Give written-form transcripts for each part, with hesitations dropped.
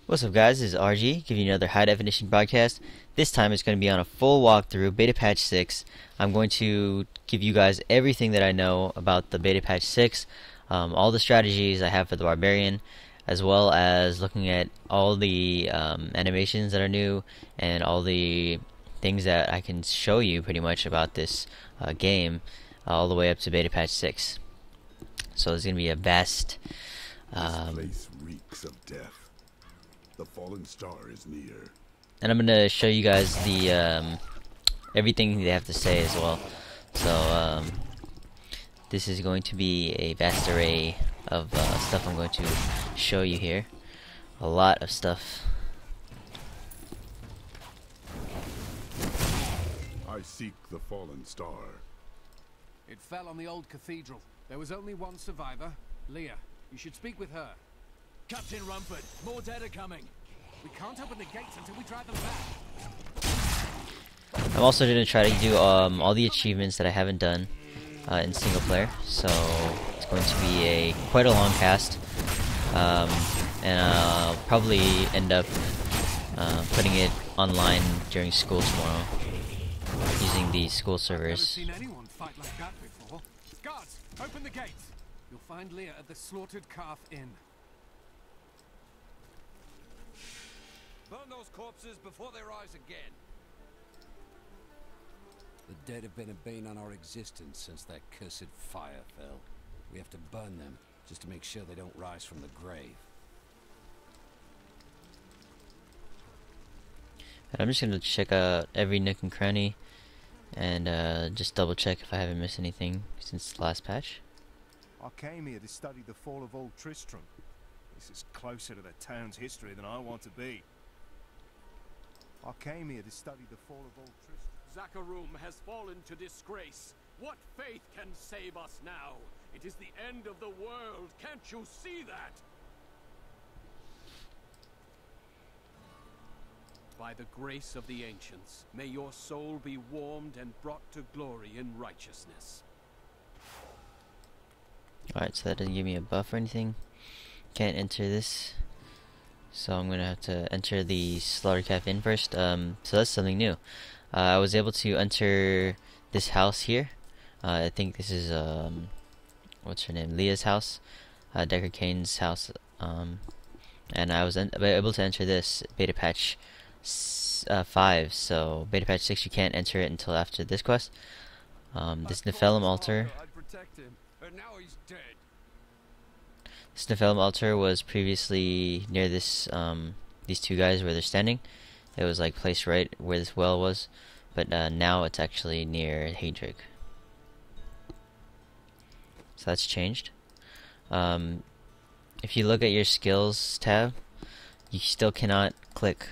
What's up guys, this is RG, giving you another high definition broadcast. This time it's going to be on a full walkthrough, beta patch 6. I'm going to give you guys everything that I know about the beta patch 6, all the strategies I have for the barbarian, as well as looking at all the animations that are new, and all the things that I can show you pretty much about this game, all the way up to beta patch 6. So it's going to be a vast... This place reeks of death. The fallen star is near. And I'm gonna show you guys the everything they have to say as well. So this is going to be a vast array of stuff I'm going to show you here. A lot of stuff. I seek the fallen star. It fell on the old cathedral. There was only one survivor, Leah. You should speak with her. Captain Rumford, more dead are coming. We can't open the gates until we drive them back. I'm also going to try to do all the achievements that I haven't done in single player. So it's going to be quite a long cast, and I'll probably end up putting it online during school tomorrow using the school servers. I've never seen anyone fight like that before. Guards, open the gates. You'll find Leah at the Slaughtered Calf Inn. Burn those corpses before they rise again. The dead have been a bane on our existence since that cursed fire fell. We have to burn them, just to make sure they don't rise from the grave. And I'm just going to check out every nook and cranny, and just double check if I haven't missed anything since the last patch. I came here to study the fall of Old Tristram. This is closer to the town's history than I want to be. I came here to study the fall of Old Tristram. Zakharum has fallen to disgrace. What faith can save us now? It is the end of the world. Can't you see that? By the grace of the ancients, may your soul be warmed and brought to glory in righteousness. Alright, so that doesn't give me a buff or anything. Can't enter this. So I'm gonna have to enter the Slaughter Calf Inn first. So that's something new. I was able to enter this house here. I think this is what's her name? Leah's house. Decker Kane's house. And I was able to enter this beta patch 5. So beta patch 6 you can't enter it until after this quest. This Nephilim altar. I'd protect him, but now he's dead. This Nephilim altar was previously near this these two guys where they're standing. It was like placed right where this well was, but now it's actually near Hadric. So that's changed. If you look at your skills tab, you still cannot click.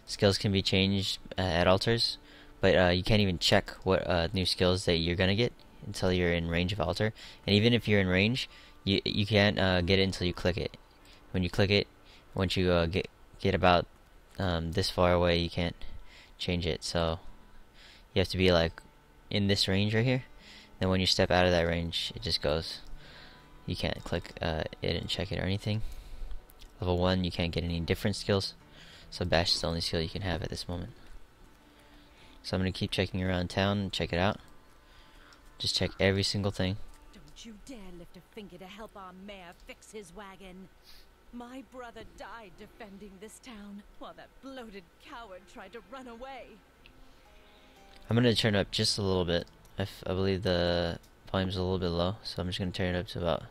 Skills can be changed at altars, but you can't even check what new skills that you're gonna get until you're in range of altar. And even if you're in range, you can't get it until you click it. When you click it, once you get about this far away, you can't change it. So you have to be like in this range right here. Then when you step out of that range, it just goes. You can't click it and check it or anything. Level 1, you can't get any different skills. So bash is the only skill you can have at this moment. So I'm gonna keep checking around town and check it out. Just check every single thing. Don't you dare lift a finger to help our mayor fix his wagon. My brother died defending this town, while that bloated coward tried to run away. I'm gonna turn it up just a little bit. I believe the volume's a little bit low, so I'm just gonna turn it up to about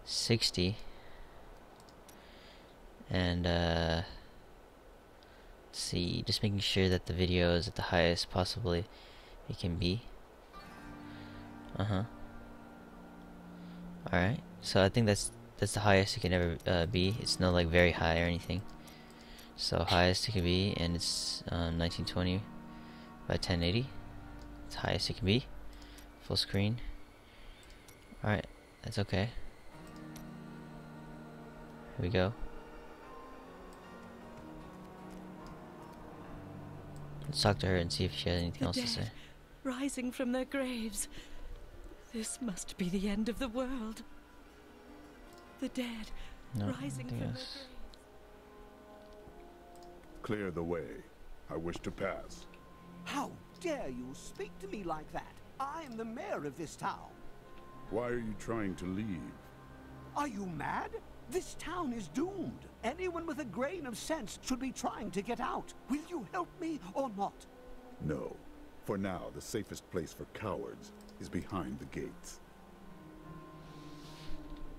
60. And let's see, just making sure that the video is at the highest possibly it can be. Alright, so I think that's the highest it can ever be. It's not like very high or anything. So highest it can be, and it's 1920 by 1080. It's highest it can be. Full screen. Alright, that's okay. Here we go. Let's talk to her and see if she has anything else to say. Rising from their graves. This must be the end of the world. The dead No, rising nothing from else. their graves. Clear the way. I wish to pass. How dare you speak to me like that? I am the mayor of this town. Why are you trying to leave? Are you mad? This town is doomed. Anyone with a grain of sense should be trying to get out. Will you help me or not? No. For now, the safest place for cowards is behind the gates.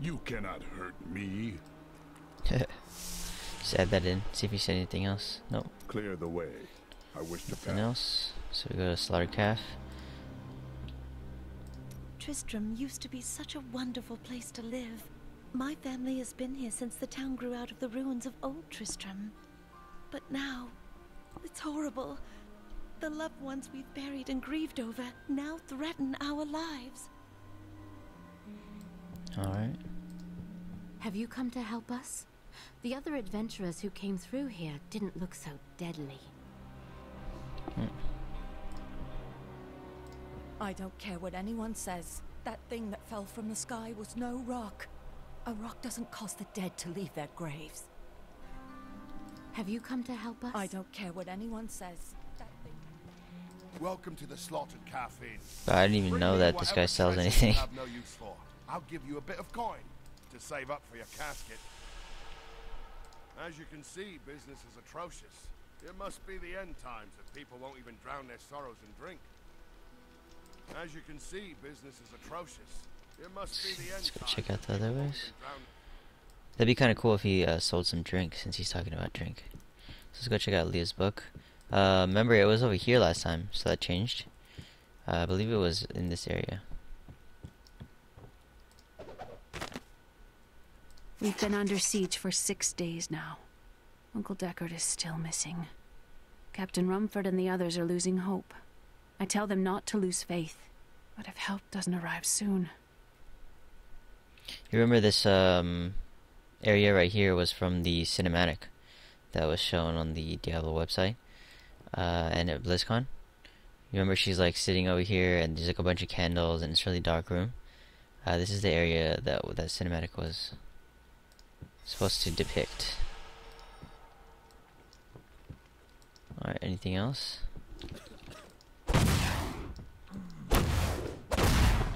You cannot hurt me. Just add that in. See if he said anything else. Nope. Clear the way. I wish to Nothing pass. else. So we go to Slaughter Calf. Tristram used to be such a wonderful place to live. My family has been here since the town grew out of the ruins of old Tristram. But now, it's horrible. The loved ones we've buried and grieved over now threaten our lives. Alright. Have you come to help us? The other adventurers who came through here didn't look so deadly. I don't care what anyone says. That thing that fell from the sky was no rock. A rock doesn't cause the dead to leave their graves. Have you come to help us? I don't care what anyone says. That thing... Welcome to the Slaughtered Calf Inn. But I didn't even know that this guy sells anything. Have no use for. I'll give you a bit of coin to save up for your casket. As you can see, business is atrocious. It must be the end times that people won't even drown their sorrows in drink. As you can see, business is atrocious. It must be the end Let's go times. check out the other ways. That'd be kind of cool if he sold some drink, since he's talking about drink. So let's go check out Leah's book. Remember, it was over here last time, so that changed. I believe it was in this area. We've been under siege for 6 days now. Uncle Deckard is still missing. Captain Rumford and the others are losing hope. I tell them not to lose faith, but if help doesn't arrive soon... You remember this area right here was from the cinematic that was shown on the Diablo website and at BlizzCon. You remember she's like sitting over here and there's like a bunch of candles and it's a really dark room. This is the area that that cinematic was supposed to depict. Alright, anything else?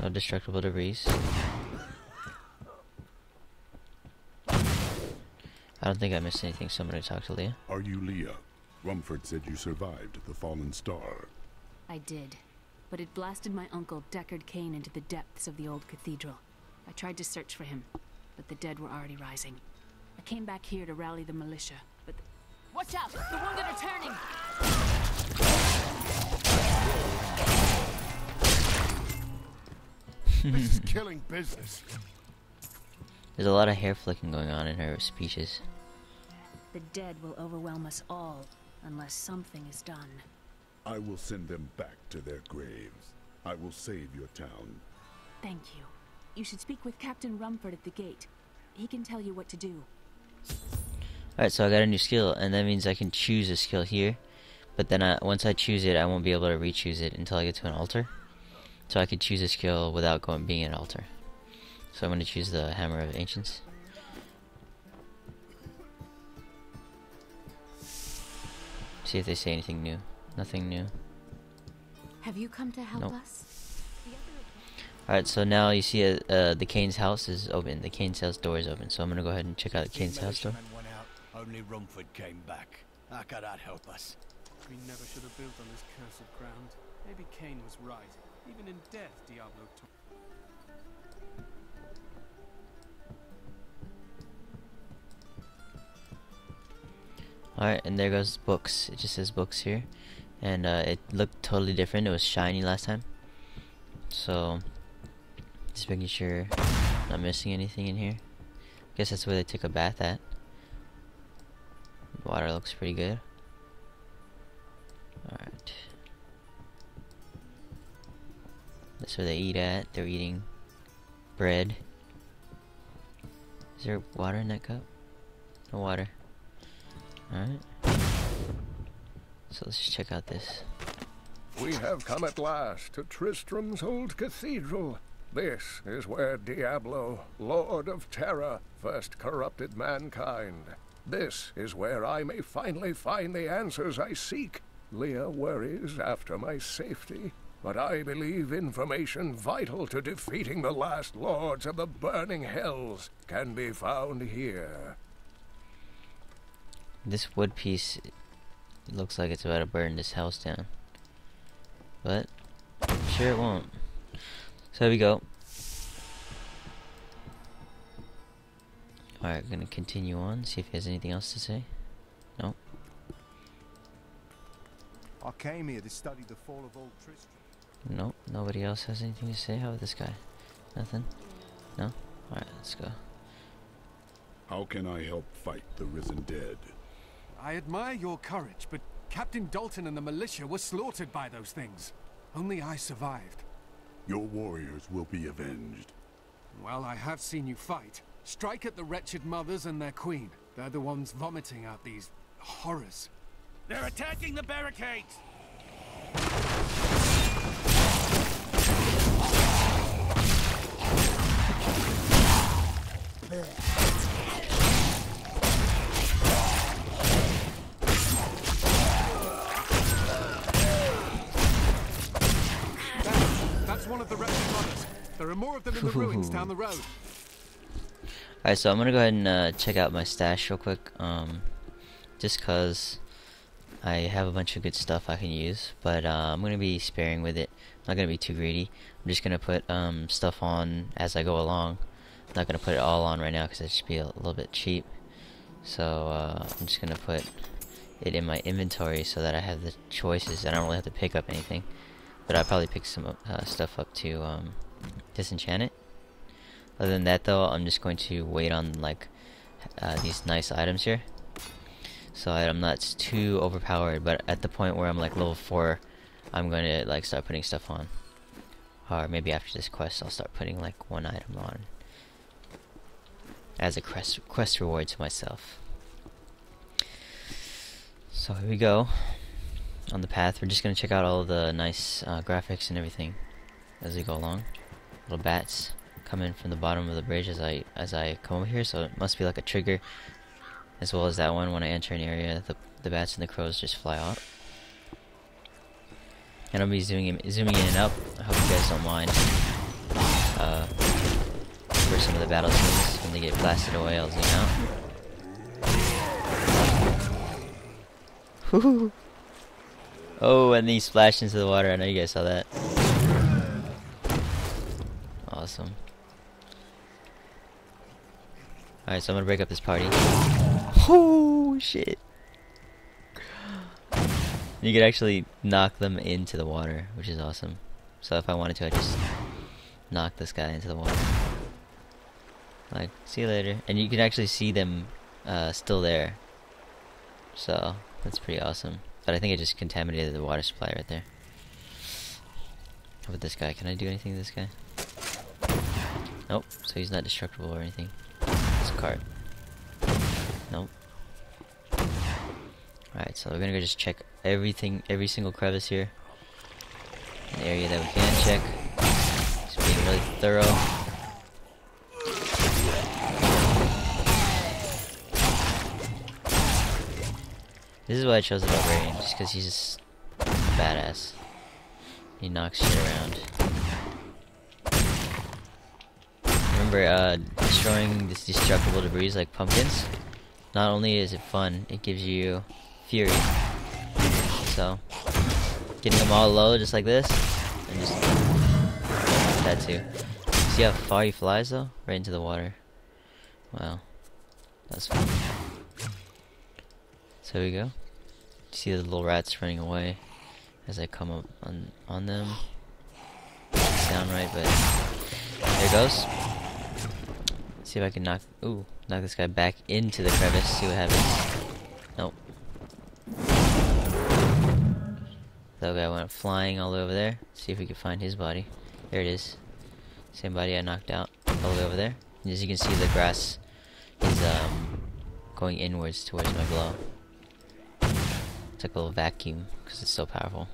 No destructible debris. I don't think I missed anything, so I'm gonna talk to Leah. Are you Leah? Rumford said you survived the fallen star. I did, but it blasted my uncle Deckard Cain into the depths of the old cathedral. I tried to search for him, but the dead were already rising. I came back here to rally the militia, but... Watch out! The wounded are turning! This is killing business. There's a lot of hair flicking going on in her speeches. The dead will overwhelm us all, unless something is done. I will send them back to their graves. I will save your town. Thank you. You should speak with Captain Rumford at the gate. He can tell you what to do. Alright, so I got a new skill, and that means I can choose a skill here. But then once I choose it, I won't be able to re-choose it until I get to an altar. So I could choose a skill without being an altar. So I'm going to choose the Hammer of Ancients. See if they say anything new. Nothing new. Have you come to help Nope. us? Alright, so now you see the Kane's house is open. The Kane's house door is open. So I'm going to go ahead and check out the Kane's house door. Went out, only Rumford came back. How could that help us? We never should have built on this cursed ground. Maybe Cain was right. Even in death, Diablo took... Alright, and there goes books. It just says books here. And it looked totally different. It was shiny last time. So, just making sure I'm not missing anything in here. Guess that's where they took a bath at. The water looks pretty good. Alright. That's where they eat at. They're eating bread. Is there water in that cup? No water. Alright. So let's just check out this. We have come at last to Tristram's old cathedral. This is where Diablo, Lord of Terror, first corrupted mankind. This is where I may finally find the answers I seek. Leah worries after my safety, but I believe information vital to defeating the last lords of the burning hells can be found here. This wood piece looks like it's about to burn this house down, but I'm sure it won't. So here we go. Alright, gonna continue on, see if he has anything else to say. No. I came here to study the fall of old Tristram. Nope, nobody else has anything to say. How about this guy? Nothing? No? Alright, let's go. How can I help fight the risen dead? I admire your courage, but Captain Dalton and the militia were slaughtered by those things. Only I survived. Your warriors will be avenged. Well, I have seen you fight. Strike at the wretched mothers and their queen. They're the ones vomiting out these horrors. They're attacking the barricades! That's one of the wretched mothers. There are more of them in the ruins down the road. Alright, so I'm gonna go ahead and check out my stash real quick, just cause I have a bunch of good stuff I can use, but I'm gonna be sparing with it. I'm not gonna be too greedy. I'm just gonna put stuff on as I go along. I'm not gonna put it all on right now because it'd just be a little bit cheap. So I'm just gonna put it in my inventory so that I have the choices. I don't really have to pick up anything, but I'll probably pick some stuff up to disenchant it. Other than that though, I'm just going to wait on like these nice items here, so that I'm not too overpowered. But at the point where I'm like level 4, I'm going to like start putting stuff on. Or maybe after this quest I'll start putting like one item on as a quest reward to myself. So here we go on the path. We're just going to check out all the nice graphics and everything as we go along. Little bats come in from the bottom of the bridge as I come over here, so it must be like a trigger, as well as that one. When I enter an area, the bats and the crows just fly out. And I'll be zooming in and up. I hope you guys don't mind. For some of the battle scenes, when they get blasted away, I'll zoom out. Woohoo! Oh, and he splashed into the water. I know you guys saw that. Awesome. Alright, so I'm gonna break up this party. Oh shit! You could actually knock them into the water, which is awesome. So if I wanted to, I'd just knock this guy into the water. Like, see you later. And you can actually see them still there. So that's pretty awesome. But I think it just contaminated the water supply right there. How about this guy? Can I do anything to this guy? Nope. So he's not destructible or anything. It's a cart. Nope. Alright, so we're gonna go just check everything, every single crevice here. An area that we can check. Just being really thorough. This is why I chose the barbarian, just because he's just badass. He knocks shit around. Remember, destroying this destructible debris like pumpkins, not only is it fun, it gives you fury. So, getting them all low just like this, and just that too. See how far he flies though? Right into the water. Wow, that's fun. So here we go. See the little rats running away as I come up on them. Doesn't sound right, but there it goes. See if I can knock this guy back into the crevice. See what happens. Nope. That guy went flying all the way over there. See if we can find his body. There it is. Same body I knocked out all the way over there. And as you can see, the grass is going inwards towards my blow. It's like a little vacuum because it's so powerful.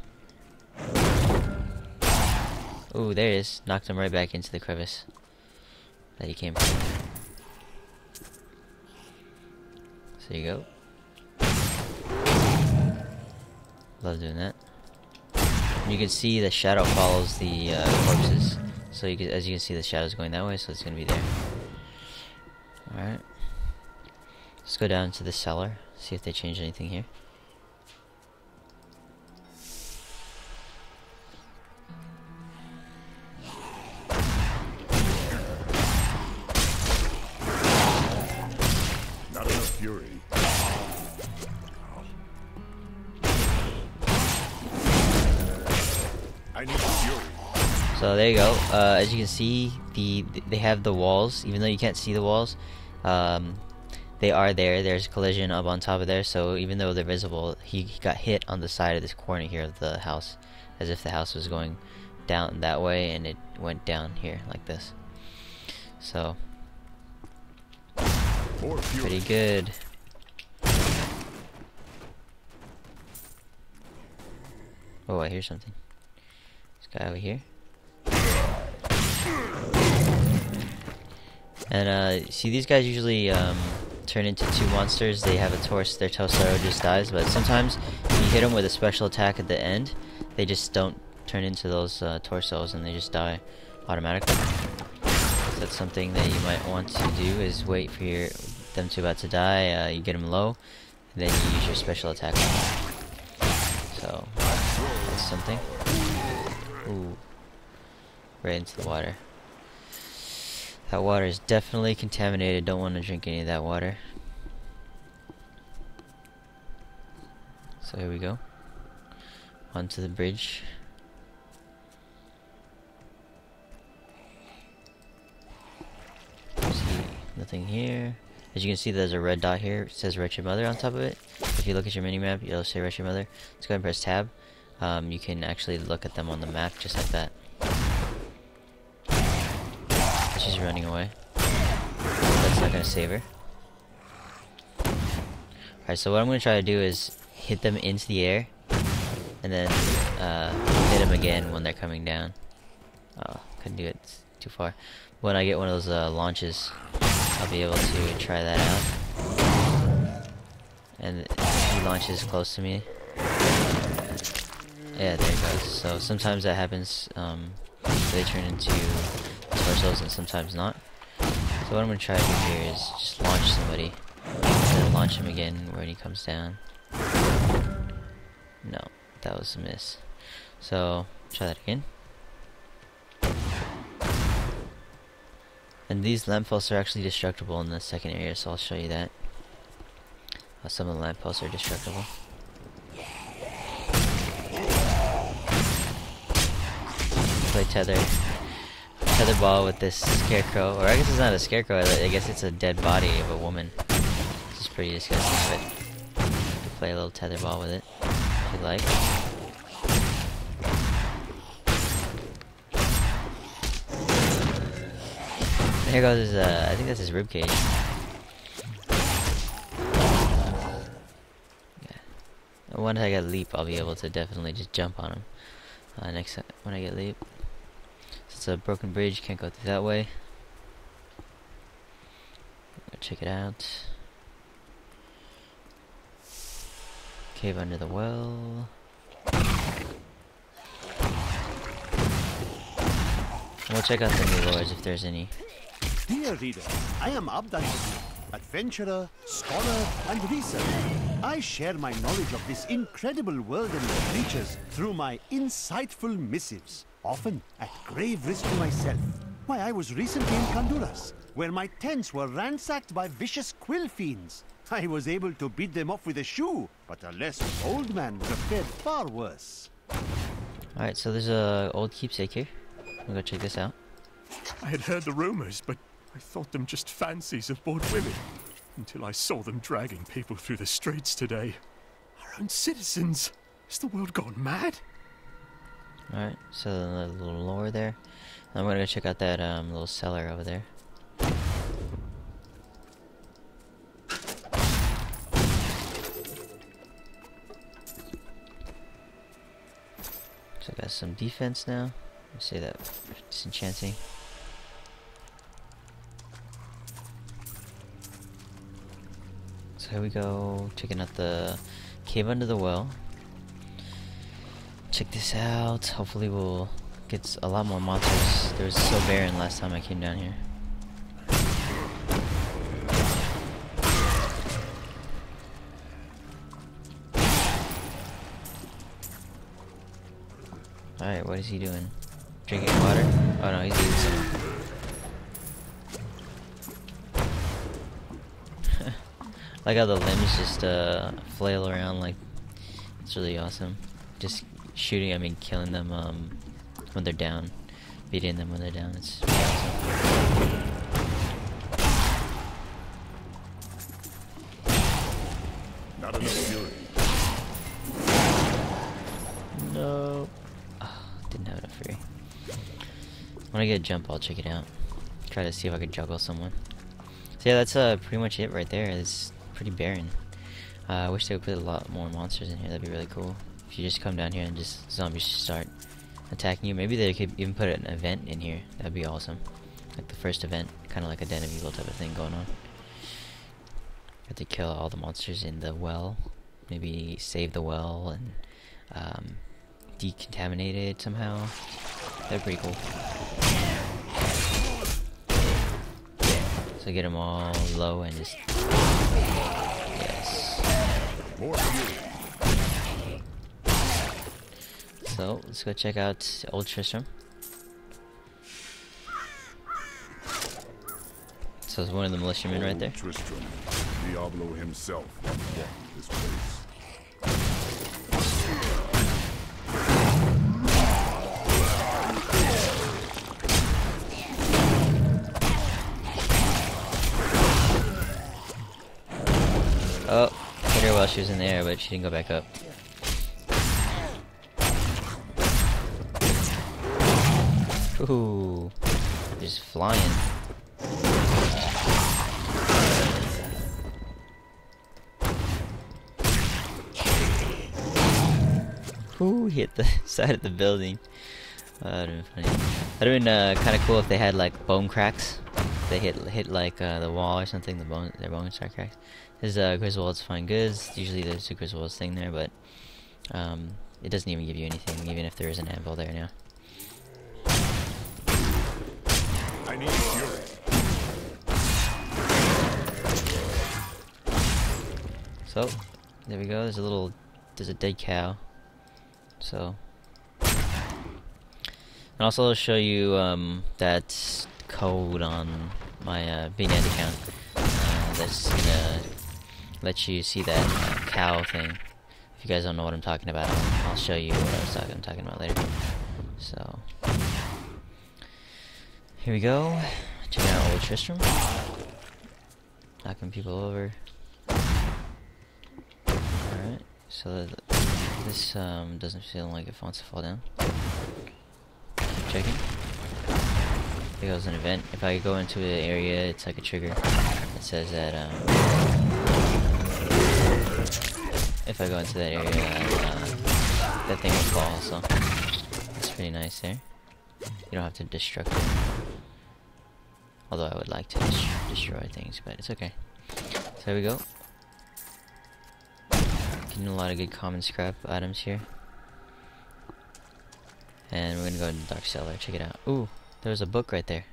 Ooh, there it is. Knocked him right back into the crevice that he came from. So you go. Love doing that. And you can see the shadow follows the corpses. So you can, as you can see, the shadow's going that way, so it's gonna be there. Alright. Let's go down to the cellar, see if they changed anything here. Not enough fury. I need fury. So there you go. As you can see, they have the walls, even though you can't see the walls. They are there. There's collision up on top of there, so even though they're visible, he got hit on the side of this corner here of the house, as if the house was going down that way, and it went down here like this. So pretty good. Oh, I hear something. This guy over here. And see, these guys usually turn into two monsters. They have a torso, their torso just dies, but sometimes if you hit them with a special attack at the end, they just don't turn into those torsos and they just die automatically. So that's something that you might want to do, is wait for them to about to die, you get them low, and then you use your special attack on them. So that's something. Ooh, right into the water. That water is definitely contaminated. Don't want to drink any of that water. So here we go. Onto the bridge. See, nothing here. As you can see, there's a red dot here. It says Wretched Mother on top of it. If you look at your mini-map, it'll say Wretched Mother. Let's go ahead and press tab. You can actually look at them on the map just like that. She's running away. That's not gonna save her. Alright, so what I'm gonna try to do is hit them into the air, and then hit them again when they're coming down. Oh, couldn't do it. It's too far. When I get one of those launches, I'll be able to try that out. And he launches close to me. Yeah, there it goes. So sometimes that happens. They turn into torsos and sometimes not. So what I'm going to try to do here is just launch somebody, and then launch him again when he comes down. No, that was a miss. So try that again. And these lampposts are actually destructible in the second area, so I'll show you that. Some of the lampposts are destructible. Play tether ball with this scarecrow, or I guess it's not a scarecrow, I guess it's a dead body of a woman. This is pretty disgusting, but you can play a little tether ball with it if you like. And here goes his, I think that's his ribcage. Yeah. And once I get leap, I'll be able to definitely just jump on him. Next time when I get leap. It's a broken bridge, can't go through that way. Go check it out. Cave under the well. We'll check out the new lords if there's any. Dear reader, I am Abdan, adventurer, scholar, and researcher. I share my knowledge of this incredible world and its creatures through my insightful missives, often at grave risk to myself. Why, I was recently in Honduras, where my tents were ransacked by vicious quill fiends. I was able to beat them off with a shoe, but a less old man would have fared far worse. Alright, so there's a old keepsake here. We'll go check this out. I had heard the rumors, but I thought them just fancies of bored women, until I saw them dragging people through the streets today. Our own citizens! Has the world gone mad? Alright, so a little lore there. I'm gonna go check out that little cellar over there. So I got some defense now. Let's say that disenchanting. So here we go. Checking out the cave under the well. Check this out. Hopefully we'll get a lot more monsters. There was so barren last time I came down here. Alright, what is he doing? Drinking water? Oh no, he's eating something. Like how the limbs just flail around, like, it's really awesome. Just shooting, I mean killing them when they're down. Beating them when they're down, it's really awesome. Not enough fury. No. Oh, didn't have enough fury. When I get a jump, I'll check it out. Try to see if I can juggle someone. So yeah, that's pretty much it right there. It's pretty barren. I wish they would put a lot more monsters in here. That'd be really cool. If you just come down here and just zombies start attacking you. Maybe they could even put an event in here. That'd be awesome. Like the first event, kind of like a Den of Evil type of thing going on. Have to kill all the monsters in the well. Maybe save the well and decontaminate it somehow. They're pretty cool. So get them all low and just... Yes. More fury. So, let's go check out Old Tristram. So it's one of the militiamen right there. Tristram, Diablo himself, walked this place. Oh, hit her while she was in the air, but she didn't go back up. Ooh, just flying. Ooh, hit the side of the building. That'd have been funny. That'd have been kind of cool if they had like bone cracks. If they hit like the wall or something, their bones start cracks. His Griswold's fine goods. Usually there's a Griswold's thing there, but it doesn't even give you anything, even if there is an anvil there now. I need fury. So, there we go. There's a dead cow. So, and also I'll show you that code on my VNet account that's gonna let you see that cow thing. If you guys don't know what I'm talking about, I'll show you what I'm talking about later. So, here we go. Check out Old Tristram. Knocking people over. Alright, so this doesn't feel like it wants to fall down. Keep checking. There goes an event. If I go into an area, it's like a trigger. It says that if I go into that area, that thing will fall. So that's pretty nice there. You don't have to destruct it. Although I would like to destroy things, but it's okay. So there we go. Getting a lot of good common scrap items here. And we're gonna go into the Dark Cellar, check it out. Ooh, there's a book right there.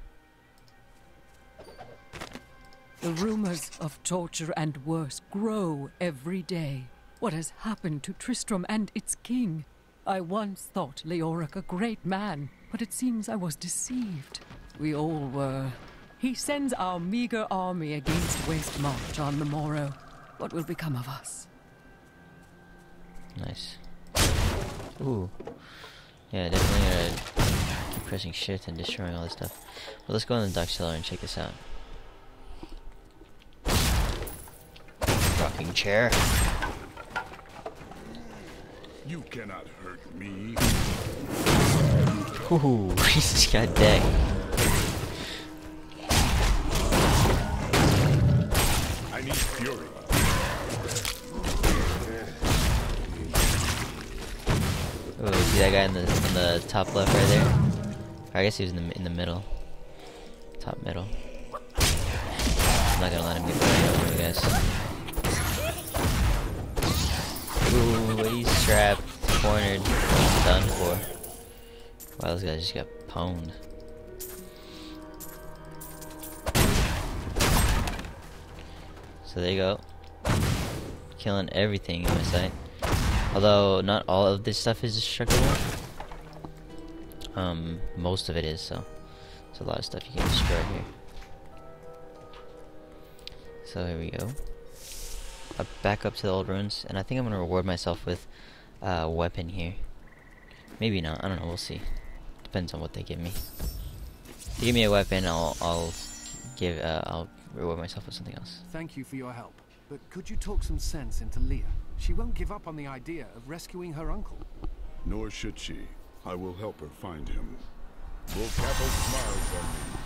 The rumors of torture and worse grow every day. What has happened to Tristram and its king? I once thought Leoric a great man, but it seems I was deceived. We all were. He sends our meager army against Wastemarch on the morrow. What will become of us? Nice. Ooh. Yeah, definitely gotta keep pressing shift and destroying all this stuff. Well, let's go in the Dark Cellar and check this out. Rocking chair. You cannot hurt me. Ooh, he's got deck. I need fury. Oh, see that guy in the top left right there? Or I guess he was in the middle. Top middle. I'm not gonna let him get by over, guys. Ooh, he's trapped, cornered, done for. Wow, this guy just got pwned. So there you go. Killing everything in my sight. Although not all of this stuff is destructible. Most of it is, so there's a lot of stuff you can destroy here. So here we go. Back up to the old ruins, and I think I'm gonna reward myself with a weapon here. Maybe not. I don't know. We'll see. Depends on what they give me. If they give me a weapon, I'll reward myself with something else. Thank you for your help. But could you talk some sense into Leah? She won't give up on the idea of rescuing her uncle. Nor should she. I will help her find him. Wolf Apple smiles on me.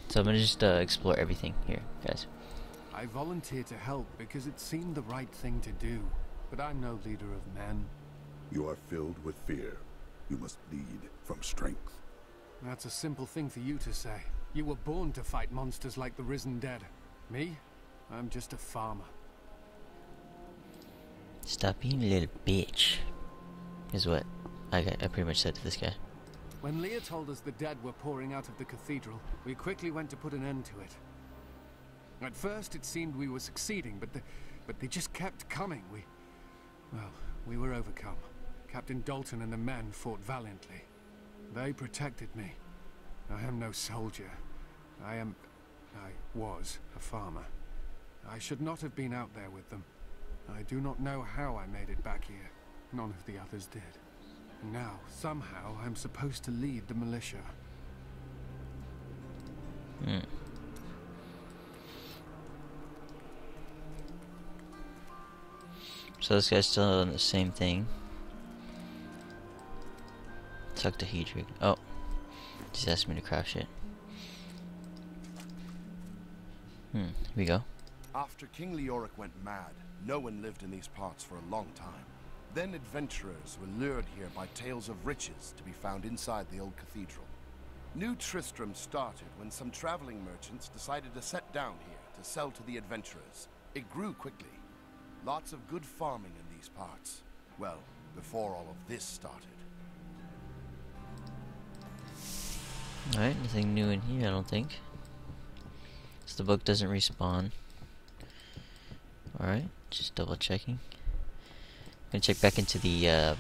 So I'm gonna just explore everything here, guys. I volunteered to help because it seemed the right thing to do. But I'm no leader of men. You are filled with fear. You must lead from strength. That's a simple thing for you to say. You were born to fight monsters like the risen dead. Me? I'm just a farmer. Stop being a little bitch, is what I pretty much said to this guy. When Leah told us the dead were pouring out of the cathedral, we quickly went to put an end to it. At first it seemed we were succeeding, but they just kept coming. We were overcome. Captain Dalton and the men fought valiantly. They protected me. I am no soldier. I was a farmer. I should not have been out there with them. I do not know how I made it back here. None of the others did. And now, somehow, I'm supposed to lead the militia. So this guy's still doing the same thing. Tuctahedric. Oh. Just asked me to craft shit. Here we go. After King Leoric went mad, no one lived in these parts for a long time. Then adventurers were lured here by tales of riches to be found inside the old cathedral. New Tristram started when some traveling merchants decided to set down here to sell to the adventurers. It grew quickly. Lots of good farming in these parts. Well, before all of this started. Alright, nothing new in here, I don't think. So the book doesn't respawn. Alright, just double checking. I'm gonna check back into the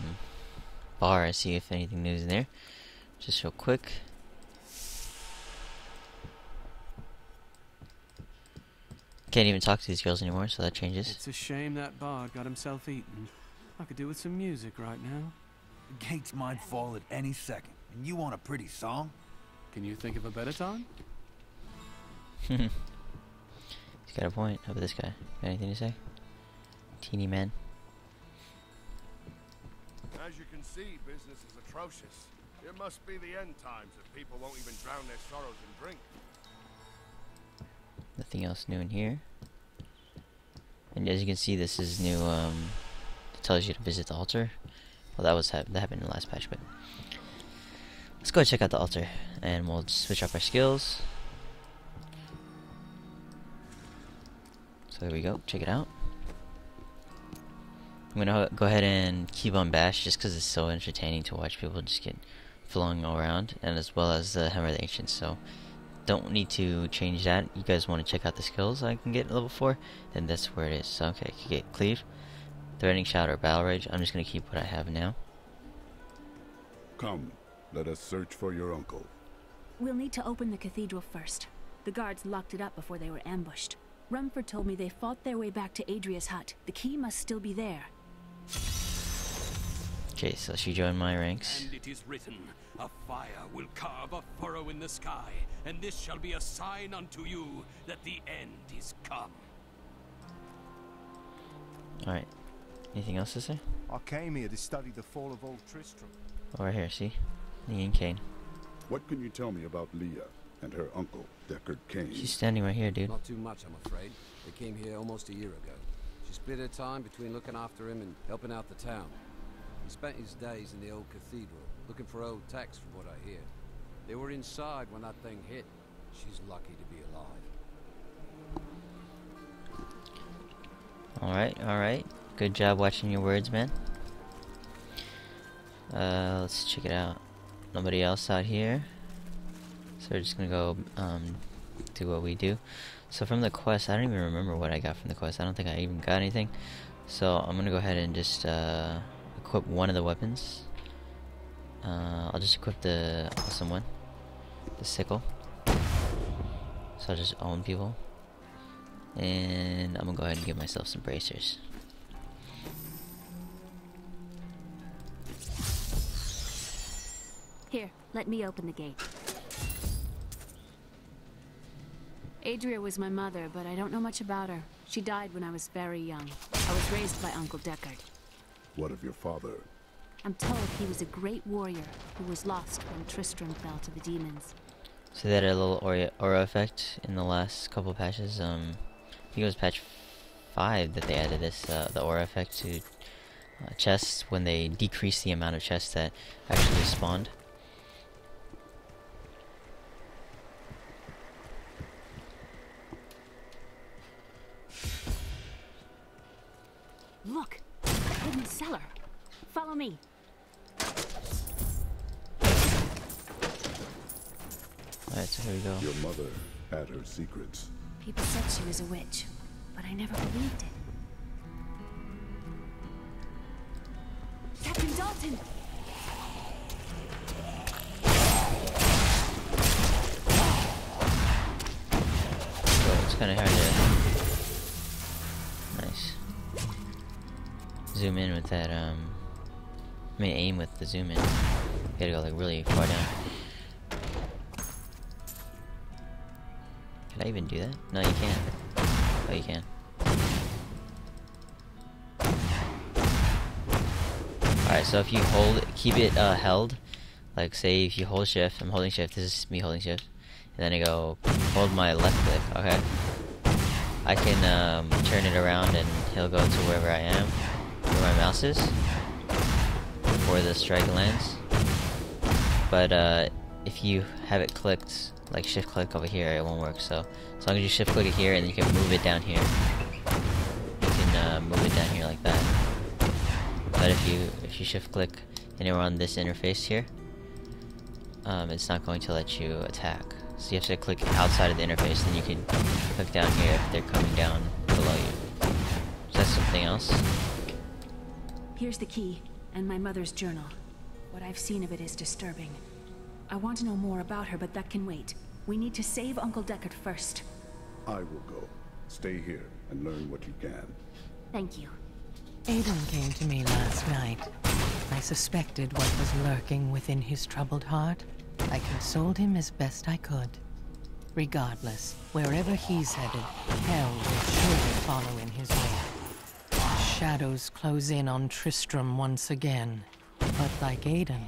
bar and see if anything new is in there. Just real quick. Can't even talk to these girls anymore, so that changes. It's a shame that bard got himself eaten. I could do with some music right now. The gates might fall at any second, and you want a pretty song? Can you think of a better time? He's got a point. How about this guy? Got anything to say? Teeny man. As you can see, business is atrocious. It must be the end times if people won't even drown their sorrows in drink. Nothing else new in here. And as you can see, this is new. It tells you to visit the altar. Well, that happened in the last patch, but let's go check out the altar, and we'll switch up our skills. So there we go. Check it out. I'm gonna go ahead and keep on bash just because it's so entertaining to watch people just get flowing all around, and as well as the Hammer of the Ancients. So don't need to change that. You guys want to check out the skills I can get at level 4, then that's where it is. So okay, I can get Cleave, Threatening Shout, or Battle Rage. I'm just gonna keep what I have now. Come, let us search for your uncle. We'll need to open the cathedral first. The guards locked it up before they were ambushed. Rumford told me they fought their way back to Adria's hut. The key must still be there. Okay, so she joined my ranks. And it is written, a fire will carve a furrow in the sky, and this shall be a sign unto you that the end is come. Alright. Anything else to say? I came here to study the fall of old Tristram. Oh, right here, see? Lee and Kane. What can you tell me about Leah and her uncle, Deckard Cain? She's standing right here, dude. Not too much, I'm afraid. They came here almost a year ago. She split her time between looking after him and helping out the town. He spent his days in the old cathedral, looking for old texts from what I hear. They were inside when that thing hit. She's lucky to be alive. Alright, alright. Good job watching your words, man. Let's check it out. Nobody else out here. So we're just gonna go do what we do. So from the quest, I don't even remember what I got from the quest. I don't think I even got anything. So I'm gonna go ahead and just equip one of the weapons. I'll just equip the awesome one, the sickle. So I'll just own people. And I'm gonna go ahead and give myself some bracers. Here, let me open the gate. Adria was my mother, but I don't know much about her. She died when I was very young. I was raised by Uncle Deckard. What of your father? I'm told he was a great warrior who was lost when Tristram fell to the demons. So they had a little aura effect in the last couple of patches. I think it was patch 5 that they added this, the aura effect to chests when they decreased the amount of chests that actually spawned. Look! A hidden cellar! Follow me! Alright, so here we go. Your mother had her secrets. People said she was a witch, but I never believed it. Captain Dalton! So it's kind of hard to... Nice. Zoom in with that, I mean aim with the zoom in. You gotta go like really far down. Can I even do that? No, you can't. Oh, you can. Alright, so if you keep it held, like say if you hold shift, I'm holding shift, this is me holding shift, and then I go, hold my left click, okay? I can turn it around and he'll go to wherever I am, where my mouse is, before the strike lands. But if you have it clicked, like shift click over here, it won't work. So as long as you shift click it here and you can move it down here, you can move it down here like that. But if you shift click and you're on this interface here, it's not going to let you attack. So you have to click outside of the interface, and you can click down here if they're coming down below you. So that's something else. Here's the key, and my mother's journal. What I've seen of it is disturbing. I want to know more about her, but that can wait. We need to save Uncle Deckard first. I will go. Stay here and learn what you can. Thank you. Aiden came to me last night. I suspected what was lurking within his troubled heart. I consoled him as best I could. Regardless, wherever he's headed, hell will surely follow in his wake. Shadows close in on Tristram once again. But like Aiden,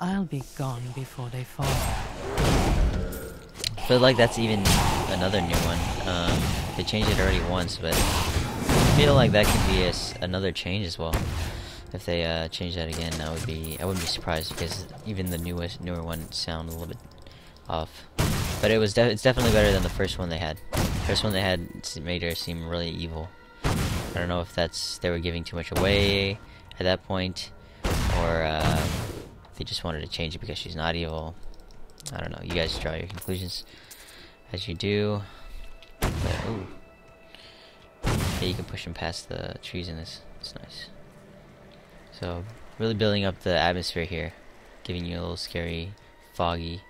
I'll be gone before they fall. I feel like that's even another new one. They changed it already once, but I feel like that could be another change as well. If they change that again, I wouldn't be surprised, because even the newer one sound a little bit off. But it's definitely better than the first one they had. The first one they had made her seem really evil. I don't know if they were giving too much away at that point, or they just wanted to change it because she's not evil. I don't know. You guys draw your conclusions as you do. But, ooh. Yeah, you can push them past the trees in this. It's nice. So, really building up the atmosphere here. Giving you a little scary, foggy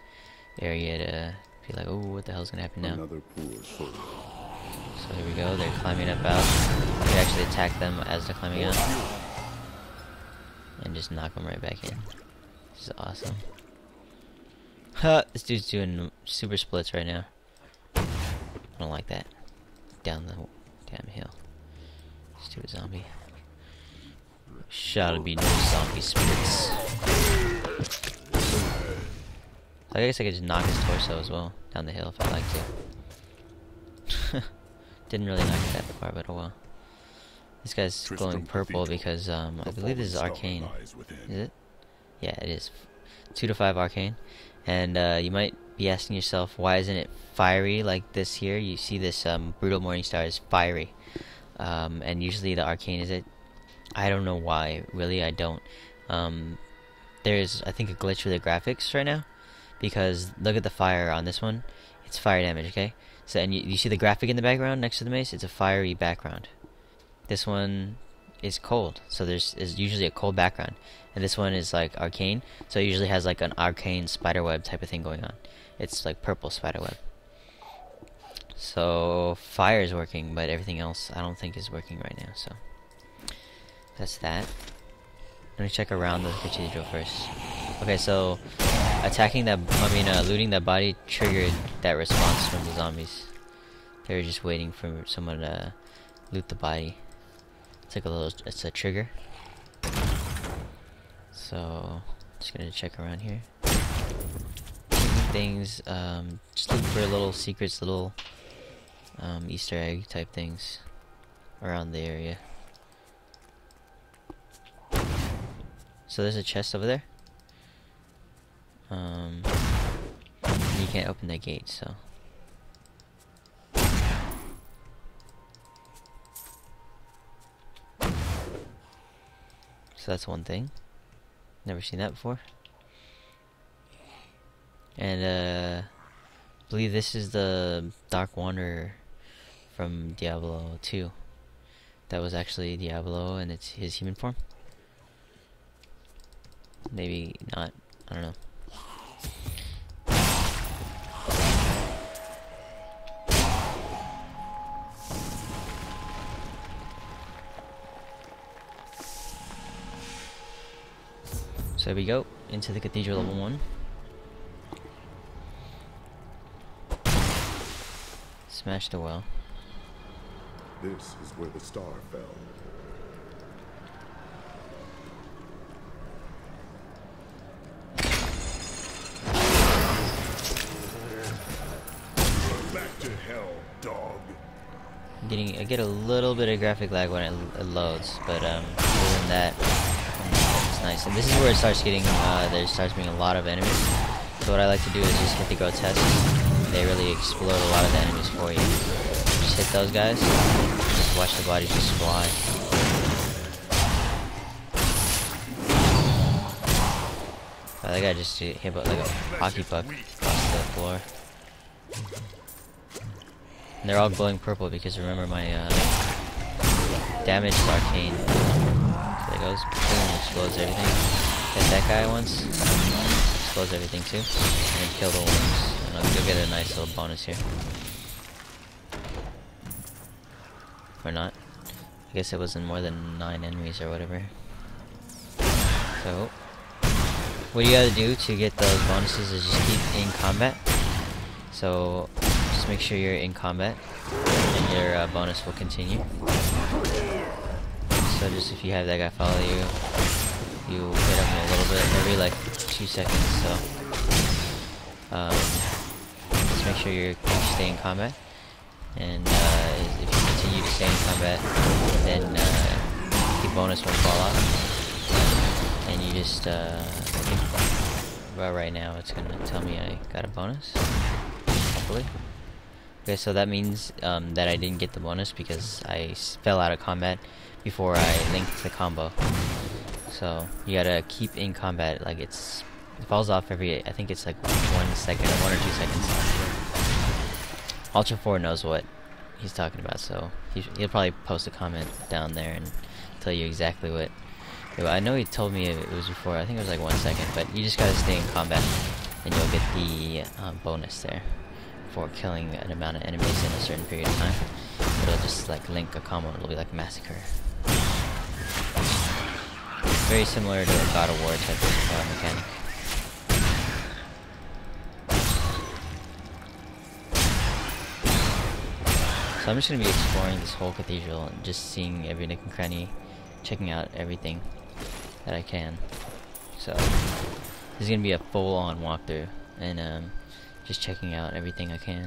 area to be like, oh, what the hell's gonna happen now? Another poor soul. So here we go. They're climbing up out. You can actually attack them as they're climbing out. And just knock them right back in. This is awesome. Ha! This dude's doing super splits right now. I don't like that. Down the damn hill. Let's do a zombie. Shall be no zombie splits. I guess I could just knock his torso as well down the hill if I'd like to. Didn't really knock it that far, but oh well. This guy's glowing purple because I believe this is arcane. Is it? Yeah, it is. 2 to 5 arcane. And you might be asking yourself, why isn't it fiery like this here? You see this brutal morning star is fiery. and usually the arcane is it. I don't know why, really, I don't. There's, I think, a glitch with the graphics right now, because look at the fire on this one. It's fire damage, okay? So, and you see the graphic in the background next to the mace? It's a fiery background. This one is cold, so is usually a cold background. And this one is like arcane, so it usually has like an arcane spiderweb type of thing going on. It's like purple spiderweb. So fire is working, but everything else I don't think is working right now. So that's that. Let me check around the cathedral first. Okay, so attacking that, looting that body triggered that response from the zombies. They were just waiting for someone to loot the body. It's a trigger. So just gonna check around here. Things, just look for little secrets, little Easter egg type things around the area. So there's a chest over there. You can't open that gate, so. So that's one thing. Never seen that before. And I believe this is the Dark Wanderer from Diablo 2. That was actually Diablo and it's his human form. Maybe not, I don't know. So there we go, into the cathedral level 1. Smash the well. This is where the star fell. Back to hell, dog. I get a little bit of graphic lag when it loads, but other than that, it's nice. And this is where it starts getting, there starts being a lot of enemies. So what I like to do is just hit the grotesque. They really explode a lot of the enemies for you. Just hit those guys, just watch the bodies just fly. Oh, that guy just hit like a hockey puck across the floor. And they're all glowing purple because remember my damage is arcane. So it goes, boom, explodes everything. Hit that guy once, explodes everything too, and then kill the worms. And you'll get a nice little bonus here. Or not. I guess it wasn't more than 9 enemies or whatever. So, what you gotta do to get those bonuses is just keep in combat. So, just make sure you're in combat, and your bonus will continue. So just if you have that guy follow you, you hit him a little bit every like 2 seconds. So just make sure you stay in combat, and if you continue to stay in combat, then the bonus will fall off, and you just I think, well, right now it's gonna tell me I got a bonus. Hopefully. Okay, so that means that I didn't get the bonus because I fell out of combat before I linked the combo. So you gotta keep in combat. Like it falls off every, I think it's like 1 second or 1 or 2 seconds. Ultra 4 knows what he's talking about, so he'll probably post a comment down there and tell you exactly what. I know he told me it was before. I think it was like 1 second, but you just gotta stay in combat, and you'll get the bonus there for killing an amount of enemies in a certain period of time. It'll just like link a combo. It'll be like massacre. Very similar to a God of War type of mechanic. So I'm just gonna be exploring this whole cathedral and just seeing every nook and cranny, checking out everything that I can. So this is gonna be a full-on walkthrough, and just checking out everything I can.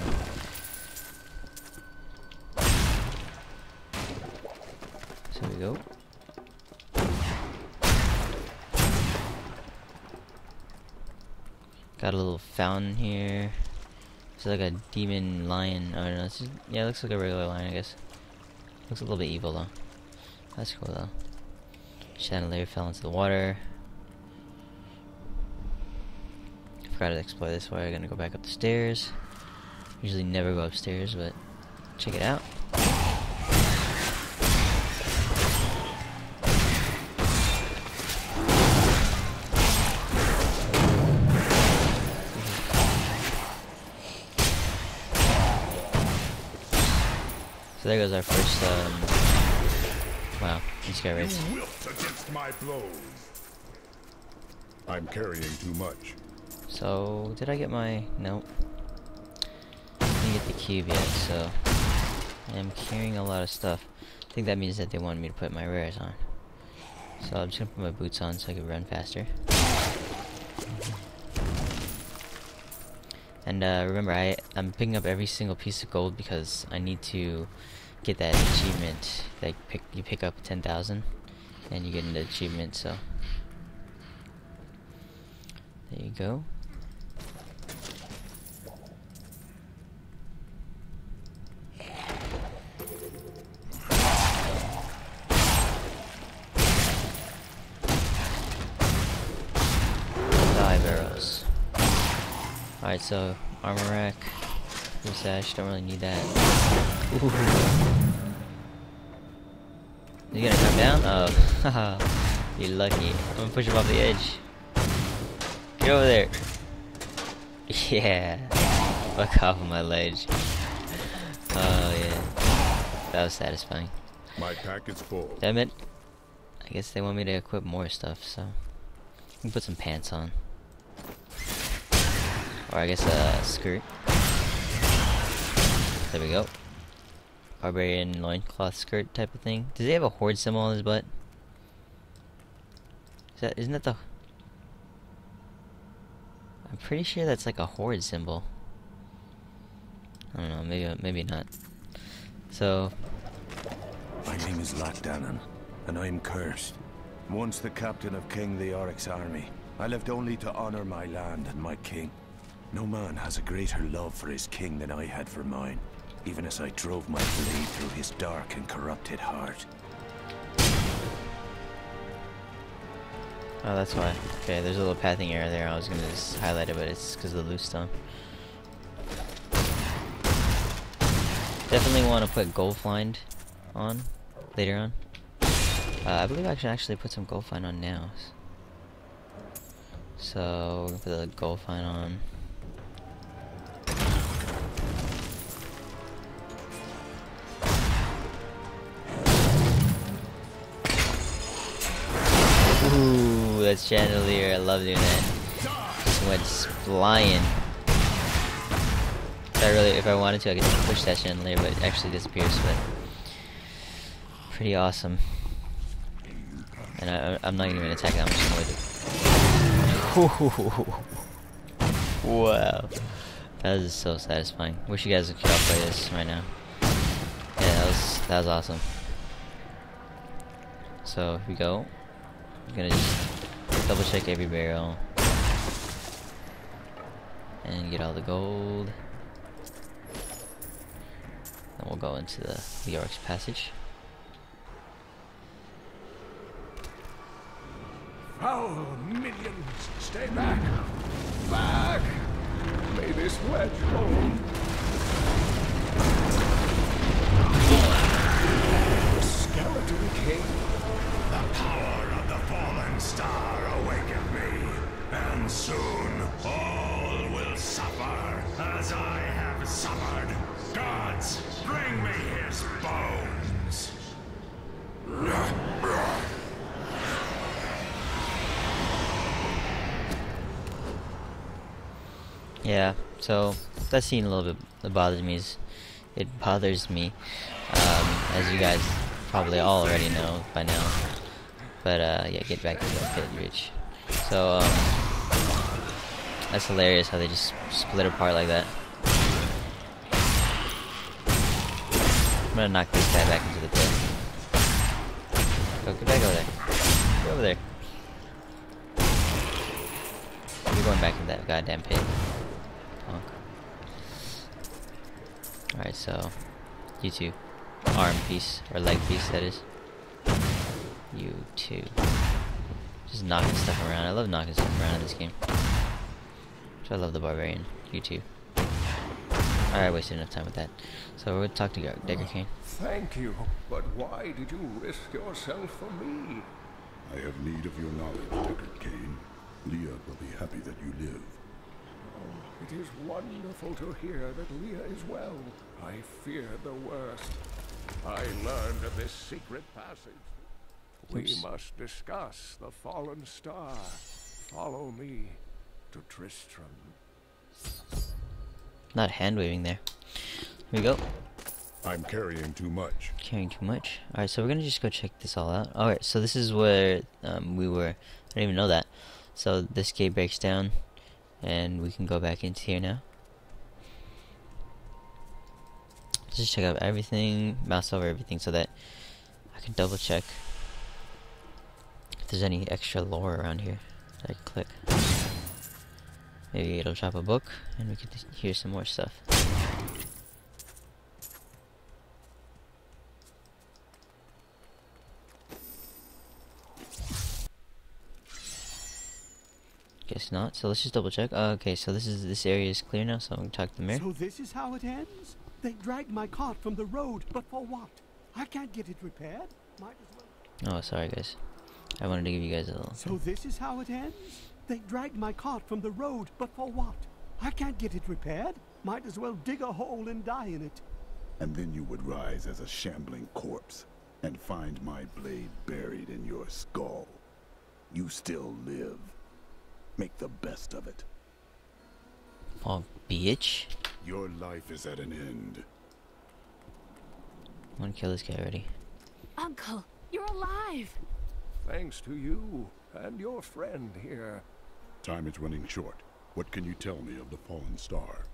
So we go. Got a little fountain here. It's like a demon lion. Oh no, it's just, yeah, it looks like a regular lion, I guess. Looks a little bit evil though. That's cool though. Chandelier fell into the water. Forgot to explore this way. I'm gonna go back up the stairs. Usually never go upstairs, but check it out. So there goes our first, wow, these guys right. You wilt against my blows. I'm carrying too much. So, did I get my, nope. Didn't get the cube yet, so I am carrying a lot of stuff. I think that means that they wanted me to put my rares on. So I'm just gonna put my boots on so I can run faster. And remember, I'm picking up every single piece of gold because I need to get that achievement. Like you pick up 10,000 and you get an achievement. So there you go. Dive arrows. Alright, so armor rack, blue sash, don't really need that. Ooh. You gonna come down? Oh, haha, you're lucky. I'm gonna push him off the edge. Get over there. Yeah, fuck off of my ledge. Oh yeah, that was satisfying. My pack is full. Damn it. I guess they want me to equip more stuff, so I can put some pants on. Or I guess a skirt. There we go. Barbarian loincloth skirt type of thing. Does he have a horde symbol on his butt? Isn't that the... I'm pretty sure that's like a horde symbol. I don't know, maybe not. So... My name is Lakdanan, and I'm cursed. Once the captain of King Leoric's army, I lived only to honor my land and my king. No man has a greater love for his king than I had for mine, even as I drove my blade through his dark and corrupted heart. Oh, that's why. Okay, there's a little pathing error there. I was gonna just highlight it, but it's because of the loose stone. Definitely want to put gold find on later on. I believe I should actually put some gold find on now. So we're gonna put the gold find on. Ooh, that's chandelier. I love doing that. Just went flying. If I wanted to, I could just push that chandelier, but it actually disappears. But pretty awesome. And I'm not even attacking. I'm just gonna wait. Wow, that is so satisfying. Wish you guys could all play this right now. Yeah, that was awesome. So here we go. I'm gonna just double check every barrel and get all the gold. Then we'll go into the Leoric's passage. Foul minions, stay back! Back! May this wedge hold. The Skeleton King. The power of the fallen star awakened me, and soon all will suffer as I have suffered. Gods, bring me his bones! Yeah, so that scene a little bit bothers me, as you guys probably all already know by now. But yeah, get back to the pit, Rich. So that's hilarious how they just split apart like that. I'm gonna knock this guy back into the pit. Go, get back over there. Get over there. You're going back into that goddamn pit. Alright, so you two arm piece, or leg piece that is. You too. Just knocking stuff around. I love knocking stuff around in this game. So I love the barbarian. You too. I wasted enough time with that. So we're gonna talk to Deckard Cain. Thank you, but why did you risk yourself for me? I have need of your knowledge, Deckard Cain. Leah will be happy that you live. Oh, it is wonderful to hear that Leah is well. I feared the worst. I learned of this secret passage. We must discuss the fallen star. Follow me to Tristram. Not hand waving there. Here we go. I'm carrying too much. Carrying too much. Alright, so we're gonna just go check this all out. Alright, so this is where we were. I didn't even know that. So this gate breaks down, and we can go back into here now. Just check out everything, mouse over everything, so that I can double check if there's any extra lore around here that I can click. Maybe it'll drop a book, and we can hear some more stuff. Guess not. So let's just double check. Okay, so this area is clear now. So I'm gonna talk to the mayor. So this is how it ends? They dragged my cart from the road, but for what? I can't get it repaired. Might as well. Oh, sorry guys. I wanted to give you guys a little. So this is how it ends? They dragged my cart from the road, but for what? I can't get it repaired. Might as well dig a hole and die in it. And then you would rise as a shambling corpse and find my blade buried in your skull. You still live. Make the best of it. Oh, bitch. Your life is at an end. I want to kill this guy already. Uncle, you're alive! Thanks to you and your friend here. Time is running short. What can you tell me of the fallen star?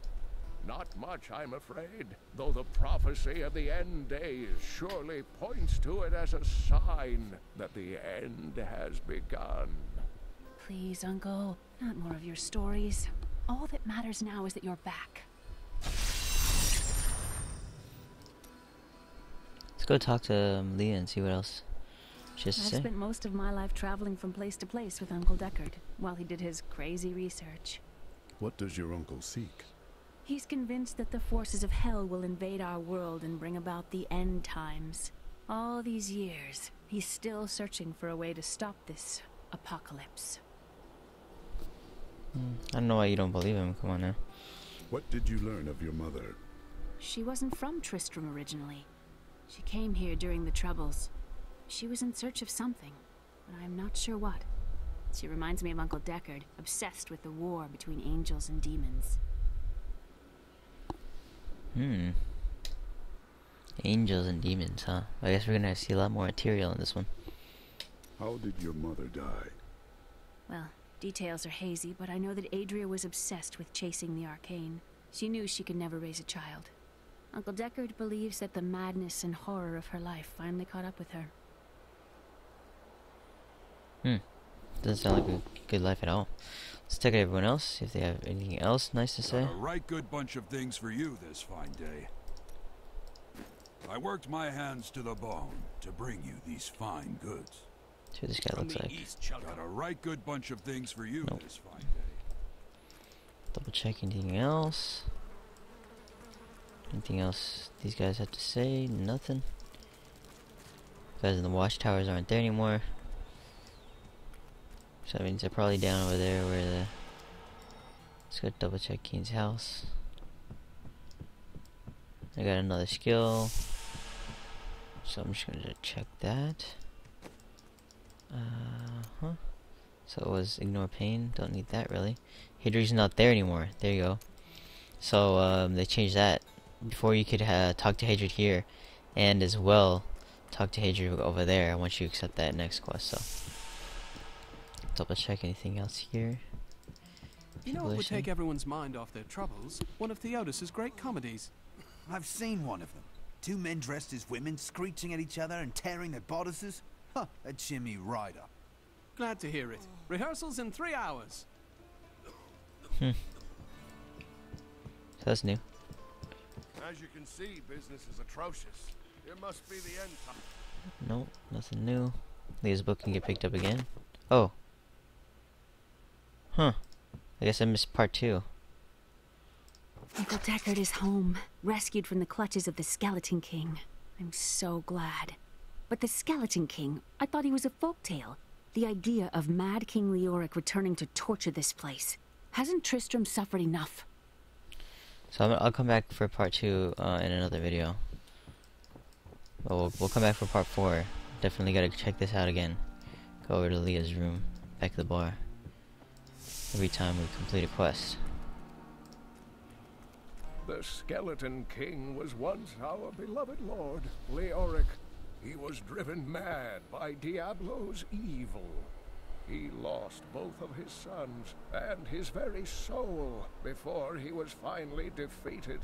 Not much, I'm afraid, though the prophecy of the end days surely points to it as a sign that the end has begun. Please, Uncle, not more of your stories. All that matters now is that you're back. Let's go talk to Leah and see what else she has to I've say. spent most of my life traveling from place to place with Uncle Deckard while he did his crazy research. What does your uncle seek? He's convinced that the forces of hell will invade our world and bring about the end times. All these years, he's still searching for a way to stop this apocalypse. I don't know why you don't believe him. Come on now. What did you learn of your mother? She wasn't from Tristram originally. She came here during the Troubles. She was in search of something, but I'm not sure what. She reminds me of Uncle Deckard, obsessed with the war between angels and demons. Angels and demons, huh? I guess we're gonna see a lot more material in this one. How did your mother die? Well, details are hazy, but I know that Adria was obsessed with chasing the arcane. She knew she could never raise a child. Uncle Deckard believes that the madness and horror of her life finally caught up with her. Doesn't sound like a good life at all. Let's check out everyone else, see if they have anything else nice to say. Got a right good bunch of things for you this fine day. I worked my hands to the bone to bring you these fine goods. See what this guy looks like. Got a right good bunch of things for you this fine day. Double check anything else. Anything else these guys have to say? Nothing. Guys in the watchtowers aren't there anymore. So that means they're probably down over there where the... Let's go double check Keen's house. I got another skill. So I'm just gonna check that. So it was ignore pain. Don't need that really. Hadri's not there anymore. There you go. So they changed that. Before you could talk to Hadrid here, and as well talk to Hadrid over there once you accept that next quest. So double check anything else here. You know what would take everyone's mind off their troubles? One of Theodos's great comedies. I've seen one of them. Two men dressed as women screeching at each other and tearing their bodices. Huh, that'd cheer me right up. Glad to hear it. Rehearsals in 3 hours. So that's new. As you can see, business is atrocious. It must be the end time. Nope, nothing new. Leah's book can get picked up again. Oh. Huh. I guess I missed part 2. Uncle Deckard is home, rescued from the clutches of the Skeleton King. I'm so glad. But the Skeleton King, I thought he was a folktale. The idea of Mad King Leoric returning to torture this place. Hasn't Tristram suffered enough? So I'll come back for part 2 in another video. Well, we'll come back for part 4. Definitely gotta check this out again. Go over to Leah's room, back at the bar. Every time we complete a quest. The Skeleton King was once our beloved lord, Leoric. He was driven mad by Diablo's evil. He lost both of his sons and his very soul before he was finally defeated.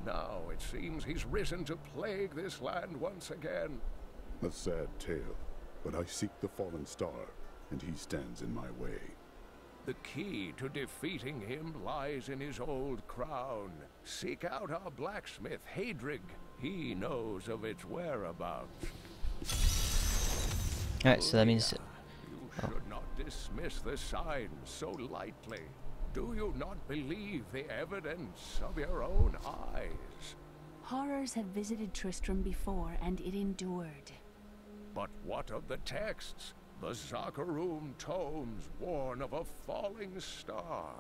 Now it seems he's risen to plague this land once again. A sad tale, but I seek the fallen star, and he stands in my way. The key to defeating him lies in his old crown. Seek out our blacksmith, Hadrig. He knows of its whereabouts. Alright, so that means... You should not dismiss the signs so lightly. Do you not believe the evidence of your own eyes? Horrors have visited Tristram before, and it endured. But what of the texts? The Zakarum tomes warn of a falling star.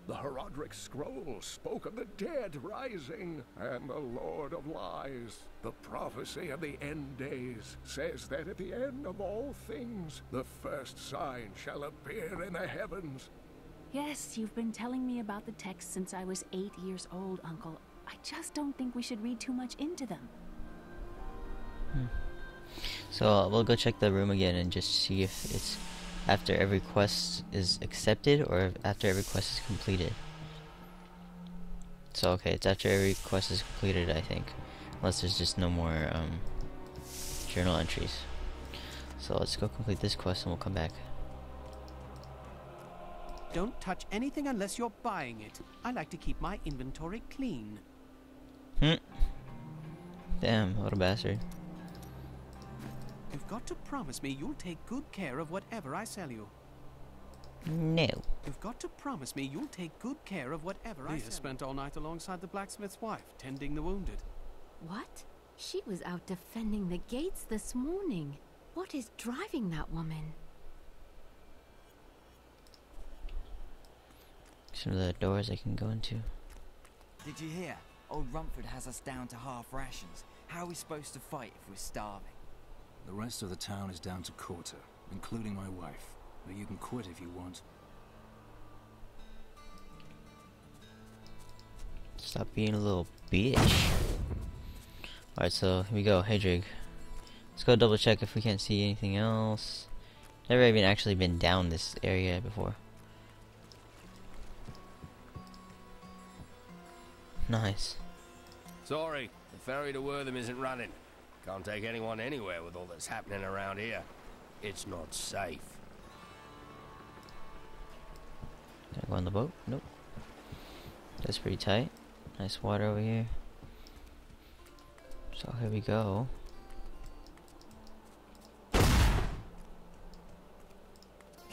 The Herodric scroll spoke of the dead rising, and the Lord of Lies. The prophecy of the end days says that at the end of all things, the first sign shall appear in the heavens. Yes, you've been telling me about the texts since I was 8 years old, Uncle. I just don't think we should read too much into them. So we'll go check the room again and just see if it's after every quest is accepted or if after every quest is completed. So okay, it's after every quest is completed, I think. Unless there's just no more journal entries. So let's go complete this quest and we'll come back. Don't touch anything unless you're buying it. I like to keep my inventory clean. Damn, what a bastard. You've got to promise me you'll take good care of whatever I sell you. No. You've got to promise me you'll take good care of whatever I sell you. Leah spent all night alongside the blacksmith's wife, tending the wounded. What? She was out defending the gates this morning. What is driving that woman? Some of the doors I can go into. Did you hear? Old Rumford has us down to half rations. How are we supposed to fight if we're starving? The rest of the town is down to quarter, including my wife. But you can quit if you want. Stop being a little bitch. Alright, so here we go. Hadrig. Let's go double check if we can't see anything else. Never even actually been down this area before. Nice. Sorry, the ferry to Wortham isn't running. Can't take anyone anywhere with all that's happening around here. It's not safe. Can I go on the boat? Nope. That's pretty tight. Nice water over here. So here we go.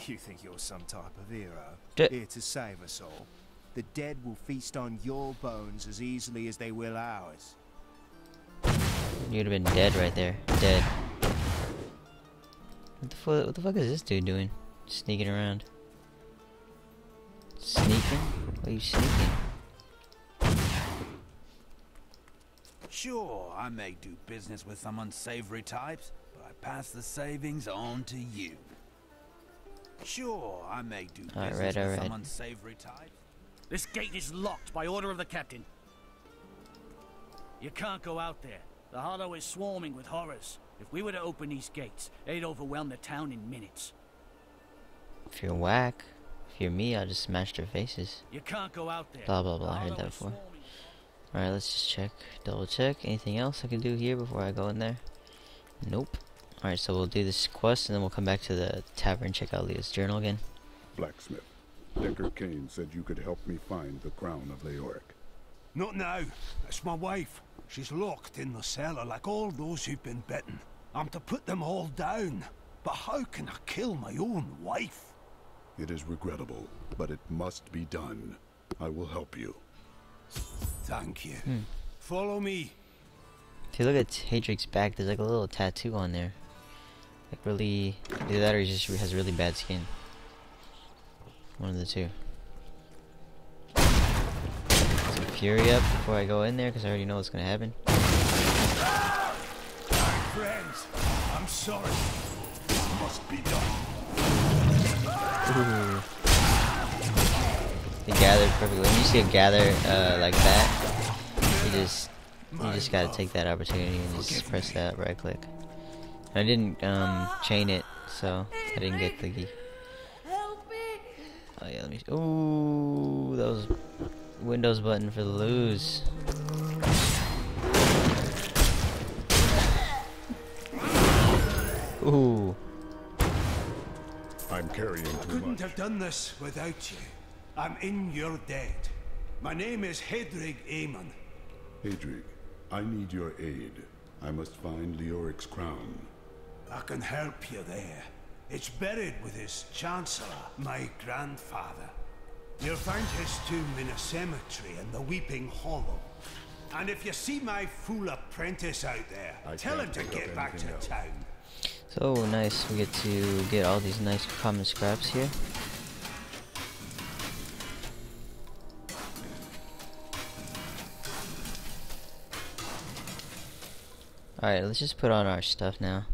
You think you're some type of hero? D here to save us all. The dead will feast on your bones as easily as they will ours. You'd have been dead right there. Dead. What the fuck is this dude doing? Sneaking around. Sneaking? Why are you sneaking? Sure, I may do business with some unsavory types, but I pass the savings on to you. Sure, I may do business with some unsavory types. This gate is locked by order of the captain. You can't go out there. The Hollow is swarming with horrors. If we were to open these gates, they'd overwhelm the town in minutes. If you're whack, if you're me, I'll just smash their faces. You can't go out there. Blah blah blah, I heard that before. Alright, let's just check. Double check. Anything else I can do here before I go in there? Nope. Alright, so we'll do this quest and then we'll come back to the tavern, check out Leah's journal again. Blacksmith, Deckard Cain said you could help me find the crown of Leoric. Not now. It's my wife. She's locked in the cellar like all those who've been bitten. I'm to put them all down. But how can I kill my own wife? It is regrettable, but it must be done. I will help you. Thank you. Follow me. If you look at Hadric's back, there's like a little tattoo on there. Like really, either that or he just has really bad skin. One of the two. Some fury up before I go in there because I already know what's gonna happen. Friends, I'm sorry. It must be done. Ooh. They gathered perfectly. When you see a gather like that, you just gotta take that opportunity and just press that right click. I didn't chain it, so I didn't get the key. Oh yeah, let me. Ooh, that was Windows button for the lose. Ooh. I'm carrying I couldn't have done this without you. I'm in your debt. My name is Hedrig Aemon. Hadrig, I need your aid. I must find Leoric's crown. I can help you there. It's buried with his chancellor, my grandfather. You'll find his tomb in a cemetery in the Weeping Hollow. And if you see my fool apprentice out there, tell him to get back to town. So nice, we get to get all these nice common scraps here. Alright, let's just put on our stuff now.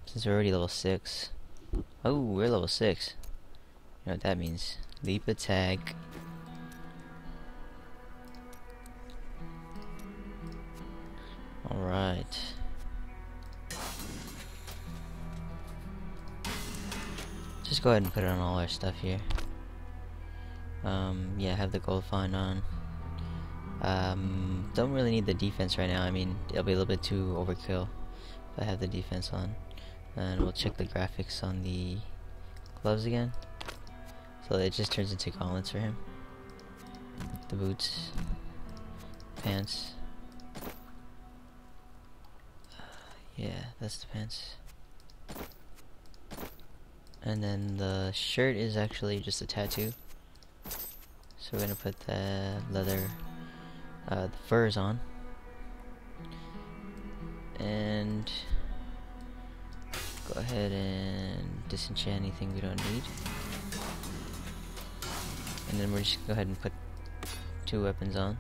Since we're already level 6. Oh, we're level 6. You know what that means. Leap attack. Alright. Just go ahead and put on all our stuff here. Yeah, have the gold find on. Don't really need the defense right now. I mean, it'll be a little bit too overkill if I have the defense on. And we'll check the graphics on the gloves again. So it just turns into gauntlets for him. The boots, pants. Yeah, that's the pants. And then the shirt is actually just a tattoo. So we're gonna put the leather, the furs on. And go ahead and disenchant anything we don't need. And then we're just gonna go ahead and put 2 weapons on.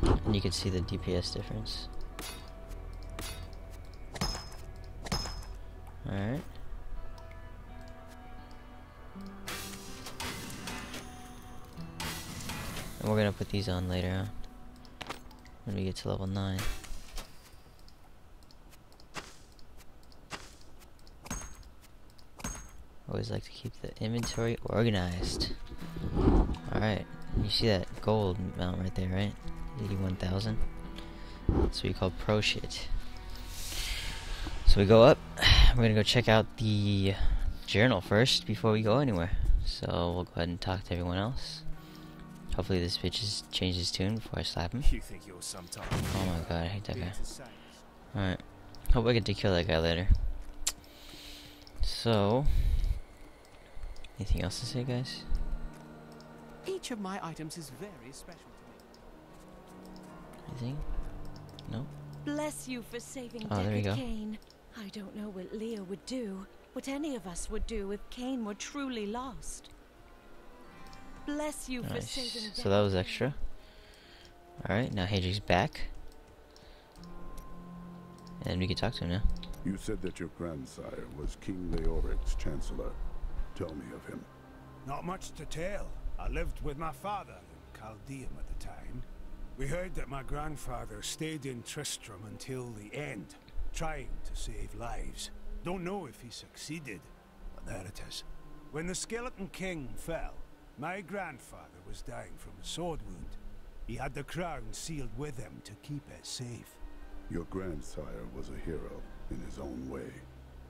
And you can see the DPS difference. Alright. And we're gonna put these on later on when we get to level 9. Always like to keep the inventory organized. Alright, you see that gold amount right there, right? 81,000. That's what you call pro shit. So we go up. We're gonna go check out the journal first before we go anywhere. So we'll go ahead and talk to everyone else. Hopefully this bitch has changed his tune before I slap him. You think you're some type of Oh my god, I hate that guy. Alright. Hope I get to kill that guy later. So, anything else to say, guys? Each of my items is very special to me. Anything? No? Bless you for saving Oh, there you go. Kane. I don't know what Leah would do, what any of us would do if Kane were truly lost. Bless you for saving Nice. So that was extra. Alright, now Hadric's back. And we can talk to him now. You said that your grandsire was King Leoric's chancellor. Tell me of him. Not much to tell. I lived with my father in Chaldeum at the time. We heard that my grandfather stayed in Tristram until the end, trying to save lives. Don't know if he succeeded, but there it is. When the Skeleton King fell, my grandfather was dying from a sword wound. He had the crown sealed with him to keep it safe. Your grandsire was a hero in his own way.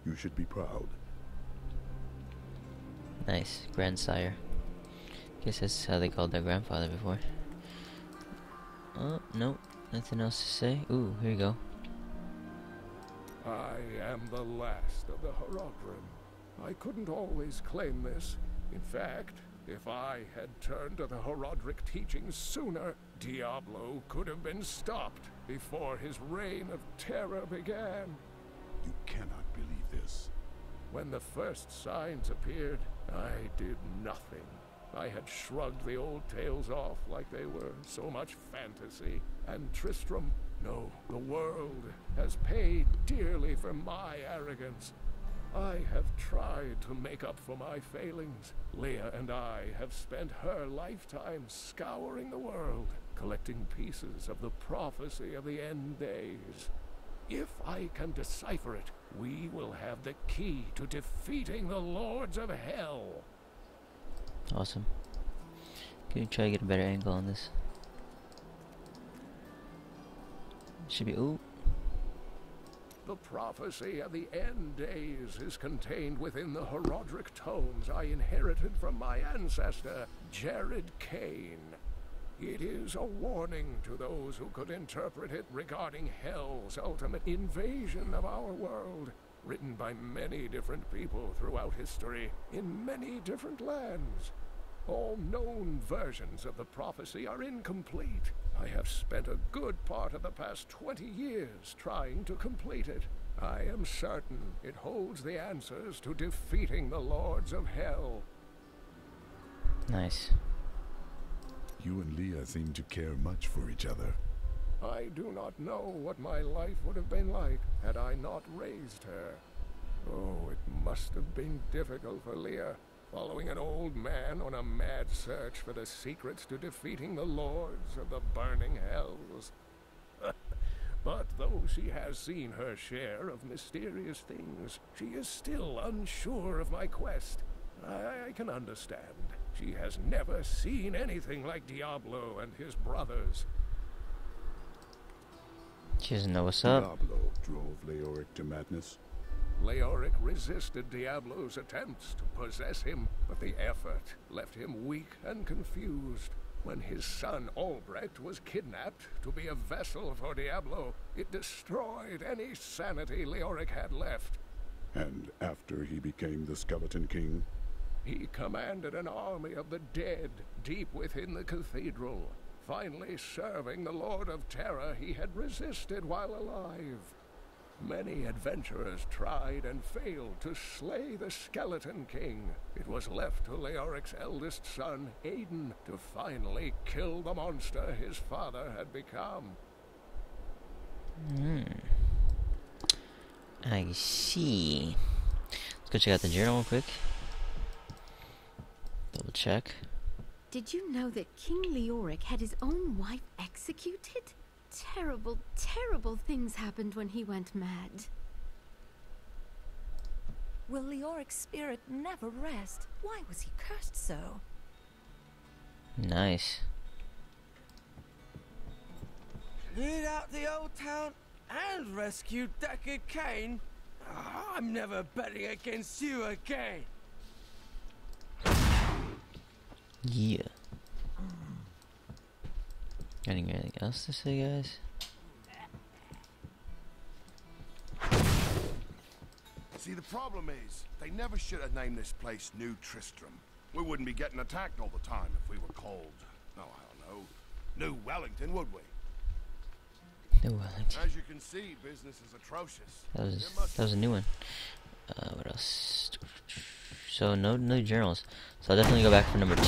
You should be proud. Nice, grandsire. Guess that's how they called their grandfather before. Oh, no, nothing else to say. Ooh, here you go. I am the last of the Horodrim. I couldn't always claim this. In fact, if I had turned to the Horodric teachings sooner, Diablo could have been stopped before his reign of terror began. You cannot believe this. When the first signs appeared, I did nothing. I had shrugged the old tales off like they were so much fantasy. And Tristram, no, the world has paid dearly for my arrogance. I have tried to make up for my failings. Leah and I have spent her lifetime scouring the world, collecting pieces of the prophecy of the end days. If I can decipher it, we will have the key to defeating the Lords of Hell. Awesome. Can you try to get a better angle on this? Should be, ooh. The prophecy of the end days is contained within the Horodric tomes I inherited from my ancestor, Jared Kane. It is a warning to those who could interpret it regarding Hell's ultimate invasion of our world, written by many different people throughout history, in many different lands. All known versions of the prophecy are incomplete. I have spent a good part of the past 20 years trying to complete it. I am certain it holds the answers to defeating the Lords of Hell. Nice. You and Leah seem to care much for each other. I do not know what my life would have been like had I not raised her. Oh, it must have been difficult for Leah, following an old man on a mad search for the secrets to defeating the Lords of the Burning Hells. But though she has seen her share of mysterious things, she is still unsure of my quest. I can understand. She has never seen anything like Diablo and his brothers. She doesn't know what's up. Diablo drove Leoric to madness. Leoric resisted Diablo's attempts to possess him, but the effort left him weak and confused. When his son Albrecht was kidnapped to be a vessel for Diablo, it destroyed any sanity Leoric had left. And after he became the Skeleton King? He commanded an army of the dead deep within the cathedral, finally serving the Lord of Terror he had resisted while alive. Many adventurers tried and failed to slay the Skeleton King. It was left to Leoric's eldest son, Aiden, to finally kill the monster his father had become. I see. Let's go check out the journal real quick. Double check. Did you know that King Leoric had his own wife executed? Terrible, terrible things happened when he went mad. Will Leoric's spirit never rest? Why was he cursed so? Nice. Cleared out the old town and rescued Deckard Cain? I'm never betting against you again. Yeah. Anything else to say, guys? See, the problem is, they never should have named this place New Tristram. We wouldn't be getting attacked all the time if we were called, oh, I don't know, New Wellington, would we? New Wellington. As you can see, business is atrocious. That was a new one. What else? So no new journals. So I'll definitely go back for number 2.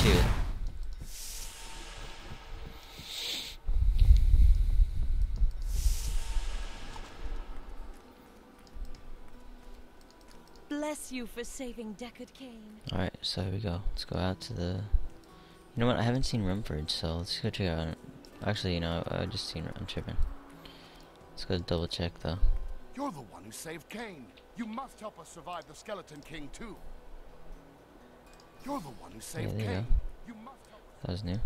Bless you for saving Deckard Cain. Alright, so here we go. Let's go out to the... You know what? I haven't seen Rumford, so let's go check out... Actually, you know, I just seen... I'm tripping. Let's go double check, though. You're the one who saved Cain. You must help us survive the Skeleton King, too. You're the one who saved there you Cain. go. You must help us. That was new.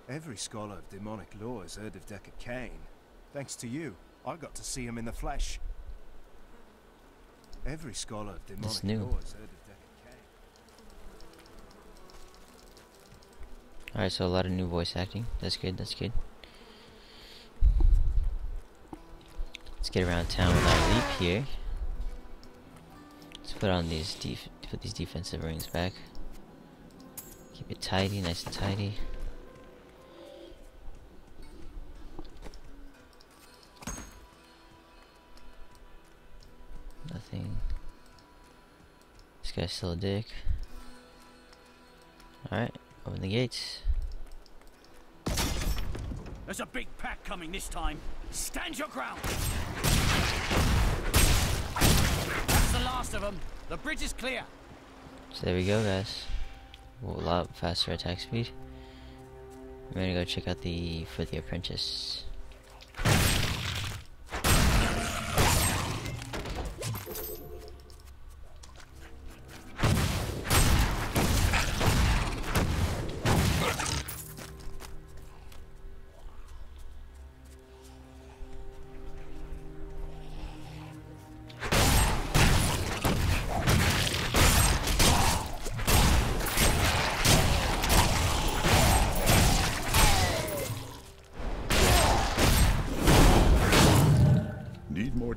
Every scholar of demonic law has heard of Deckard Cain. Thanks to you, I got to see him in the flesh. Every scholar of demonic new. law has heard of Deckard Cain. Alright, so a lot of new voice acting. That's good, that's good. Let's get around town with our leap here. Let's put on these defensive rings back. Keep it tidy, nice and tidy. Nothing. This guy's still a dick. Alright, open the gates. There's a big pack coming this time. Stand your ground. That's the last of them. The bridge is clear. So there we go, guys. A lot faster attack speed. We're gonna go check out for the apprentice.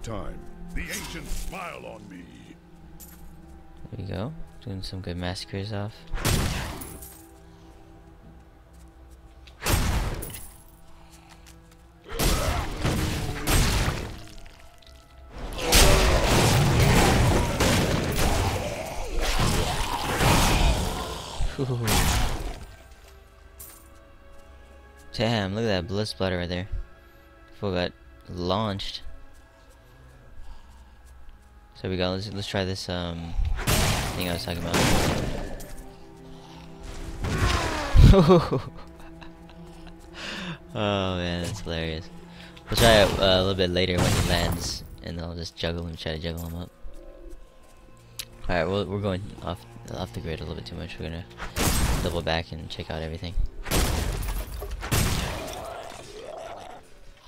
Time. The ancients smile on me. There we go. Doing some good massacres off. Ooh. Damn, look at that blood splatter right there. Fool got launched. So we go. Let's try this thing I was talking about. Oh man, that's hilarious. We'll try it a little bit later when he lands, and then I'll just juggle him, try to juggle him up. All right, well, we're going off the grid a little bit too much. We're gonna double back and check out everything.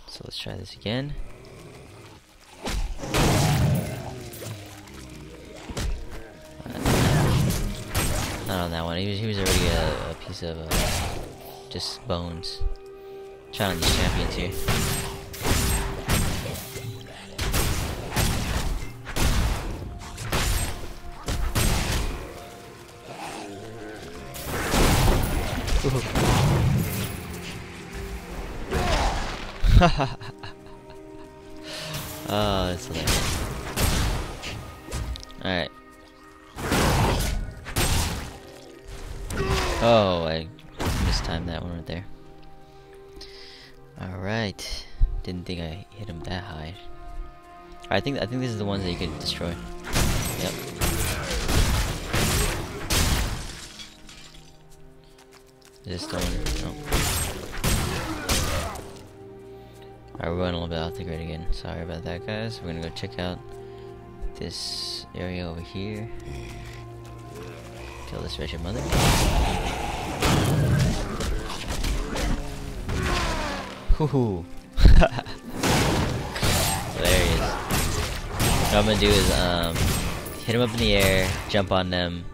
So let's try this again. Not on that one. He was already a piece of just bones. Trying on these champions here. Oh, that's hilarious. Alright. Oh, I mistimed that one right there. Alright. Didn't think I hit him that high. I think this is the ones that you could destroy. Yep. This one. No. Alright, we're going a little bit off the grid again. Sorry about that, guys. We're gonna go check out this area over here. Kill this wretched mother. Hoo-hoo. Hilarious. What I'm gonna do is hit him up in the air, jump on them,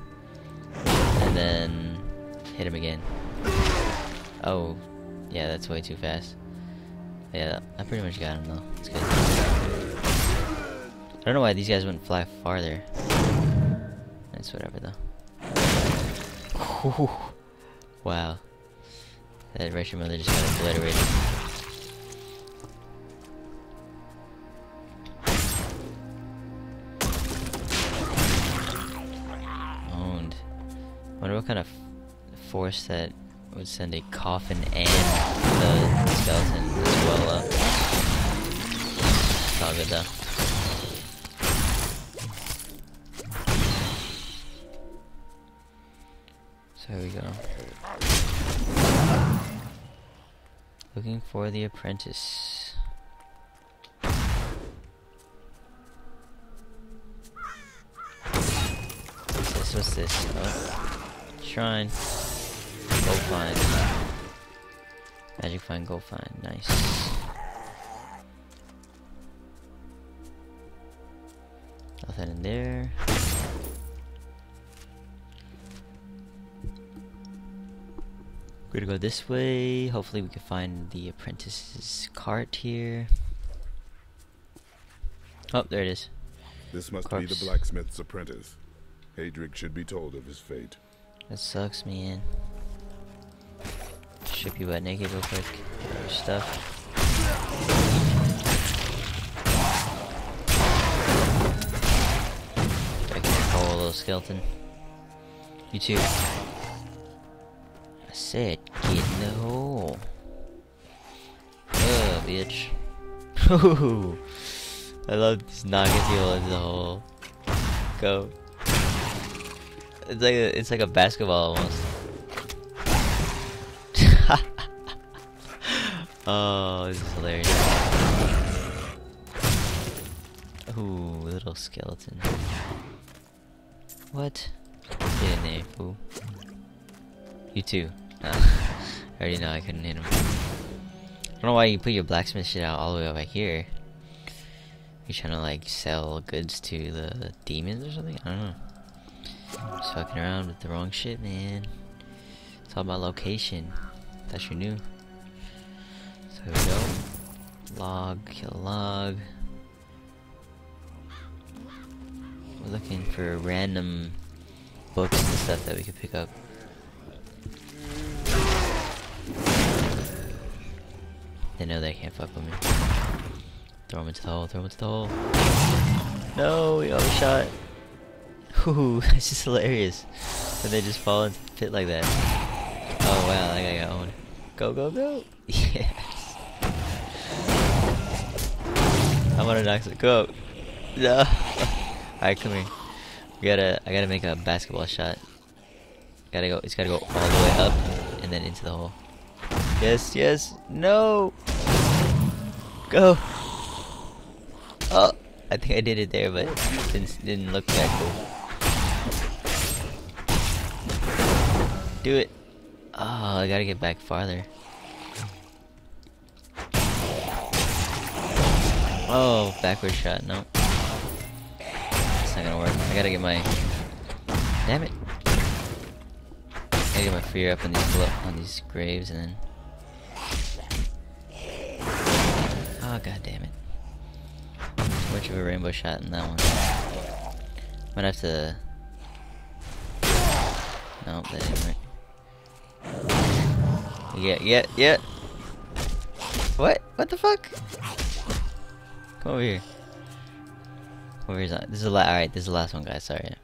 and then hit him again. Oh, yeah, that's way too fast. Yeah, I pretty much got him though. It's good. I don't know why these guys wouldn't fly farther. That's whatever though. Whew. Wow. That wretched mother just got obliterated. Owned. Wonder what kind of force that would send a coffin and the skeleton as well up. It's all good though. So here we go. Looking for the apprentice. What's this? Oh. Shrine. Gold find. Magic find, gold find. Nice. Nothing in there. We're gonna go this way. Hopefully we can find the apprentice's cart here. Oh, there it is. This must Corpse. be the blacksmith's apprentice. Hadric should be told of his fate. That sucks, man. Strip you butt naked real quick. Get your stuff. Back in the hole, little skeleton. You too. I said, get in the hole. Oh, bitch. Ooh. I love just knocking people into the hole. Go. It's like a basketball almost. Oh, this is hilarious. Ooh, little skeleton. What? Get in there, fool. You too. I already know I couldn't hit him. I don't know why you put your blacksmith shit out all the way over here. You trying to like sell goods to the demons or something? I don't know. Just fucking around with the wrong shit, man. It's all about location. Thought you knew. So here we go. Log, kill a log. We're looking for random books and stuff that we could pick up. They know they can't fuck with me. Throw him into the hole, throw him into the hole. No, we overshot. Ooh, that's just hilarious. And they just fall into the pit like that. Oh wow, that guy got owned. Go, go, go! Yes! I wanna knock some. Go! No! Alright, come here. I gotta make a basketball shot. It's gotta go all the way up and then into the hole. Yes, yes! No! Go! Oh! I think I did it there, but didn't look that cool. Do it. Oh, I gotta get back farther. Oh, backward shot. No. It's not gonna work. I gotta get my... Damn it. I gotta get my fear up on these graves and then... Oh, god damn it. Too much of a rainbow shot in that one. Might have to... Nope, that didn't work. Yeah. What? What the fuck? Come over here. Come over here. This is alright, this is the last one, guys. Sorry. I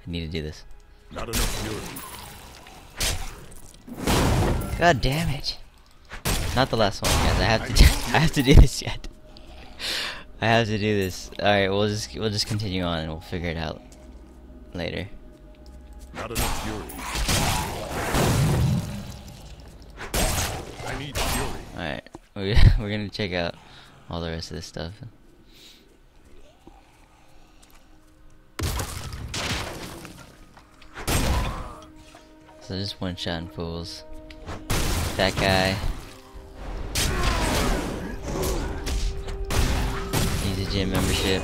need to do this. Not enough fury. God damn it. Not the last one, guys. I have to do this yet. I have to do this. Alright, we'll just continue on and we'll figure it out later. Not enough fury. I need fury. Alright, we're gonna check out all the rest of this stuff. So just one shot and fools. That guy. Needs a gym membership.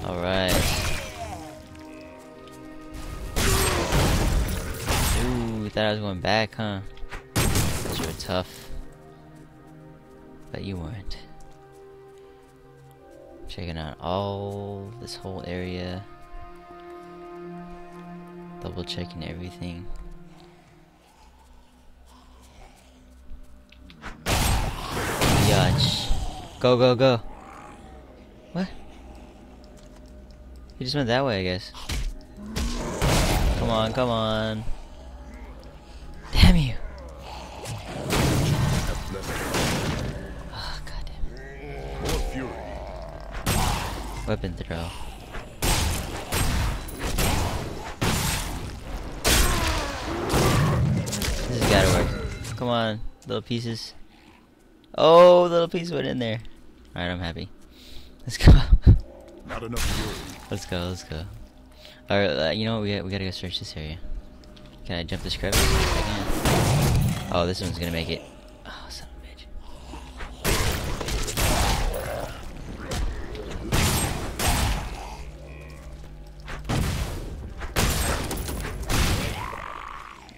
Alright. Ooh, thought I was going back, huh? Those were tough. But you weren't. Checking out this whole area. Double checking everything. Yach. Go, go, go. What? He just went that way, I guess. Come on, come on. Damn you. Oh, god damn it. More fury. Weapon throw. This has gotta work. Come on, little pieces. Oh, little piece went in there. Alright, I'm happy. Let's go. Not enough fury. Let's go, let's go. Alright, you know what? We gotta go search this area. Can I jump this crevice? I can. Oh, this one's gonna make it. Oh, son of a bitch.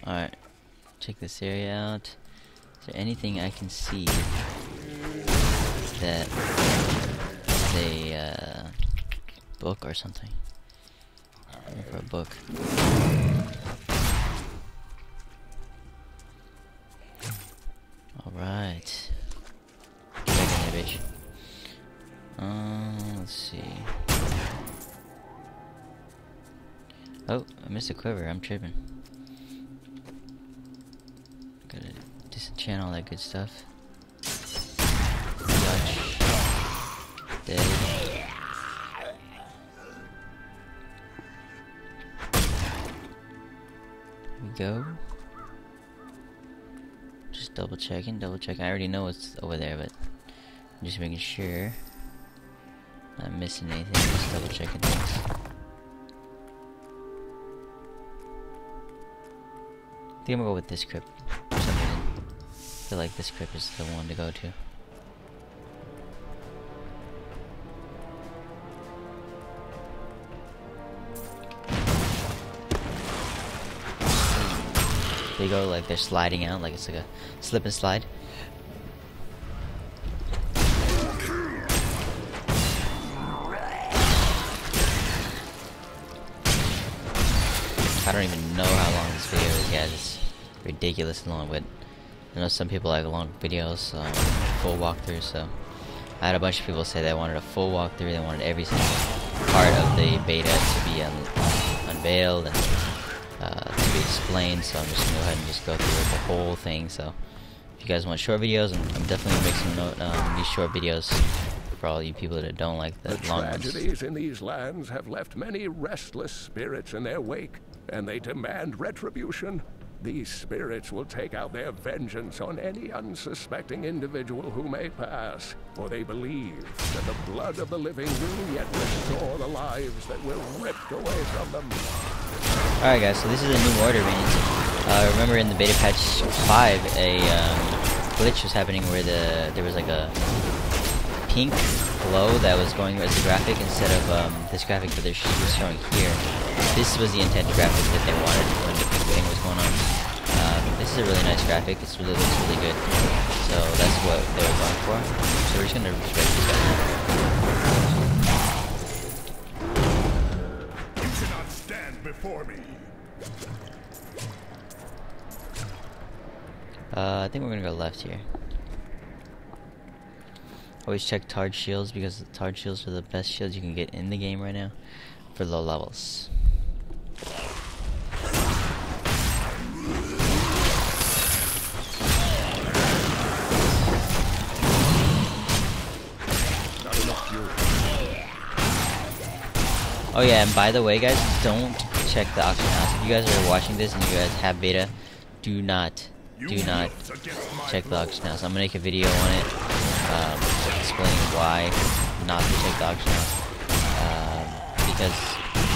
Alright. Check this area out. Is there anything I can see that is a book or something? Looking for a book. Alright. Get back in there, bitch. Let's see. Oh, I missed a quiver. I'm tripping. Gotta disenchant all that good stuff. Dodge. Dead. Here we go. Just double checking. I already know what's over there, but I'm just making sure. Not missing anything. Just double checking things. I think I'm gonna go with this crypt for some reason. I feel like this crypt is the one to go to. They go like they're sliding out, like it's like a slip and slide. I don't even know how long this video is, guys. It's ridiculous long, but I know some people like long videos, full walkthroughs, so I had a bunch of people say they wanted a full walkthrough, they wanted every single part of the beta to be unveiled and to be explained, so I'm just gonna go ahead and just go through the whole thing. So if you guys want short videos, I'm definitely gonna make some these short videos for all you people that don't like the long ones. The tragedies in these lands have left many restless spirits in their wake, and they demand retribution. These spirits will take out their vengeance on any unsuspecting individual who may pass, for they believe that the blood of the living will yet restore the lives that were ripped away from them. Alright guys, so this is a new order minions. Remember in the beta patch 5, a glitch was happening where there was like a pink glow that was going as a graphic instead of this graphic that they're showing here. This was the intended graphic that they wanted when the pink thing was going on. This is a really nice graphic. It looks really good. So that's what they were going for. So we're just gonna respect this guy. You cannot stand before me. I think we're gonna go left here. Always check Tard shields because the Tard shields are the best shields you can get in the game right now for low levels. Oh yeah, and by the way guys, don't check the auction house. If you guys are watching this and you guys have beta, do not check the auction house. I'm gonna make a video on it, explaining why not to check the auction house, because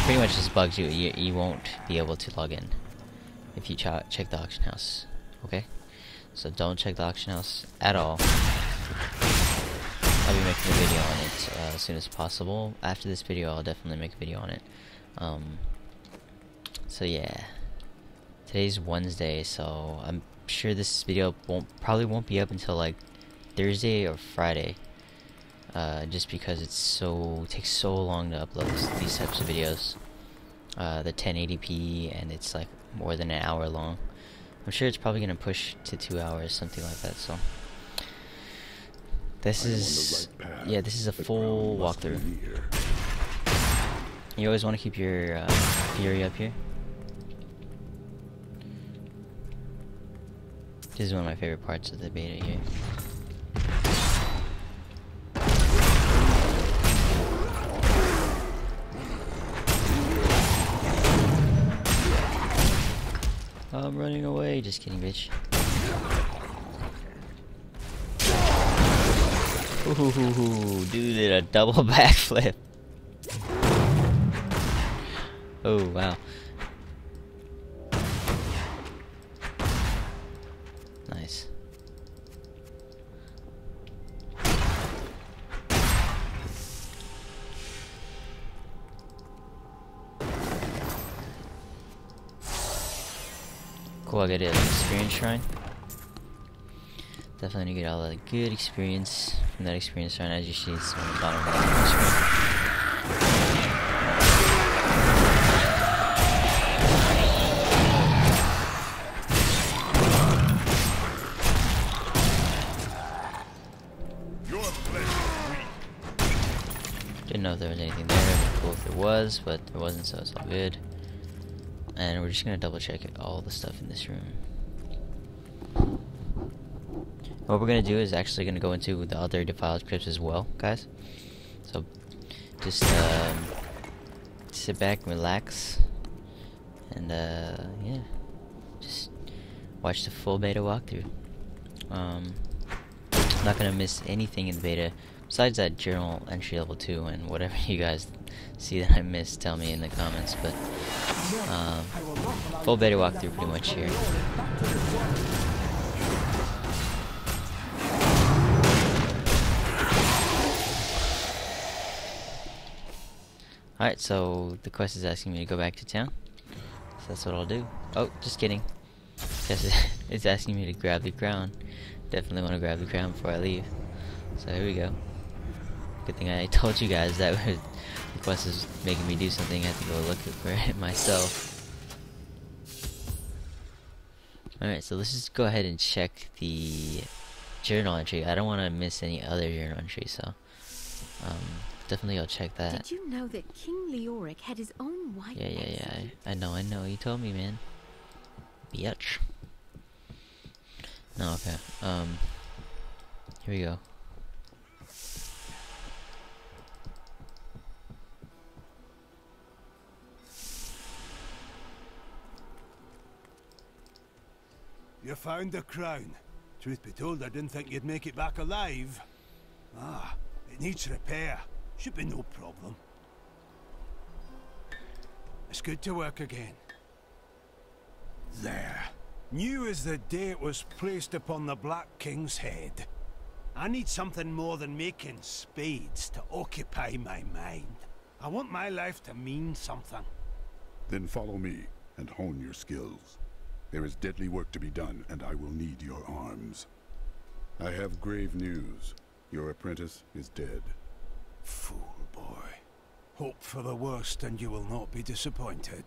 pretty much just bugs you. You won't be able to log in if you check the auction house. Okay, so don't check the auction house at all. I'll be making a video on it as soon as possible. After this video, I'll definitely make a video on it. So yeah, today's Wednesday, so I'm sure this video probably won't be up until like Thursday or Friday, just because it takes so long to upload these types of videos. The 1080p, and it's like more than an hour long. I'm sure it's probably gonna push to 2 hours, something like that. So this is a full walkthrough. You always want to keep your Fury up here. This is one of my favorite parts of the beta here. I'm running away. Just kidding, bitch. Ooh, dude did a double backflip. Oh, wow. cool. I get an experience shrine. Definitely get all the good experience from that experience shrine, as you see on the bottom of the screen. Didn't know if there was anything there. It'd be cool if there was, but there wasn't, so it's all good. And we're just gonna double check all the stuff in this room. What we're gonna do is actually gonna go into the other defiled crypts as well, guys. So just sit back and relax, and yeah, just watch the full beta walkthrough. Not gonna miss anything in the beta besides that journal entry level 2, and whatever you guys see that I missed, tell me in the comments. But full beta walkthrough pretty much here. Alright, so the quest is asking me to go back to town, so that's what I'll do. Oh, just kidding. It's asking me to grab the crown. Definitely want to grab the crown before I leave. So here we go. Good thing I told you guys that the quest is making me do something. I have to go look for it myself. Alright, so let's just go ahead and check the journal entry. I don't want to miss any other journal entry, so definitely I'll check that. Did you know that King Leoric had his own wife? Yeah. I know. You told me, man. Bitch. No, okay. Here we go. You found the crown. Truth be told, I didn't think you'd make it back alive. Ah, it needs repair. Should be no problem. It's good to work again. There. New as the day it was placed upon the Black King's head. I need something more than making spades to occupy my mind. I want my life to mean something. Then follow me and hone your skills. There is deadly work to be done, and I will need your arms. I have grave news. Your apprentice is dead. Fool boy. Hope for the worst and you will not be disappointed.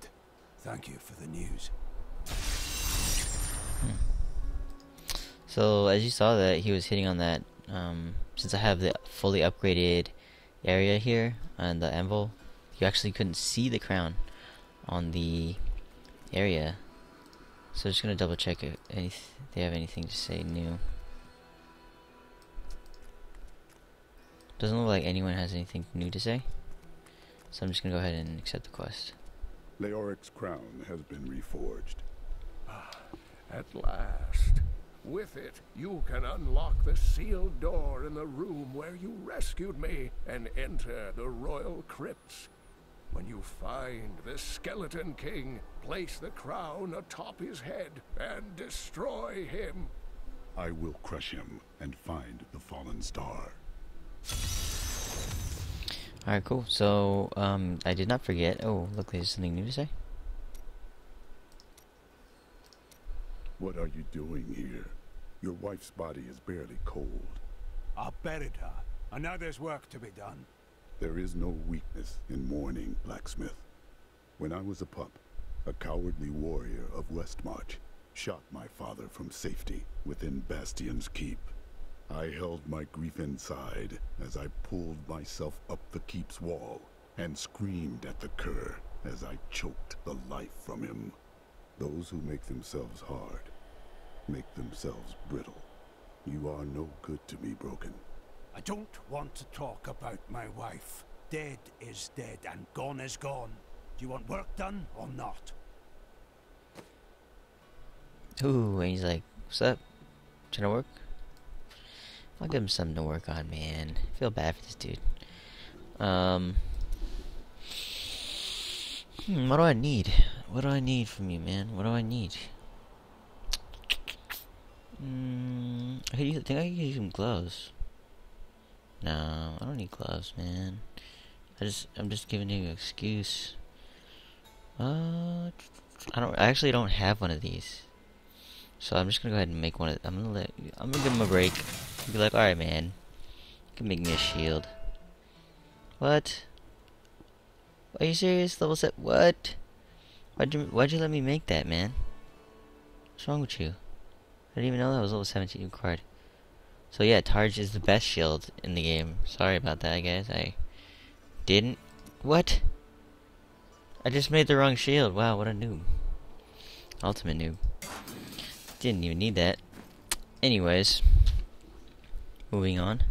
Thank you for the news. So as you saw that he was hitting on that, since I have the fully upgraded area here and the anvil, you actually couldn't see the crown on the area. So just gonna double check if they have anything to say new. Doesn't look like anyone has anything new to say, so I'm just gonna go ahead and accept the quest. Leoric's crown has been reforged. At last. With it, you can unlock the sealed door in the room where you rescued me and enter the royal crypts. When you find the Skeleton King, place the crown atop his head and destroy him. I will crush him and find the fallen star. Alright, cool. So, I did not forget. Oh, look, there's something new to say. What are you doing here? Your wife's body is barely cold. I buried her, and now there's work to be done. There is no weakness in mourning, blacksmith. When I was a pup, a cowardly warrior of Westmarch shot my father from safety within Bastion's keep. I held my grief inside as I pulled myself up the keep's wall and screamed at the cur as I choked the life from him. Those who make themselves hard make themselves brittle. You are no good to me, Broken. I don't want to talk about my wife. Dead is dead and gone is gone. Do you want work done or not? Ooh, and he's like, what's up? Trying to work? I'll give him something to work on, man. I feel bad for this dude. What do I need? What do I need from you, man? What do I need? I think I could use some gloves. No, I don't need gloves, man. I'm just giving you an excuse. I actually don't have one of these. So I'm just gonna go ahead and make one. I'm gonna give him a break. Be like, all right, man, you can make me a shield. What? Are you serious? Level set? What? Why'd you let me make that, man? What's wrong with you? I didn't even know that was level 17 required. So yeah, Targe is the best shield in the game. Sorry about that, guys. I didn't. What? I just made the wrong shield. Wow, what a noob. Ultimate noob. Didn't even need that. Anyways, moving on.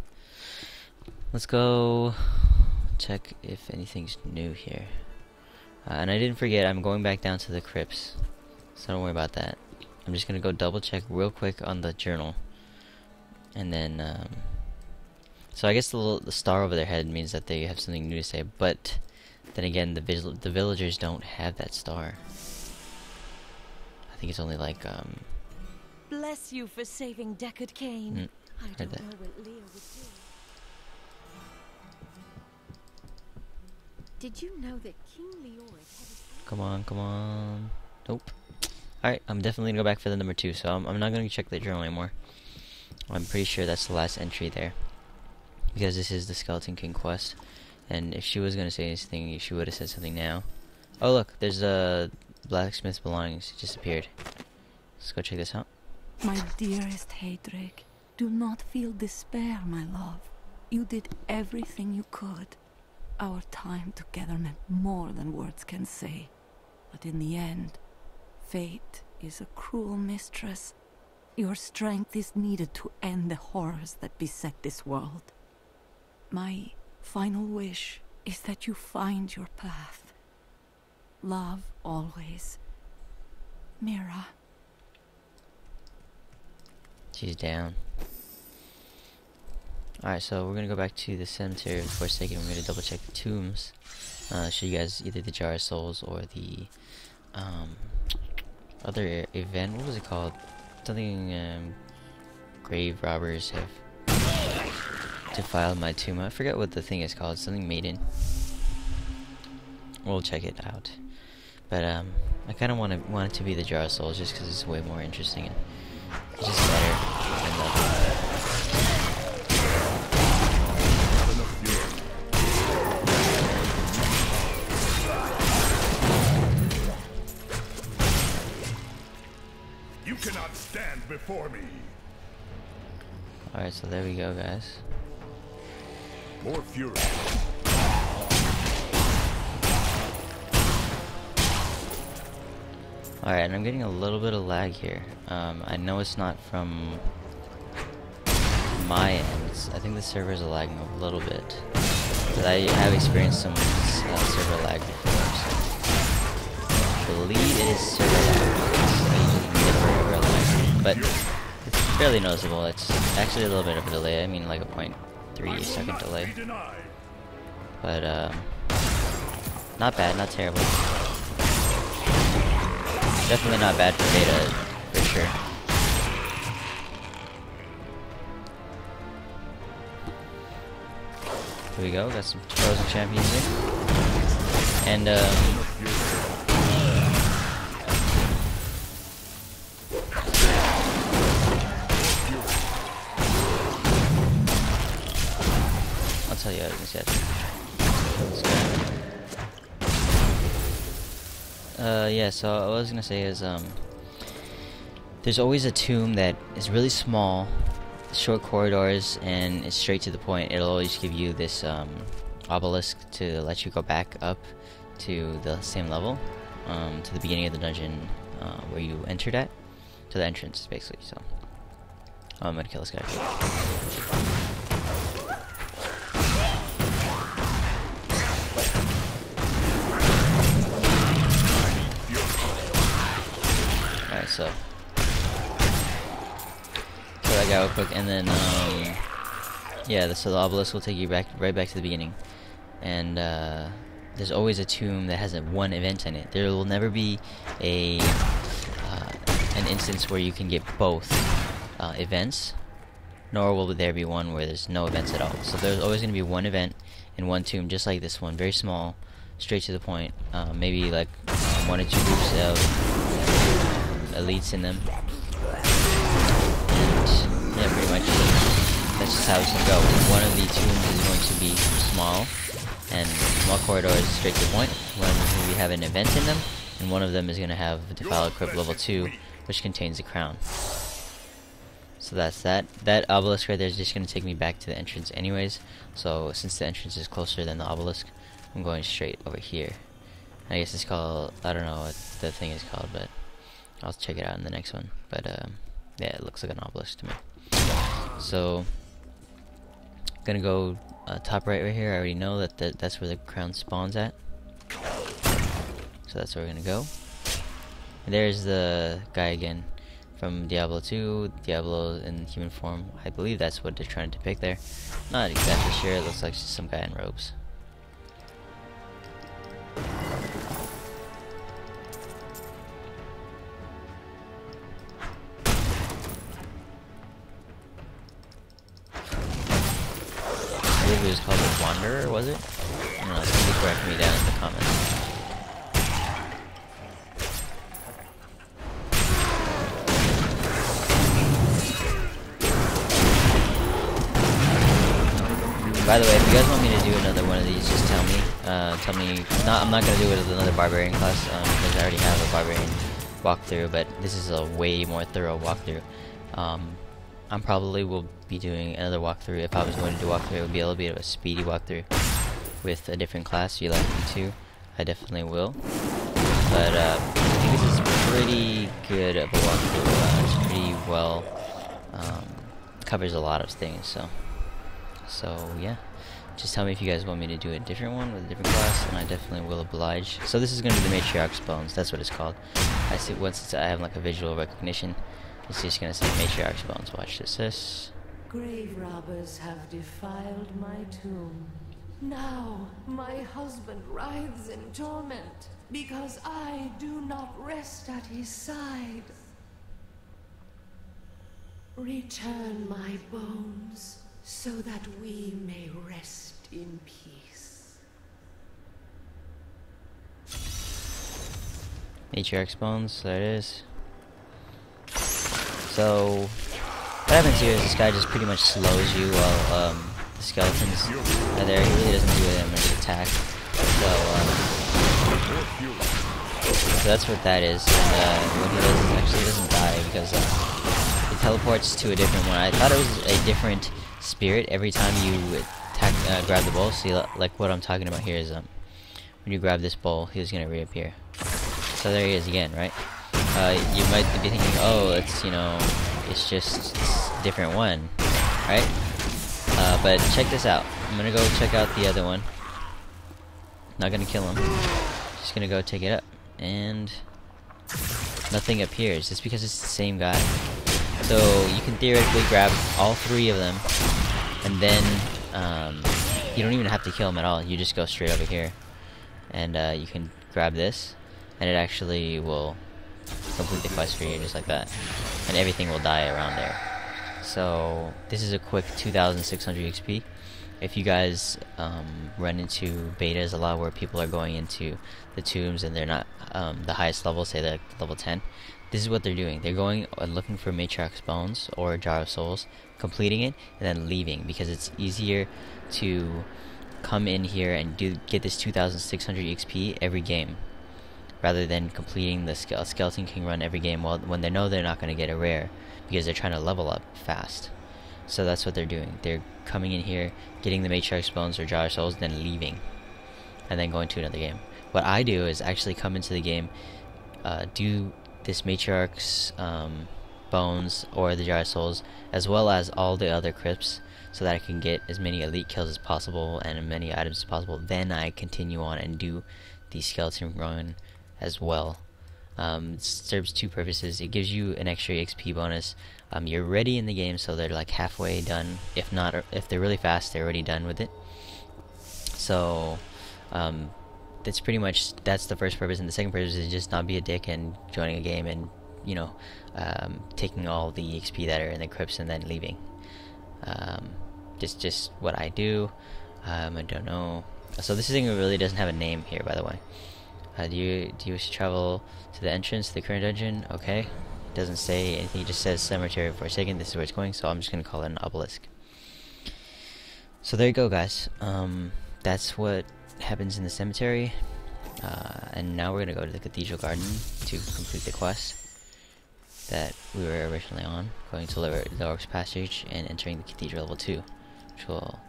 Let's go check if anything's new here. And I didn't forget, I'm going back down to the crypts, so don't worry about that. I'm just gonna go double check real quick on the journal, and then so I guess the star over their head means that they have something new to say. But then again, the villagers don't have that star. I think it's only like Bless you for saving Deckard Cain. I don't know what Leah would do. Did you know that King Leoric had his... Come on. Nope. Alright, I'm definitely gonna go back for the number 2, so I'm not gonna check the journal anymore. I'm pretty sure that's the last entry there, because this is the Skeleton King quest, and if she was gonna say anything, she would have said something now. Oh look, there's a blacksmith's belongings. It just appeared. Let's go check this out. My dearest Heydrich, do not feel despair, my love. You did everything you could. Our time together meant more than words can say. But in the end, fate is a cruel mistress. Your strength is needed to end the horrors that beset this world. My final wish is that you find your path. Love always. Mira. She's down. Alright, so we're gonna go back to the cemetery for a second. We're gonna double check the tombs. Show you guys either the Jar of Souls or the other event. What was it called? Something grave robbers have defiled my tomb. I forget what the thing is called. Something maiden. We'll check it out. But I kind of want it to be the Jar of Souls just because it's way more interesting and it's just better than the. You cannot stand before me. Alright, so there we go, guys. More fury. Alright, and I'm getting a little bit of lag here. I know it's not from my end. I think the servers are lagging a little bit. But I have experienced some server lag before, so I believe it is server lag. But it's fairly noticeable. It's actually a little bit of a delay. I mean like a 0.3 second delay. But not bad, not terrible. Definitely not bad for beta, for sure. Here we go, got some Frozen Champions here. And I'll tell you as I said. Yeah, so what I was gonna say is, there's always a tomb that is really small, short corridors, and it's straight to the point. It'll always give you this, obelisk to let you go back up to the same level, to the beginning of the dungeon, where you entered at, to the entrance, basically, so. I'm gonna kill this guy. So kill that guy real quick, and then yeah, so the obelisk will take you right back to the beginning. And there's always a tomb that has one event in it. There will never be an instance where you can get both events, nor will there be one where there's no events at all. So there's always going to be one event in one tomb, just like this one, very small, straight to the point. Maybe like 1 or 2 groups of elites in them, much that's just how it's gonna go. One of the tombs is going to be small and small corridors straight to the point. One will be have an event in them, and one of them is gonna have Defile Equip level 2, which contains a crown. So that's that. That obelisk right there is just gonna take me back to the entrance anyways. So since the entrance is closer than the obelisk, I'm going straight over here. I guess it's called, I don't know what the thing is called, but I'll check it out in the next one. But yeah, it looks like an obelisk to me. So gonna go top right here. I already know that that's where the crown spawns at. So that's where we're gonna go. And there's the guy again from Diablo 2, Diablo in human form. I believe that's what they're trying to depict there. Not exactly sure. It looks like just some guy in robes. I believe it was called the Wanderer, was it? I don't know. Somebody correct me down in the comments. By the way, if you guys want me to do another one of these, just tell me. I'm not gonna do it with another barbarian class because I already have a barbarian walkthrough, but this is a way more thorough walkthrough. I probably will be doing another walkthrough. If I was going to do walkthrough, it would be a little bit of a speedy walkthrough with a different class. If you like me to, I definitely will. But I think this is pretty good of a walkthrough. It's pretty well covers a lot of things. So yeah, just tell me if you guys want me to do a different one with a different class, and I definitely will oblige. So this is going to be the Matriarch's Bones. That's what it's called. I see once I have like a visual recognition, it's just going to say Matriarch's Bones. Watch this. Grave robbers have defiled my tomb. Now my husband writhes in torment because I do not rest at his side. Return my bones, so that we may rest in peace. Matriarch's Bones, there it is. So, what happens here is this guy just pretty much slows you while the skeletons are there. He really doesn't do that much attack. So that's what that is. And what he does is actually doesn't die because he teleports to a different one. I thought it was a different spirit every time you attack, grab the bowl. See, like what I'm talking about here is when you grab this bowl, he's gonna reappear. So there he is again, right? You might be thinking, oh, it's just a different one, right? But check this out. I'm gonna go check out the other one. Not gonna kill him. Just gonna go take it up, and nothing appears. It's because it's the same guy. So you can theoretically grab all three of them, and then you don't even have to kill them at all. You just go straight over here, and you can grab this, and it actually will complete the quest for you just like that, and everything will die around there. So this is a quick 2,600 XP. If you guys run into betas a lot where people are going into the tombs and they're not the highest level, say they're like level 10, this is what they're doing. They're going and looking for Matriarch's Bones or Jar of Souls, completing it, and then leaving, because it's easier to come in here and get this 2,600 XP every game, rather than completing the Skeleton King run every game when they know they're not going to get a rare, because they're trying to level up fast. So that's what they're doing. They're coming in here, getting the Matriarch's Bones or Jar of Souls, then leaving, and then going to another game. What I do is actually come into the game, do this Matriarch's Bones or the Jar of Souls, as well as all the other crypts, so that I can get as many elite kills as possible and as many items as possible. Then I continue on and do the skeleton run as well. It serves two purposes. It gives you an extra XP bonus. You're ready in the game, so they're like halfway done. If not, if they're really fast, they're already done with it. So that's pretty much, that's the first purpose. And the second purpose is just not be a dick and joining a game and taking all the XP that are in the crypts and then leaving. Just what I do. I don't know. So this thing really doesn't have a name here, by the way. Do you wish to travel to the entrance to the current dungeon? Okay. It doesn't say anything, it just says Cemetery of Forsaken. This is where it's going, so I'm just gonna call it an obelisk. So there you go, guys. That's what happens in the cemetery. And now we're gonna go to the Cathedral Garden to complete the quest that we were originally on, going to the Orc's Passage and entering the Cathedral level 2, which will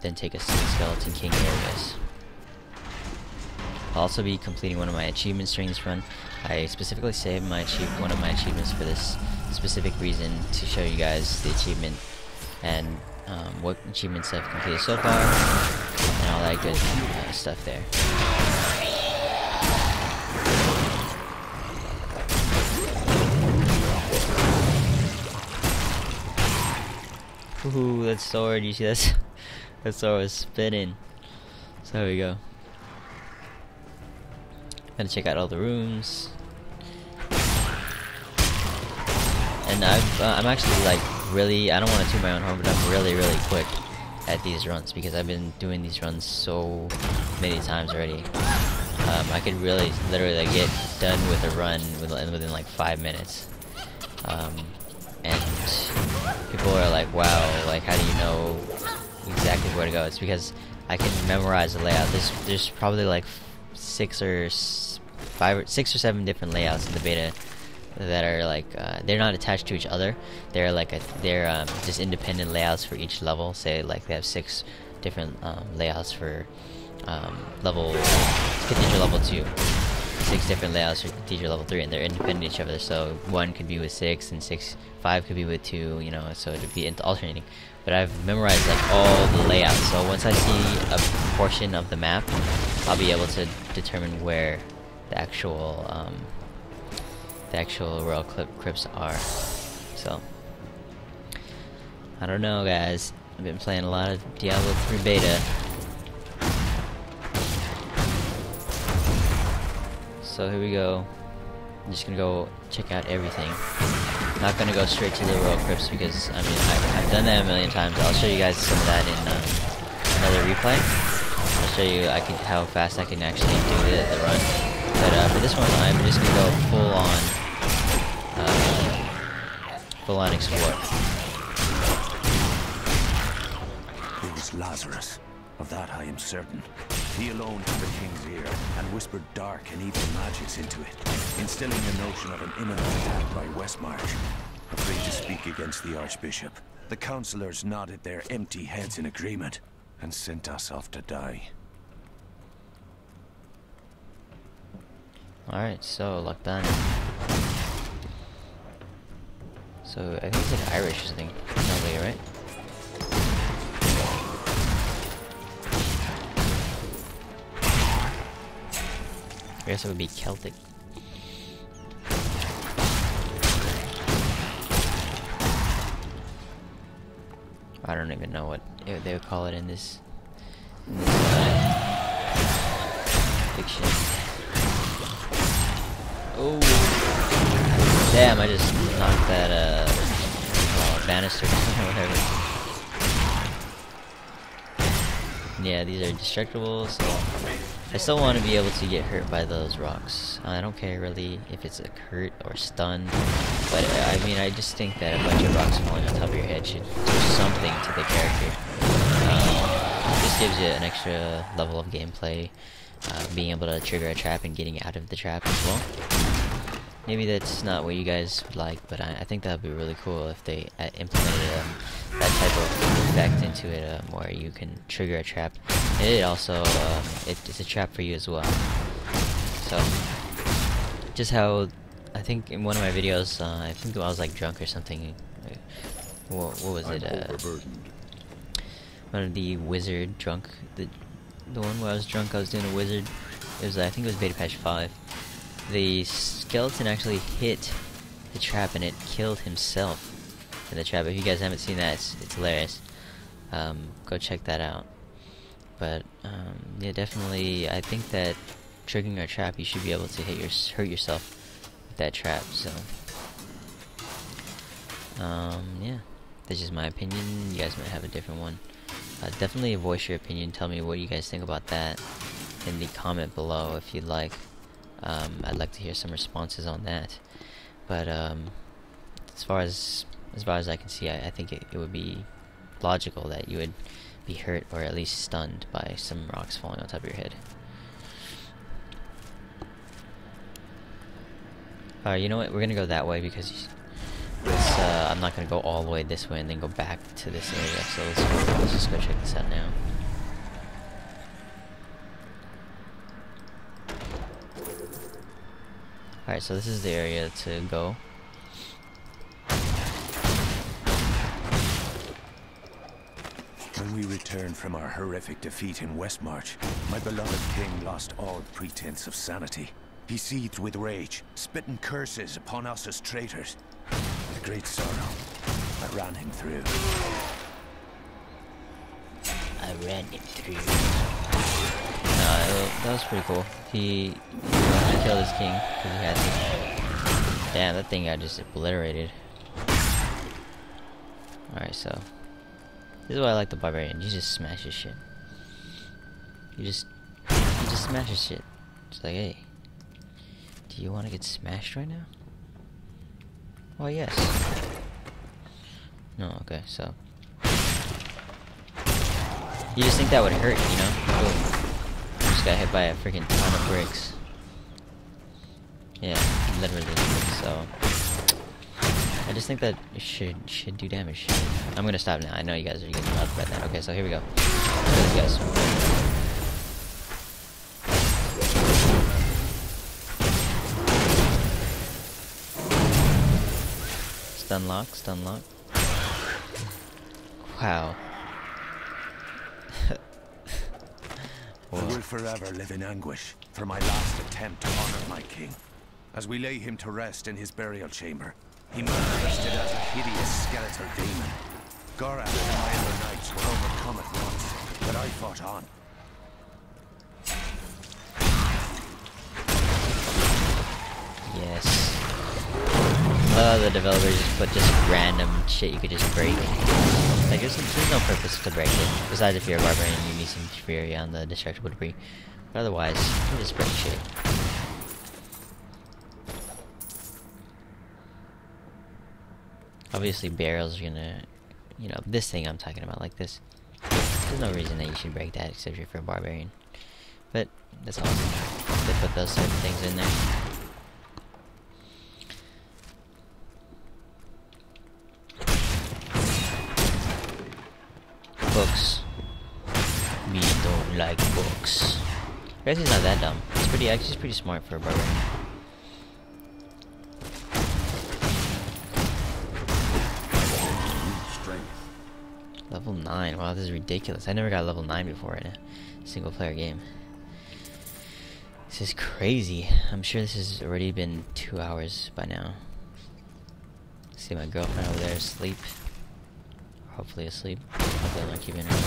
then take us to the Skeleton King areas. I'll also be completing one of my achievements during this run. I specifically saved one of my achievements for this specific reason, to show you guys the achievement and what achievements I've completed so far and all that good stuff there. Ooh, that sword, you see this? That sword was spinning. So there we go. Gonna check out all the rooms. And I'm actually like really, I don't want to toot my own horn, but I'm really quick at these runs because I've been doing these runs so many times already. I could really literally like get done with a run within like 5 minutes. And people are like, wow, like how do you know exactly where to go? It's because I can memorize the layout. There's probably like 6 or 7 different layouts in the beta that are like they're not attached to each other. They're like they're just independent layouts for each level. Say like they have 6 different layouts for Cathedral level 2. 6 different layouts for Cathedral level 3, and they're independent of each other. So 1 could be with 6, and 5 could be with 2. You know, so it'd be alternating. But I've memorized like all the layouts. So once I see a portion of the map, I'll be able to determine where the actual royal crypts are. So I don't know, guys. I've been playing a lot of Diablo 3 beta. So here we go. I'm just gonna go check out everything. Not gonna go straight to the royal crypts because I mean I've done that a million times. I'll show you guys some of that in another replay. I'll show you how fast I can actually do the run. But for this one, I'm just gonna go full on explore. It was Lazarus. Of that I am certain. He alone had the king's ear, and whispered dark and evil magics into it, instilling the notion of an imminent attack by Westmarch. Afraid to speak against the Archbishop, the councillors nodded their empty heads in agreement, and sent us off to die. Alright, so locked down. So I think it's like Irish or something. Probably, right? I guess it would be Celtic. I don't even know what they would call it in this fiction. Oh, damn! I just knocked that banister or whatever. Yeah, these are destructible, so I still want to be able to get hurt by those rocks. I don't care really if it's a hurt or stun, but I mean, I just think that a bunch of rocks falling on top of your head should do something to the character. This gives you an extra level of gameplay, being able to trigger a trap and getting out of the trap as well. Maybe that's not what you guys would like, but I think that would be really cool if they implemented that type of effect into it, where you can trigger a trap. And it also, it's a trap for you as well. So, just how, I think in one of my videos, I think I was like drunk or something. What was it? One of the wizard drunk, the one where I was drunk, I was doing a wizard. It was, I think it was beta patch 5. The skeleton actually hit the trap and it killed himself in the trap. If you guys haven't seen that, it's hilarious. Go check that out. But yeah, definitely, I think that triggering a trap, you should be able to hurt yourself with that trap. So yeah, that's just my opinion. You guys might have a different one. Definitely voice your opinion. Tell me what you guys think about that in the comment below if you'd like. I'd like to hear some responses on that. But as far as I can see, I think it would be logical that you would be hurt or at least stunned by some rocks falling on top of your head. Alright, you know what? We're gonna go that way because I'm not gonna go all the way this way and then go back to this area. So let's just go check this out now. Alright, so this is the area to go. When we returned from our horrific defeat in Westmarch, my beloved king lost all pretense of sanity. He seethed with rage, spitting curses upon us as traitors. With great sorrow, I ran him through. That was pretty cool. He killed his king because he had to. Damn, that thing got just obliterated. Alright, so this is why I like the barbarian. You just smash his shit. You just smash his shit. It's like, hey, do you want to get smashed right now? Oh yes. No, okay, so you just think that would hurt, you know? Boom. Just got hit by a freaking ton of bricks. Yeah, literally. So I just think that it should do damage. I'm gonna stop now. I know you guys are getting out of breath now. Okay, so here we go. Let's go, guys. Stun lock, stun lock. Wow. I will forever live in anguish for my last attempt to honor my king. As we lay him to rest in his burial chamber, he manifested as a hideous skeletal demon. Goran and my other knights were overcome at once, but I fought on. Yes. The developers just put just random shit you could just break. Like, there's no purpose to break it. Besides, if you're a barbarian, you need some fury on the destructible debris. But otherwise, you just break shit. Obviously, barrels are gonna, you know, this thing I'm talking about, like this. There's no reason that you should break that except if you're a barbarian. But that's awesome. They put those type of things in there. Books. Me don't like books. Resi's not that dumb. It's pretty, actually, it's pretty smart for a barbarian. Level 9. Wow, this is ridiculous. I never got level 9 before in a single player game. This is crazy. I'm sure this has already been 2 hours by now. See my girlfriend over there asleep. Hopefully asleep. Hopefully I'm not keeping her.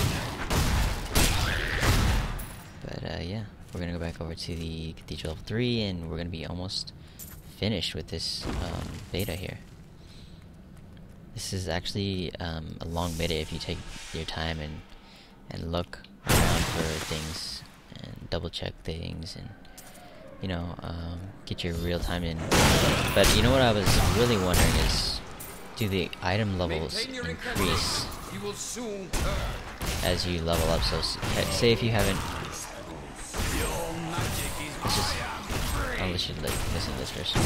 But yeah, we're gonna go back over to the Cathedral Level 3 and we're gonna be almost finished with this beta here. This is actually a long beta if you take your time and look around for things and double check things and, you know, get your real time in. But you know what I was really wondering is, do the item levels increase as you level up? So say if you haven't, let's just, oh, we should listen to this first.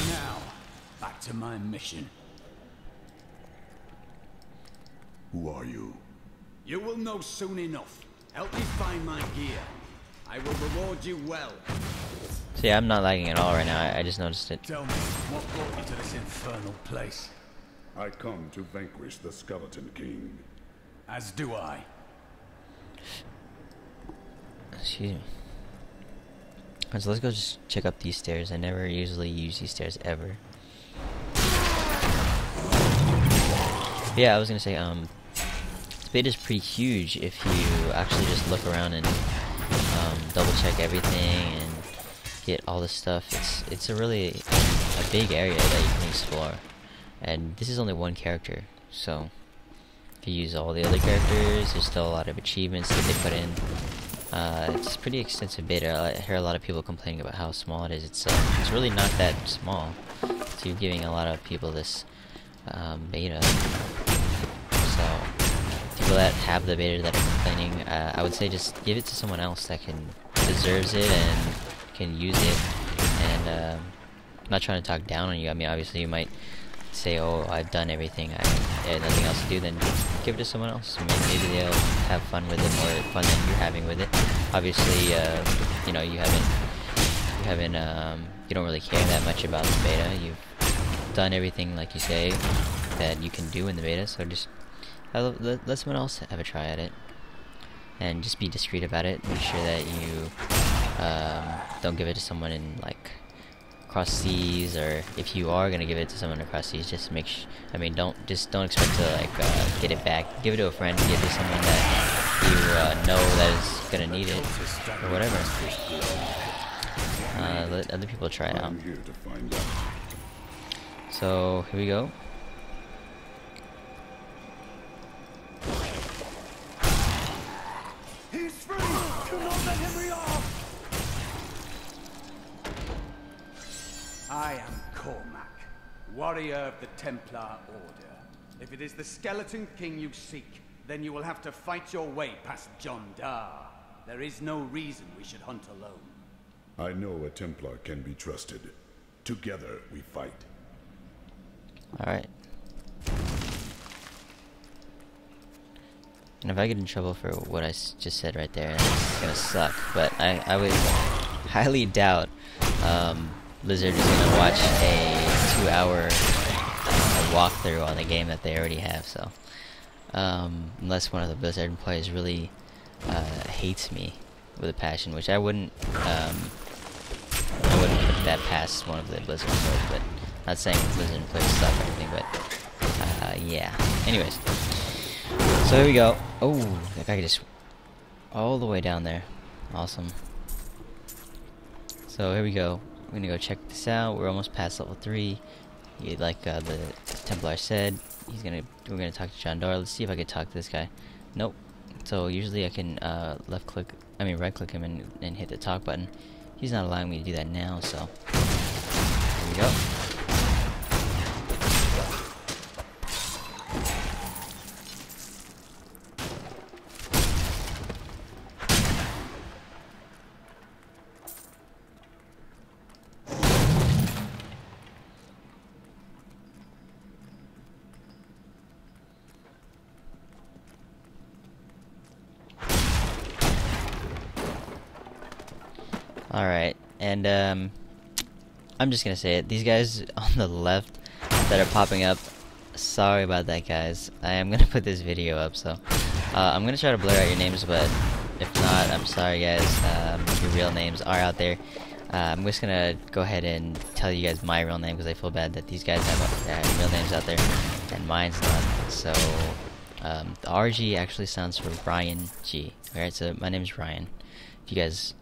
Now, back to my mission. Who are you? You will know soon enough. Help me find my gear. I will reward you well. See, I'm not lagging at all right now. I just noticed it. Tell me, what brought you to this infernal place? I come to vanquish the Skeleton King. As do I. Excuse me. Alright, so let's go just check up these stairs. I never usually use these stairs ever. Yeah, I was gonna say, this beta is pretty huge if you actually just look around and double check everything and get all this stuff. It's a really a big area that you can explore, and this is only one character. So if you use all the other characters, there's still a lot of achievements that they put in. It's pretty extensive beta. I hear a lot of people complaining about how small it is. It's really not that small. So you're giving a lot of people this beta. So people that have the beta that are complaining, I would say just give it to someone else that deserves it and can use it. And I'm not trying to talk down on you. I mean, obviously you might say, "Oh, I've done everything. I have nothing else to do." Then give it to someone else. I mean, maybe they'll have fun with it, more fun than you're having with it. Obviously, you know, you don't really care that much about the beta. You've done everything, like you say, that you can do in the beta. So just let someone else have a try at it, and just be discreet about it. Make sure that you don't give it to someone in like across seas, or if you are gonna give it to someone across seas, just make I mean, don't expect to like get it back. Give it to a friend, give it to someone that you know that is gonna need it, or whatever. Let other people try it out. So here we go. He's free! Do not let him re off! I am Cormac, warrior of the Templar Order. If it is the Skeleton King you seek, then you will have to fight your way past John Dar. There is no reason we should hunt alone. I know a Templar can be trusted. Together we fight. Alright. And if I get in trouble for what I just said right there, it's gonna suck. But I would highly doubt Blizzard is gonna watch a 2-hour walkthrough on the game that they already have. So unless one of the Blizzard employees really hates me with a passion, which I wouldn't put that past one of the Blizzard employees. But not saying Blizzard employees suck or anything, but yeah. Anyways, so here we go. Oh, that guy just all the way down there. Awesome. So here we go. We're gonna go check this out. We're almost past level 3. Like the Templar said, we're gonna talk to John Dar. Let's see if I can talk to this guy. Nope. So usually I can right click him and hit the talk button. He's not allowing me to do that now, so here we go. Alright, and I'm just gonna say it. These guys on the left that are popping up, sorry about that, guys. I am gonna put this video up, so I'm gonna try to blur out your names, but if not, I'm sorry, guys. Your real names are out there. I'm just gonna go ahead and tell you guys my real name, because I feel bad that these guys have real names out there and mine's not. So the RG actually stands for Ryan G. Alright, so my name is Ryan. If you guys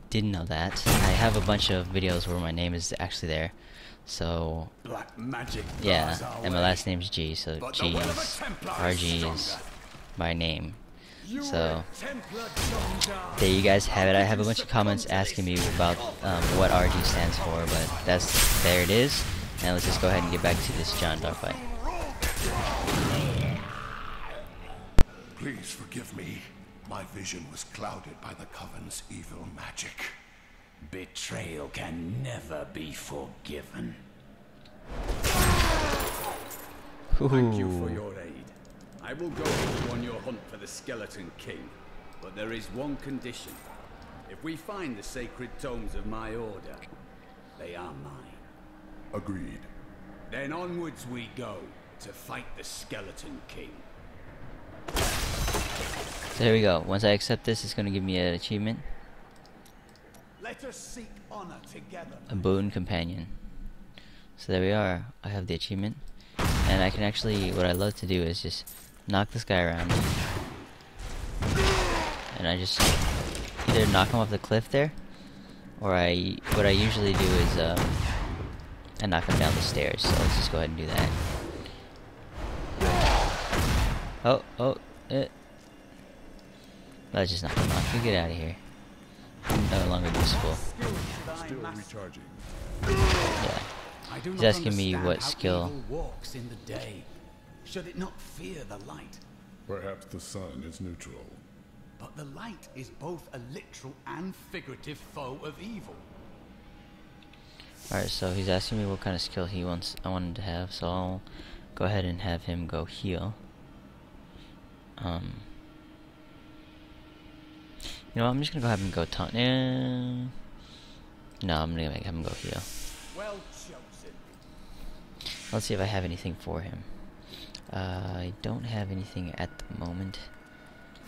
didn't know that, I have a bunch of videos where my name is actually there. So Black magic yeah, and my last name's G, so G is RG is my name. So there you guys have it. I have a bunch of comments asking me about what RG stands for, but there it is. And let's just go ahead and get back to this John Dar fight. Please forgive me. My vision was clouded by the Coven's evil magic. Betrayal can never be forgiven. Thank you for your aid. I will go with you on your hunt for the Skeleton King, but there is one condition. If we find the sacred tomes of my order, they are mine. Agreed. Then onwards we go to fight the Skeleton King. So here we go. Once I accept this, it's going to give me an achievement. Let us seek honor together. A boon companion. So there we are. I have the achievement. And I can actually, what I love to do is just knock this guy around. And I just either knock him off the cliff there, or what I usually do is I knock him down the stairs. So let's just go ahead and do that. That's just not enough. You get out of here. No longer useful. Still recharging. Yeah. I do He's not asking me understand what how skill. evil walks in the day. Should it not fear the light? Perhaps the sun is neutral. But the light is both a literal and figurative foe of evil. Alright, so he's asking me what kind of skill I wanted to have, so I'll go ahead and have him go heal. You know what, I'm just gonna go have him go taunt. No, I'm gonna have him go heal. Well chosen. Let's see if I have anything for him. I don't have anything at the moment.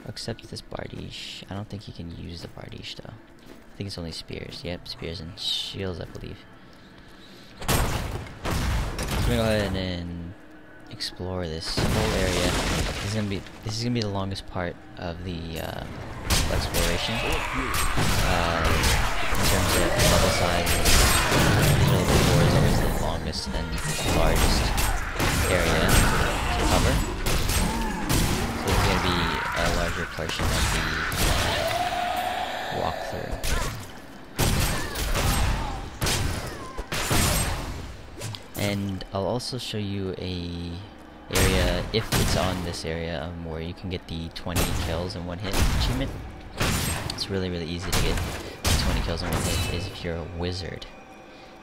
Except this Bardiche. I don't think he can use the Bardiche though. I think it's only spears. Yep, spears and shields, I believe. So I'm gonna go ahead and explore this whole area. This is gonna be the longest part of the exploration. In terms of level size, level 4 is always the longest and largest area to cover. So it's gonna be a larger portion of the walkthrough here. And I'll also show you a area, if it's on this area, where you can get the 20 kills in one hit achievement. It's really easy to get 20 kills in one hit is if you're a wizard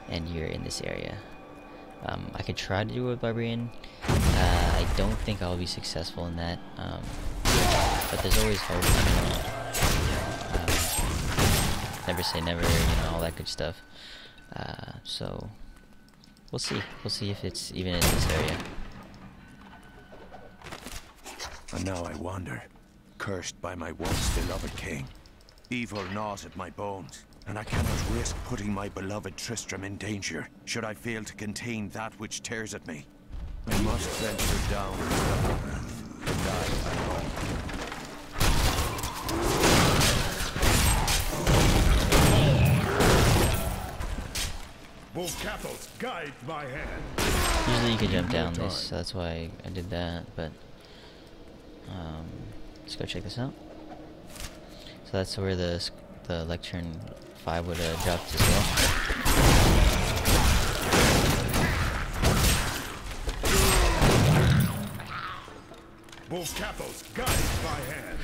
and you're in this area. I could try to do it with Barbarian. I don't think I'll be successful in that, but there's always hope. Never say never, you know, all that good stuff. So we'll see. We'll see if it's even in this area. And now I wander, cursed by my once beloved king. Evil gnaws at my bones, and I cannot risk putting my beloved Tristram in danger, should I fail to contain that which tears at me. I must venture down into the labyrinth, and die alone. Both capitals guide my hand. Usually you can jump down this, so that's why I did that, but let's go check this out. So that's where the Lectern 5 would have dropped as well. Both capitals guide my hand.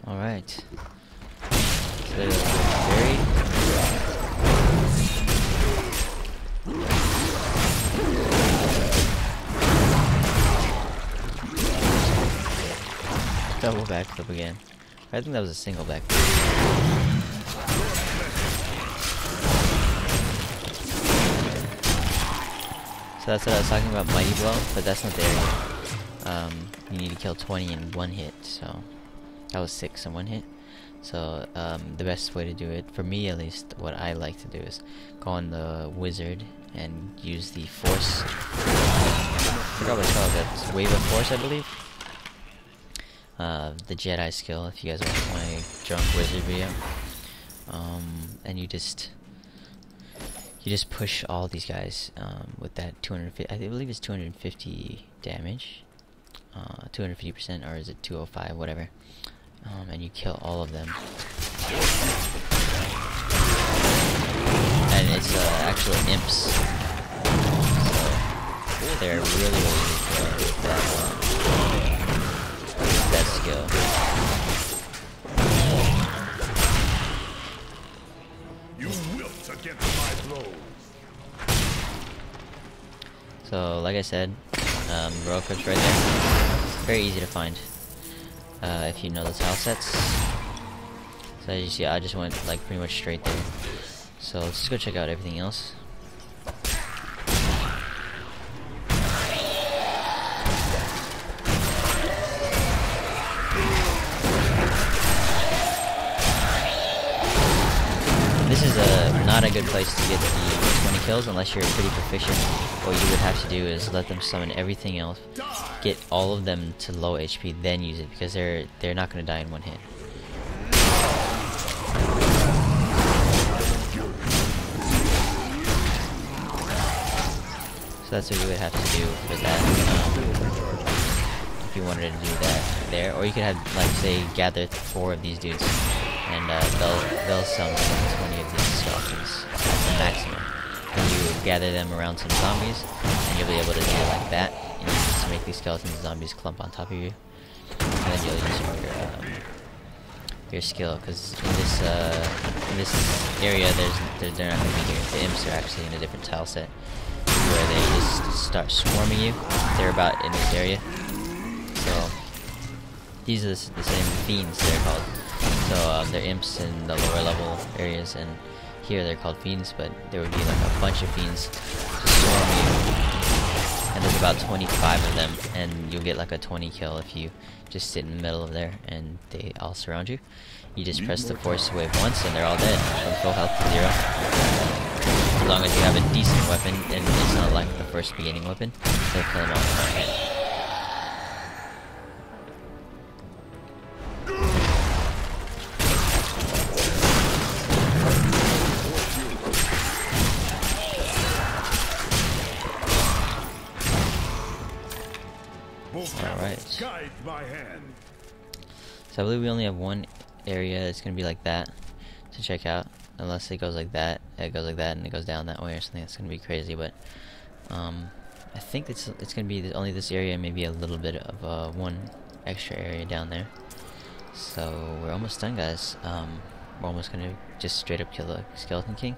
Alright. So there's buried. Double backflip again. I think that was a single backflip. So that's what I was talking about, Mighty Blow, but that's not the area. You need to kill 20 in one hit, so that was 6 in one hit. So the best way to do it, for me at least, what I like to do is go on the wizard and use the force. I forgot what it's called, that's wave of force, I believe. The Jedi skill, if you guys watch my drunk wizard video. And you just push all these guys with that 250. I believe it's 250 damage, 250%, or is it 205, whatever. And you kill all of them. And it's actual imps, so they're really good with that skill. You wilt against my blows. So, like I said, royal crypt's right there. Very easy to find if you know the tile sets. So as you see, I just went like pretty much straight there. So let's just go check out everything else. This is not a good place to get the 20 kills unless you're pretty proficient. What you would have to do is let them summon everything else, get all of them to low HP, then use it, because they're not going to die in one hit. So that's what you would have to do for that, if you wanted to do that there. Or you could have, like, say, gather 4 of these dudes, and they'll summon 20 of these skeletons at the maximum. Then you gather them around some zombies, and you'll be able to do it like that, and you just make these skeletons and zombies clump on top of you. And then you'll use your skill, because in this area, they're not going to be here. The imps are actually in a different tile set, where they just start swarming you. They're about in this area. So these are the same fiends, they're called. So they're imps in the lower level areas, and here they're called fiends, but there would be like a bunch of fiends to swarm you. And there's about 25 of them, and you'll get like a 20 kill if you just sit in the middle of there and they all surround you. You just press the force wave once and they're all dead from full health to 0. As long as you have a decent weapon and it's not like the first beginning weapon, they'll kill them all in one hit. Alright. So I believe we only have one area that's going to be like that to check out. Unless it goes like that, it goes like that, and it goes down that way or something. That's going to be crazy, but I think it's going to be only this area and maybe a little bit of one extra area down there. So we're almost done, guys. We're almost going to just straight up kill the Skeleton King.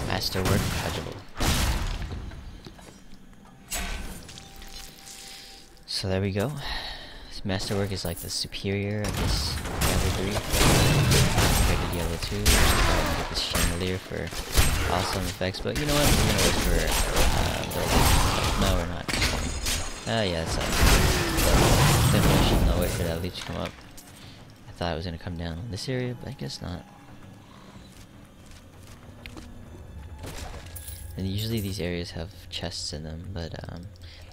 Masterwork Projable. So there we go. This Masterwork is like the superior of this Diablo 3 compared to Diablo 2. Get this chandelier for awesome effects, but you know what? We're gonna wait for no, we're not. Yeah, it's demolition. I'll wait for that leech to come up. I thought it was gonna come down in this area, but I guess not. And usually these areas have chests in them, but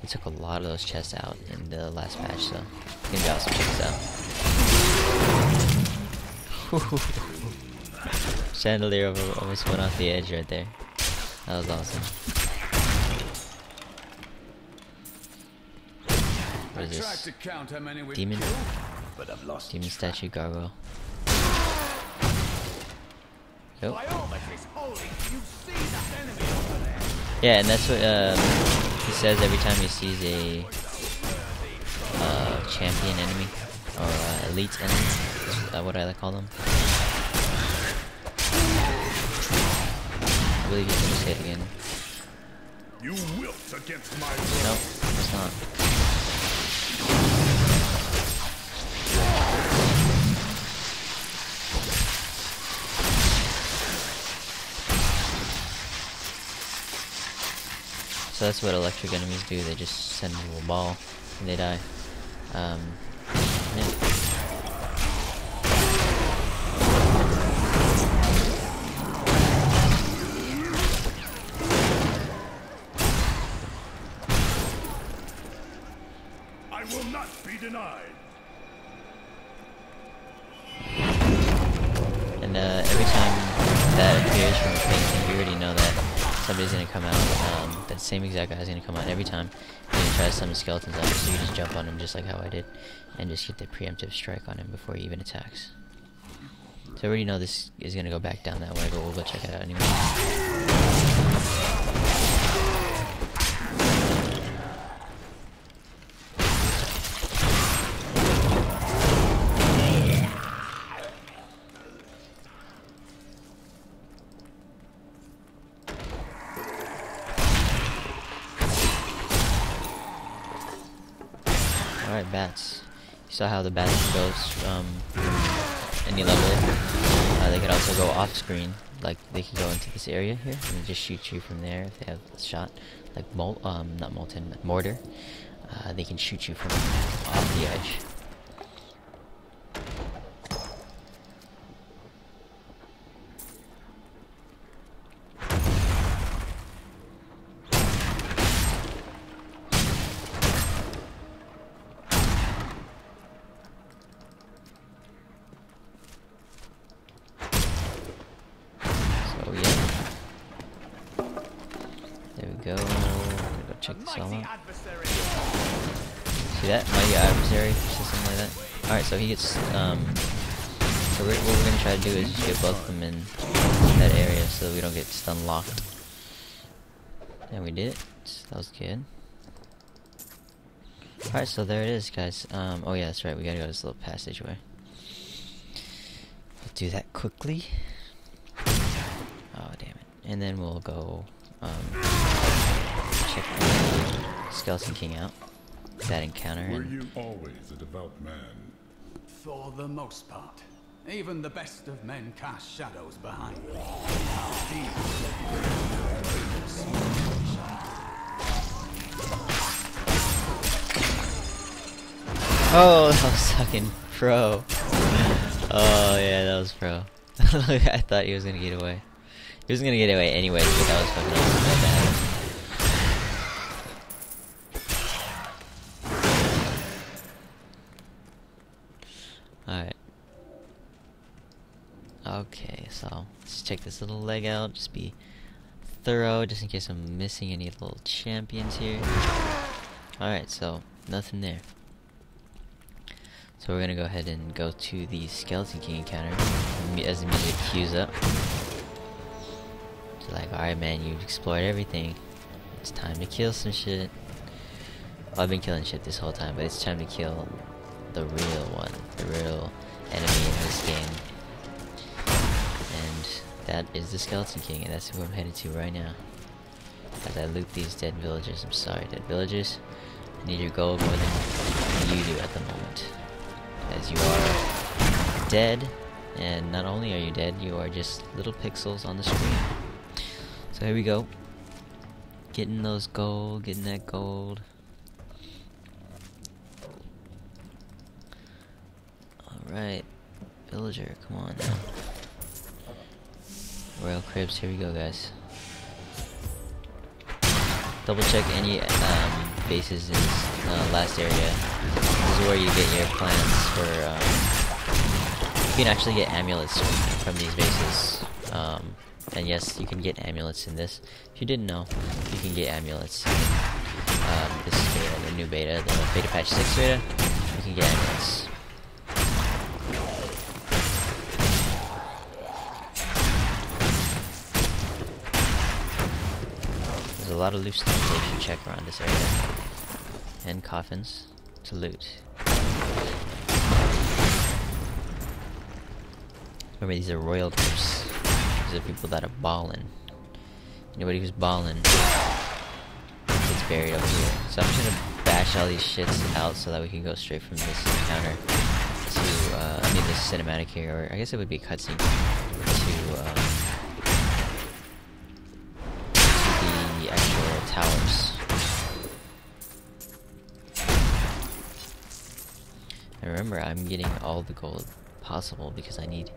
they took a lot of those chests out in the last patch, so it's gonna be awesome. Check this out. Chandelier almost went off the edge right there. That was awesome. What is this? Demon? Demon statue gargoyle. Go. Yeah, and that's what he says every time he sees a champion enemy or elite enemy. Is what I call them. I believe you can just hit again. You wilt against my will. Nope, it's not. So that's what electric enemies do, they just send a little ball and they die. Yeah. I will not be denied. And every time that appears from a painting, you already know that somebody's gonna come out. That same exact guy's gonna come out every time and he tries to summon skeletons on him, so you just jump on him just like how I did and just get the preemptive strike on him before he even attacks. So I already know this is gonna go back down that way, but we'll go check it out anyway. Alright, bats. You saw how the battle goes any level. They could also go off screen, like they could go into this area here and just shoot you from there if they have a shot, like not molten, but mortar. They can shoot you from off the edge. Go. I'm gonna go check this all out. See that? Mighty adversary, or something like that. Alright, so he gets, so what we're gonna try to do is just get both of them in that area so that we don't get stun locked. And we did it. That was good. Alright, so there it is, guys. Oh yeah, that's right, we gotta go this little passageway. We'll do that quickly. Oh, damn it. And then we'll go, check the Skeleton King out. That encounter. Were you always a devout man? For the most part. Even the best of men cast shadows behind them. Oh, that was fucking pro. Oh yeah, that was pro. I thought he was gonna get away. He was gonna get away anyways, but that was fucking awesome. My bad. Alright. Okay, so let's check this little leg out. Just be thorough, just in case I'm missing any little champions here. Alright, so nothing there. So we're gonna go ahead and go to the Skeleton King encounter as the music cues up. It's like, alright man, you've explored everything. It's time to kill some shit. Well, I've been killing shit this whole time, but it's time to kill the real one, the real enemy in this game. And that is the Skeleton King, and that's who I'm headed to right now. As I loot these dead villagers. I'm sorry, dead villagers. I need your gold more than you do at the moment. As you are dead, and not only are you dead, you are just little pixels on the screen. So here we go. Getting those gold, getting that gold. Alright, villager, come on now. Royal Cribs, here we go guys. Double check any bases in this last area. This is where you get your plans for, you can actually get amulets from these bases. And yes, you can get amulets in this. If you didn't know, you can get amulets in this beta, the new beta, the beta patch 6 beta. You can get amulets. There's a lot of loose stuff that you should check around this area. And coffins to loot. Remember, these are royal groups. These are people that are ballin'. Anybody who's ballin' gets buried over here. So I'm just gonna bash all these shits out so that we can go straight from this encounter to, I mean this cinematic here, or I guess it would be a cutscene, to the actual towers. And remember, I'm getting all the gold possible because I need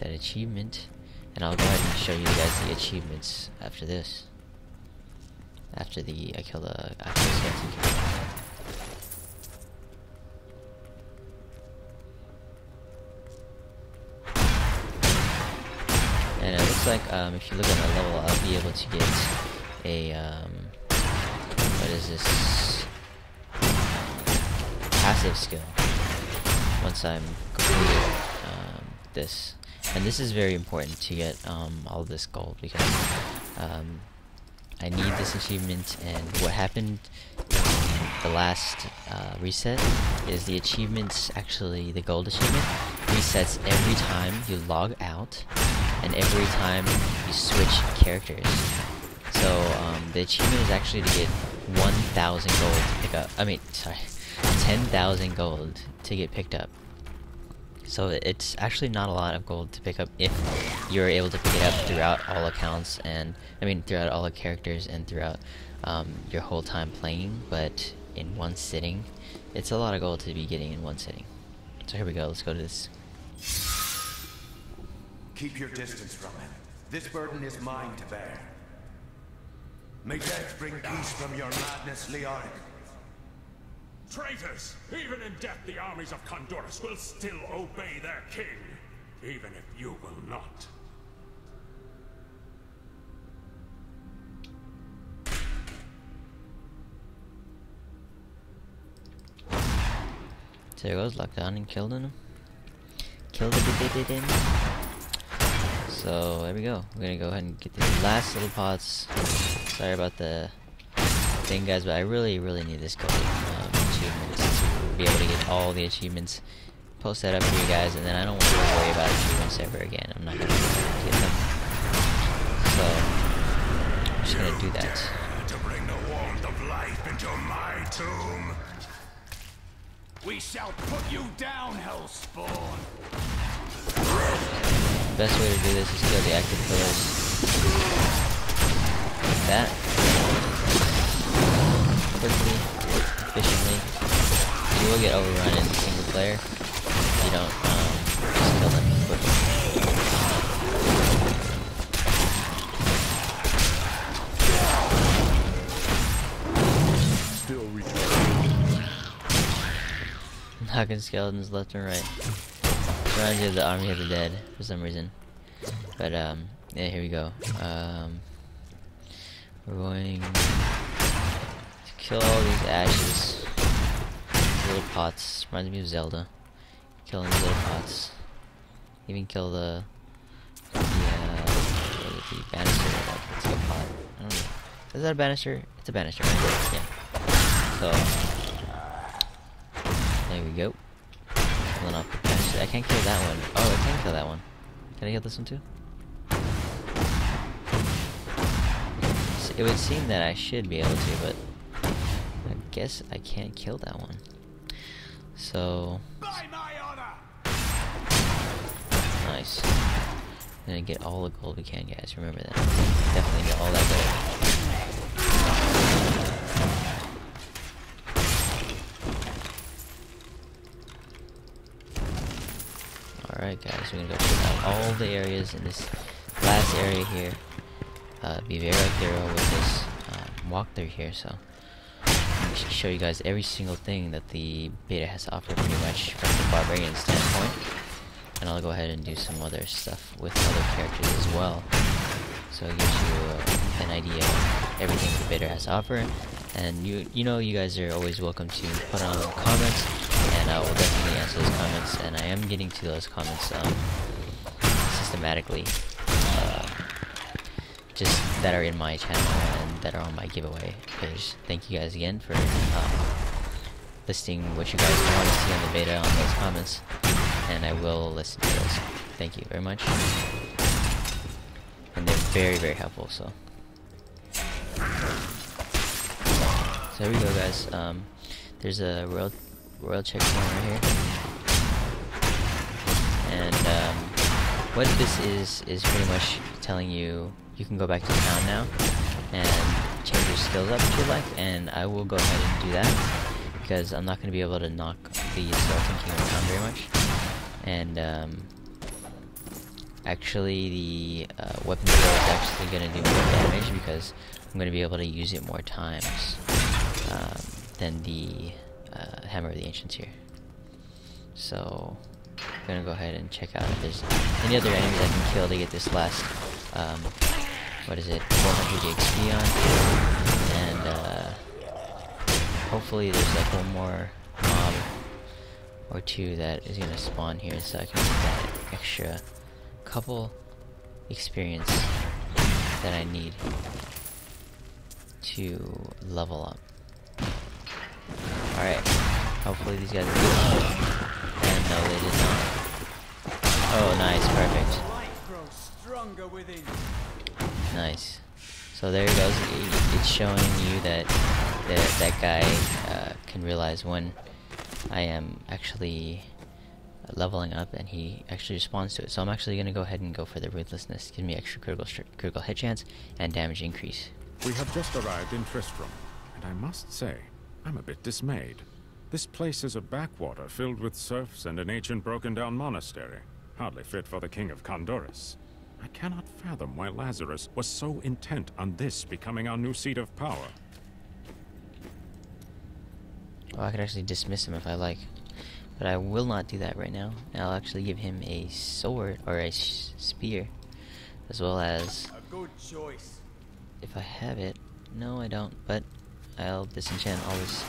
that achievement. And I'll go ahead and show you guys the achievements after this. After I kill the Skeleton King. And it looks like if you look at my level, I'll be able to get a what is this? Passive skill. Once I'm completed this. And this is very important to get all this gold because I need this achievement, and what happened in the last reset is the achievements, actually the gold achievement, resets every time you log out and every time you switch characters. So the achievement is actually to get 1,000 gold to pick up, 10,000 gold to get picked up. So it's actually not a lot of gold to pick up if you're able to pick it up throughout all accounts, and I mean throughout all the characters and throughout your whole time playing. But in one sitting, it's a lot of gold to be getting in one sitting. So here we go. Let's go to this. Keep your distance from him. This burden is mine to bear. May death bring peace from your madness, Leoric. Traitors! Even in death, the armies of Condorus will still obey their king, even if you will not. So there goes, locked on and killed him. Killed him. So there we go. We're gonna go ahead and get these last little pots. Sorry about the thing, guys, but I really need this gold achievements to be able to get all the achievements. Post that up for you guys, and then I don't want to worry about achievements ever again. I'm not gonna get them. So I'm just gonna do that. To bring the warmth of life into my tomb. We shall put you down, Hellspawn. Best way to do this is kill the active pillars. Like that. Quickly, efficiently. You will get overrun in single player if you don't just kill them quickly. Still recharging. Knocking skeletons left and right. Reminds you of the army of the dead for some reason. But yeah, here we go. We're going to kill all these ashes. Little pots. Reminds me of Zelda. Killing these little pots. Even kill the banister. It's a pot. I don't know. Is that a banister? It's a banister, right? Yeah. So there we go. Killing off the banister. I can't kill that one. Oh, I can kill that one. Can I kill this one too? So it would seem that I should be able to, but I guess I can't kill that one. So nice. Gonna get all the gold we can, guys. Remember that. Definitely get all that gold. Alright, guys, we're gonna go check out all the areas in this last area here. Be very thorough with this walkthrough here, so I'm just show you guys every single thing that the beta has to offer pretty much from the barbarian standpoint. And I'll go ahead and do some other stuff with other characters as well. So it gives you an idea of everything the beta has to offer. And you know you guys are always welcome to put on comments, and I will definitely answer those comments, and I am getting to those comments systematically, just that are in my channel and that are on my giveaway page. Thank you guys again for listing what you guys want to see on the beta on those comments, and I will listen to those. Thank you very much, and they're very helpful. So there we go, guys. There's a royal checkpoint right here, and what this is pretty much telling you you can go back to town now and change your skills up if you like, and I will go ahead and do that because I'm not going to be able to knock the Skeleton King down very much. And actually the weapon skill is actually going to do more damage because I'm going to be able to use it more times than the Hammer of the Ancients here. So I'm going to go ahead and check out if there's any other enemies I can kill to get this last, what is it, 400 XP on, and hopefully there's like one more mob or two that is going to spawn here so I can get that extra couple experience that I need to level up. Alright, hopefully these guys are good. And no, they did not. Oh, nice, perfect. Nice. So there it goes. It's showing you that that guy can realize when I am actually leveling up, and he actually responds to it. So I'm actually going to go ahead and go for the Ruthlessness. Give me extra critical hit chance and damage increase. We have just arrived in Tristram, and I must say, I'm a bit dismayed. This place is a backwater filled with serfs and an ancient broken-down monastery, hardly fit for the King of Condorus. I cannot fathom why Lazarus was so intent on this becoming our new seat of power. Well, I could actually dismiss him if I like, but I will not do that right now. I'll actually give him a sword, or a spear, as well as... A good choice. If I have it. No, I don't, but I'll disenchant all this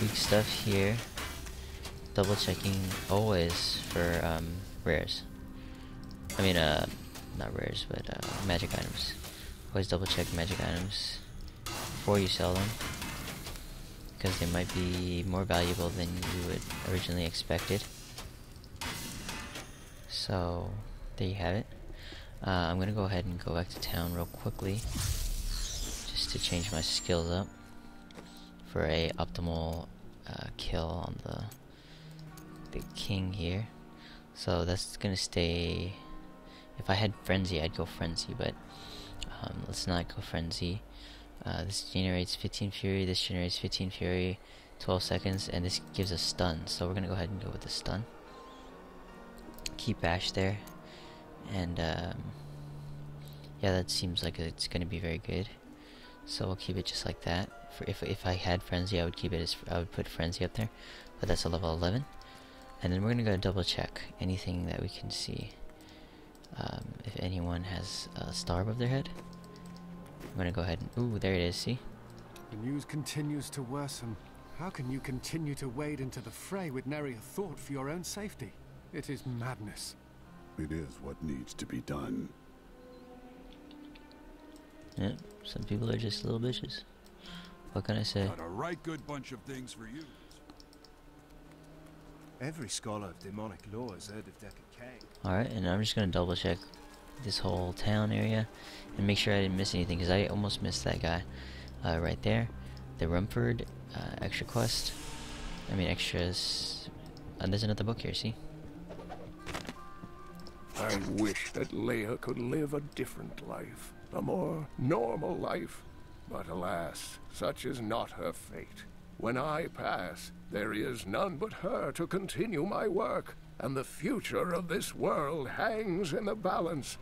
weak stuff here. Double checking always for rares. I mean, not rares, but magic items. Always double check magic items before you sell them, because they might be more valuable than you would originally expected. So, there you have it. I'm gonna go ahead and go back to town real quickly, just to change my skills up for a optimal kill on the king here. So that's gonna stay. If I had Frenzy, I'd go Frenzy, but let's not go Frenzy. This generates 15 Fury, this generates 15 Fury, 12 seconds, and this gives a stun. So we're gonna go ahead and go with the stun. Keep Ash there, and yeah, that seems like it's gonna be very good. So we'll keep it just like that. For if I had Frenzy, I would keep it as I would put Frenzy up there, but that's a level 11. And then we're gonna go double check anything that we can see. If anyone has a star above their head, I'm gonna go ahead and ooh, there it is. See? The news continues to worsen. How can you continue to wade into the fray with nary a thought for your own safety? It is madness. It is what needs to be done. Yeah, some people are just little bitches. What can I say? Got a right good bunch of things for you. Every scholar of demonic lore has heard of Deckard Cain. Alright, and I'm just gonna double check this whole town area and make sure I didn't miss anything, because I almost missed that guy right there. The Rumford extra quest. I mean extras. There's another book here, see? I wish that Leia could live a different life, a more normal life. But alas, such is not her fate. When I pass, there is none but her to continue my work, and the future of this world hangs in the balance.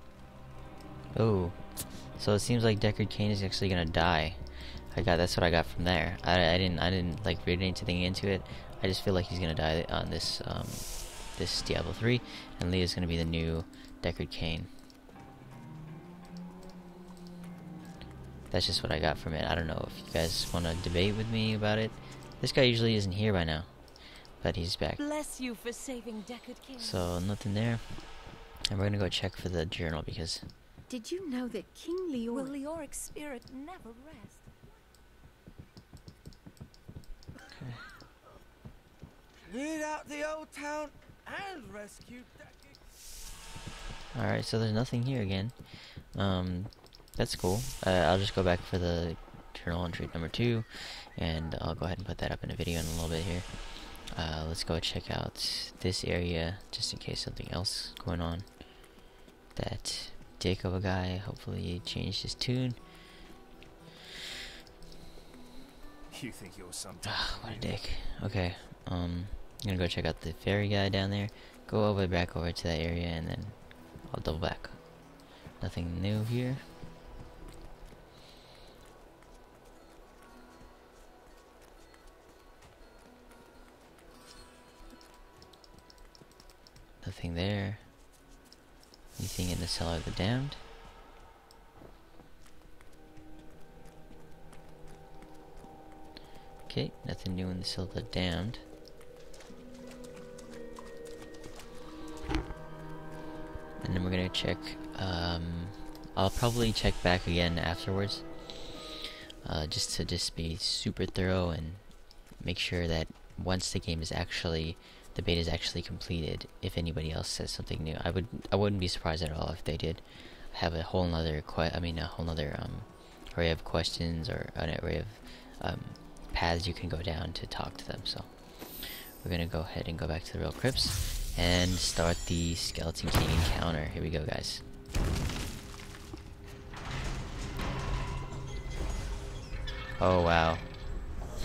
Oh, so it seems like Deckard Cain is actually gonna die. That's what I got from there. I didn't like read anything into it. I just feel like he's gonna die on this this Diablo 3, and Leah's gonna be the new Deckard Cain. That's just what I got from it. I don't know if you guys want to debate with me about it. This guy usually isn't here by now, but he's back. Bless you for saving Deckard King. So nothing there, and we're gonna go check for the journal because. Did you know that King Leoric... Will Leoric's spirit never rest? Okay. Cleared out the old town and rescued Deckard. Alright, so there's nothing here again. That's cool. I'll just go back for the journal entry number 2, and I'll go ahead and put that up in a video in a little bit here. Let's go check out this area just in case something else going on. That dick of a guy, hopefully he changed his tune. You think you're something? What a dick. Okay, I'm gonna go check out the ferry guy down there. Go over back over to that area, and then I'll double back. Nothing new here. Nothing there. Anything in the Cellar of the Damned? Okay, nothing new in the Cellar of the Damned. And then we're gonna check, I'll probably check back again afterwards, just to be super thorough and make sure that once the game is actually, the beta is actually completed, if anybody else says something new, I wouldn't be surprised at all if they did have a whole nother array of questions, or an array of paths you can go down to talk to them. So we're gonna go ahead and go back to the real crypts and start the Skeleton King encounter. Here we go, guys. Oh wow.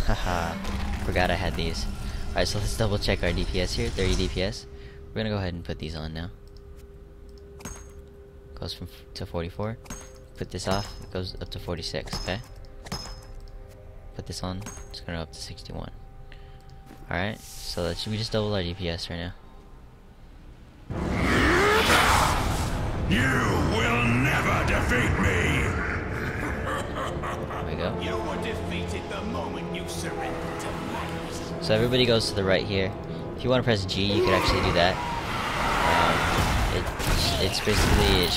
Haha. Forgot I had these. Alright, so let's double check our DPS here. 30 DPS. We're gonna go ahead and put these on now. Goes from to 44. Put this off. It goes up to 46. Okay. Put this on. It's gonna go up to 61. Alright. So we just double our DPS right now. You will never defeat me. There we go. You were defeated the moment you surrendered to madness. So everybody goes to the right here. If you want to press G, you could actually do that. It's basically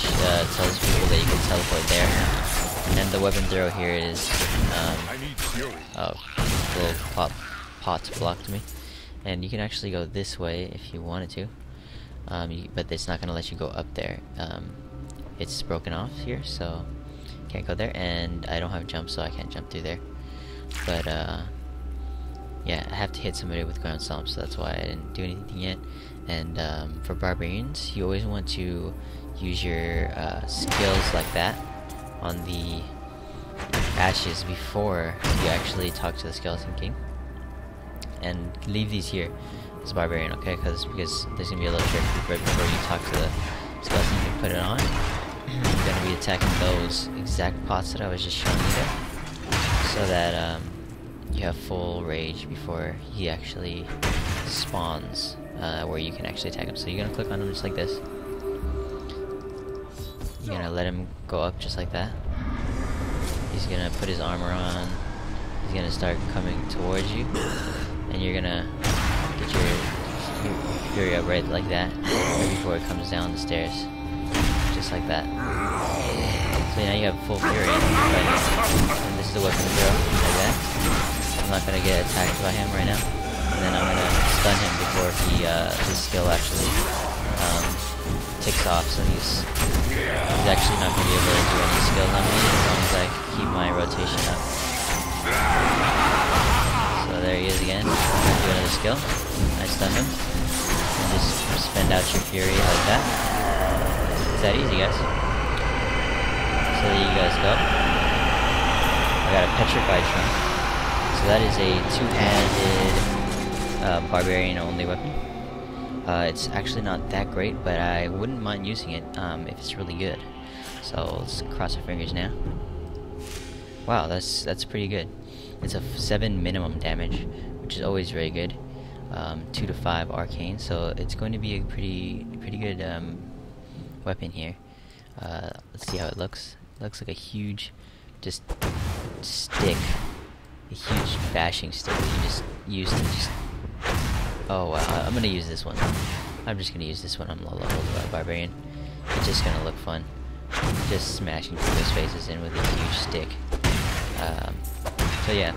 tells people that you can teleport there. And the weapon throw here is oh, the little pot blocked me. And you can actually go this way if you wanted to. But it's not gonna let you go up there. It's broken off here, so can't go there. And I don't have jump, so I can't jump through there. But yeah, I have to hit somebody with ground stomp, so that's why I didn't do anything yet. And for barbarians, you always want to use your skills like that on the ashes before you actually talk to the Skeleton King. And leave these here as a barbarian, okay? Because there's gonna be a little trick right before you talk to the Skeleton King. Put it on. You're gonna be attacking those exact pots that I was just showing you there, so that you have full rage before he actually spawns, where you can actually attack him. So you're gonna click on him just like this. You're gonna let him go up just like that. He's gonna put his armor on. He's gonna start coming towards you, and you're gonna get your fury up right like that, right before it comes down the stairs, just like that. So now you have full fury, and this is the weapon to throw, like that. I'm not gonna get attacked by him right now, and then I'm gonna stun him before his skill actually ticks off. So he's actually not gonna be able to do any skills on me as long as I keep my rotation up. So there he is again. I'm gonna do another skill. I stun him. And just spend out your fury like that. It's that easy, guys. So there you guys go. I got a petrified trunk. So that is a two-handed barbarian only weapon. It's actually not that great, but I wouldn't mind using it if it's really good. So let's cross our fingers now. Wow, that's pretty good. It's a 7 minimum damage, which is always very good. 2 to 5 arcane, so it's going to be a pretty good weapon here. Let's see how it looks. It looks like a huge, just stick, a huge bashing stick that you just use to just. Oh wow, I'm gonna use this one. I'm just gonna use this one. I'm low level barbarian. It's just gonna look fun, just smashing people's faces in with a huge stick. So yeah.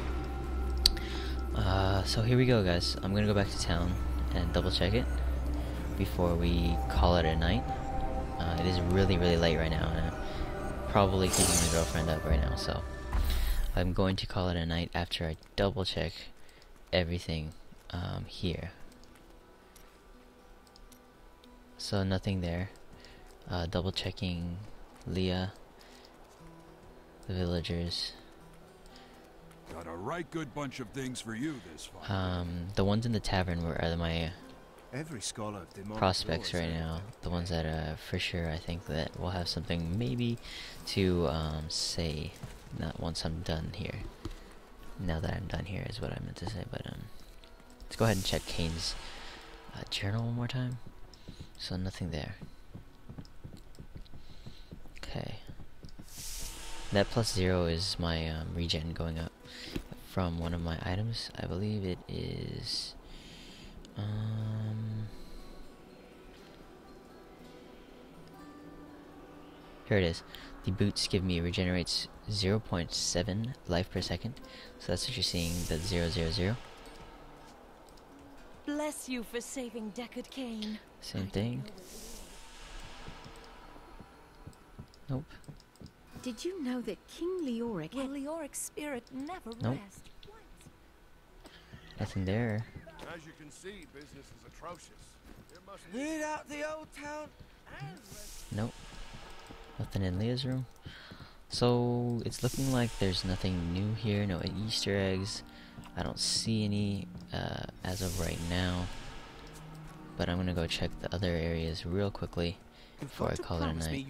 So here we go, guys. I'm gonna go back to town and double check it before we call it a night. It is really late right now, and I'm probably keeping my girlfriend up right now. So I'm going to call it a night after I double check everything here. So nothing there. Double checking Leah, the villagers. Got a right good bunch of things for you this fall. The ones in the tavern are my Every scholar of demonic prospects law right now. The ones that for sure I think that will have something maybe to say. Not once I'm done here. Now that I'm done here is what I meant to say. But let's go ahead and check Kane's journal one more time. So nothing there. Okay. That +0 is my regen going up from one of my items. I believe it is here it is. The boots give me regenerates 0.7 life per second. So that's what you're seeing, the 000. Bless you for saving Deckard Cain. Same thing. Nope. Did you know that King Leoric Will Leoric's spirit never Nope. rest? Nothing there. As you can see, business is atrocious. It must Cleared out the old town and Nope. Nothing in Leah's room. So it's looking like there's nothing new here. No Easter eggs. I don't see any as of right now. But I'm gonna go check the other areas real quickly before I call it a night.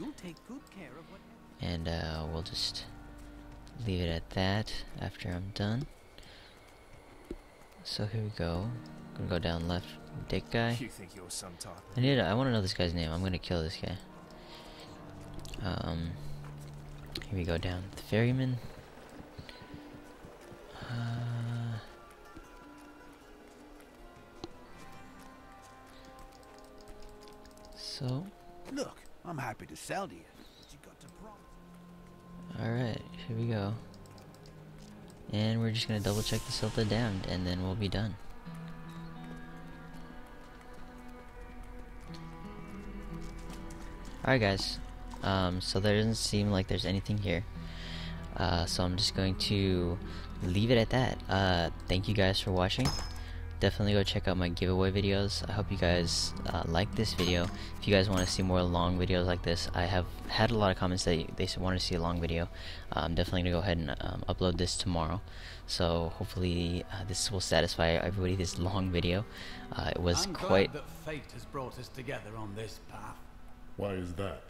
And we'll just leave it at that after I'm done. So here we go. Gonna go down left. Dick guy. You think you're some type of... I want to know this guy's name. I'm gonna kill this guy. Here we go down. The ferryman. So. Look, I'm happy to sell to you. But you got to promise. Alright, here we go. And we're just gonna double check the Silta Damned, and then we'll be done. Alright guys, so there doesn't seem like there's anything here. So I'm just going to leave it at that. Thank you guys for watching. Definitely go check out my giveaway videos. I hope you guys like this video. If you guys want to see more long videos like this, I have had a lot of comments that they want to see a long video. I'm definitely going to go ahead and upload this tomorrow. So hopefully this will satisfy everybody, this long video. It was I'm quite... glad that fate has brought us together on this path. Why is that?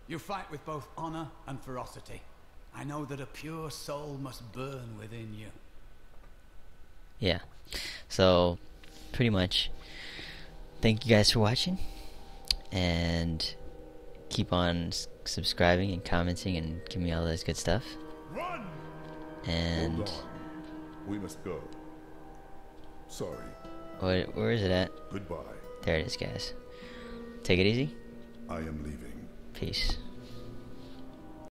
You fight with both honor and ferocity. I know that a pure soul must burn within you. Yeah, so pretty much thank you guys for watching, and keep on subscribing and commenting and giving me all this good stuff. Run! And hold on. We must go. Sorry. Where is it at? Goodbye. There it is, guys. Take it easy. I am leaving. Peace.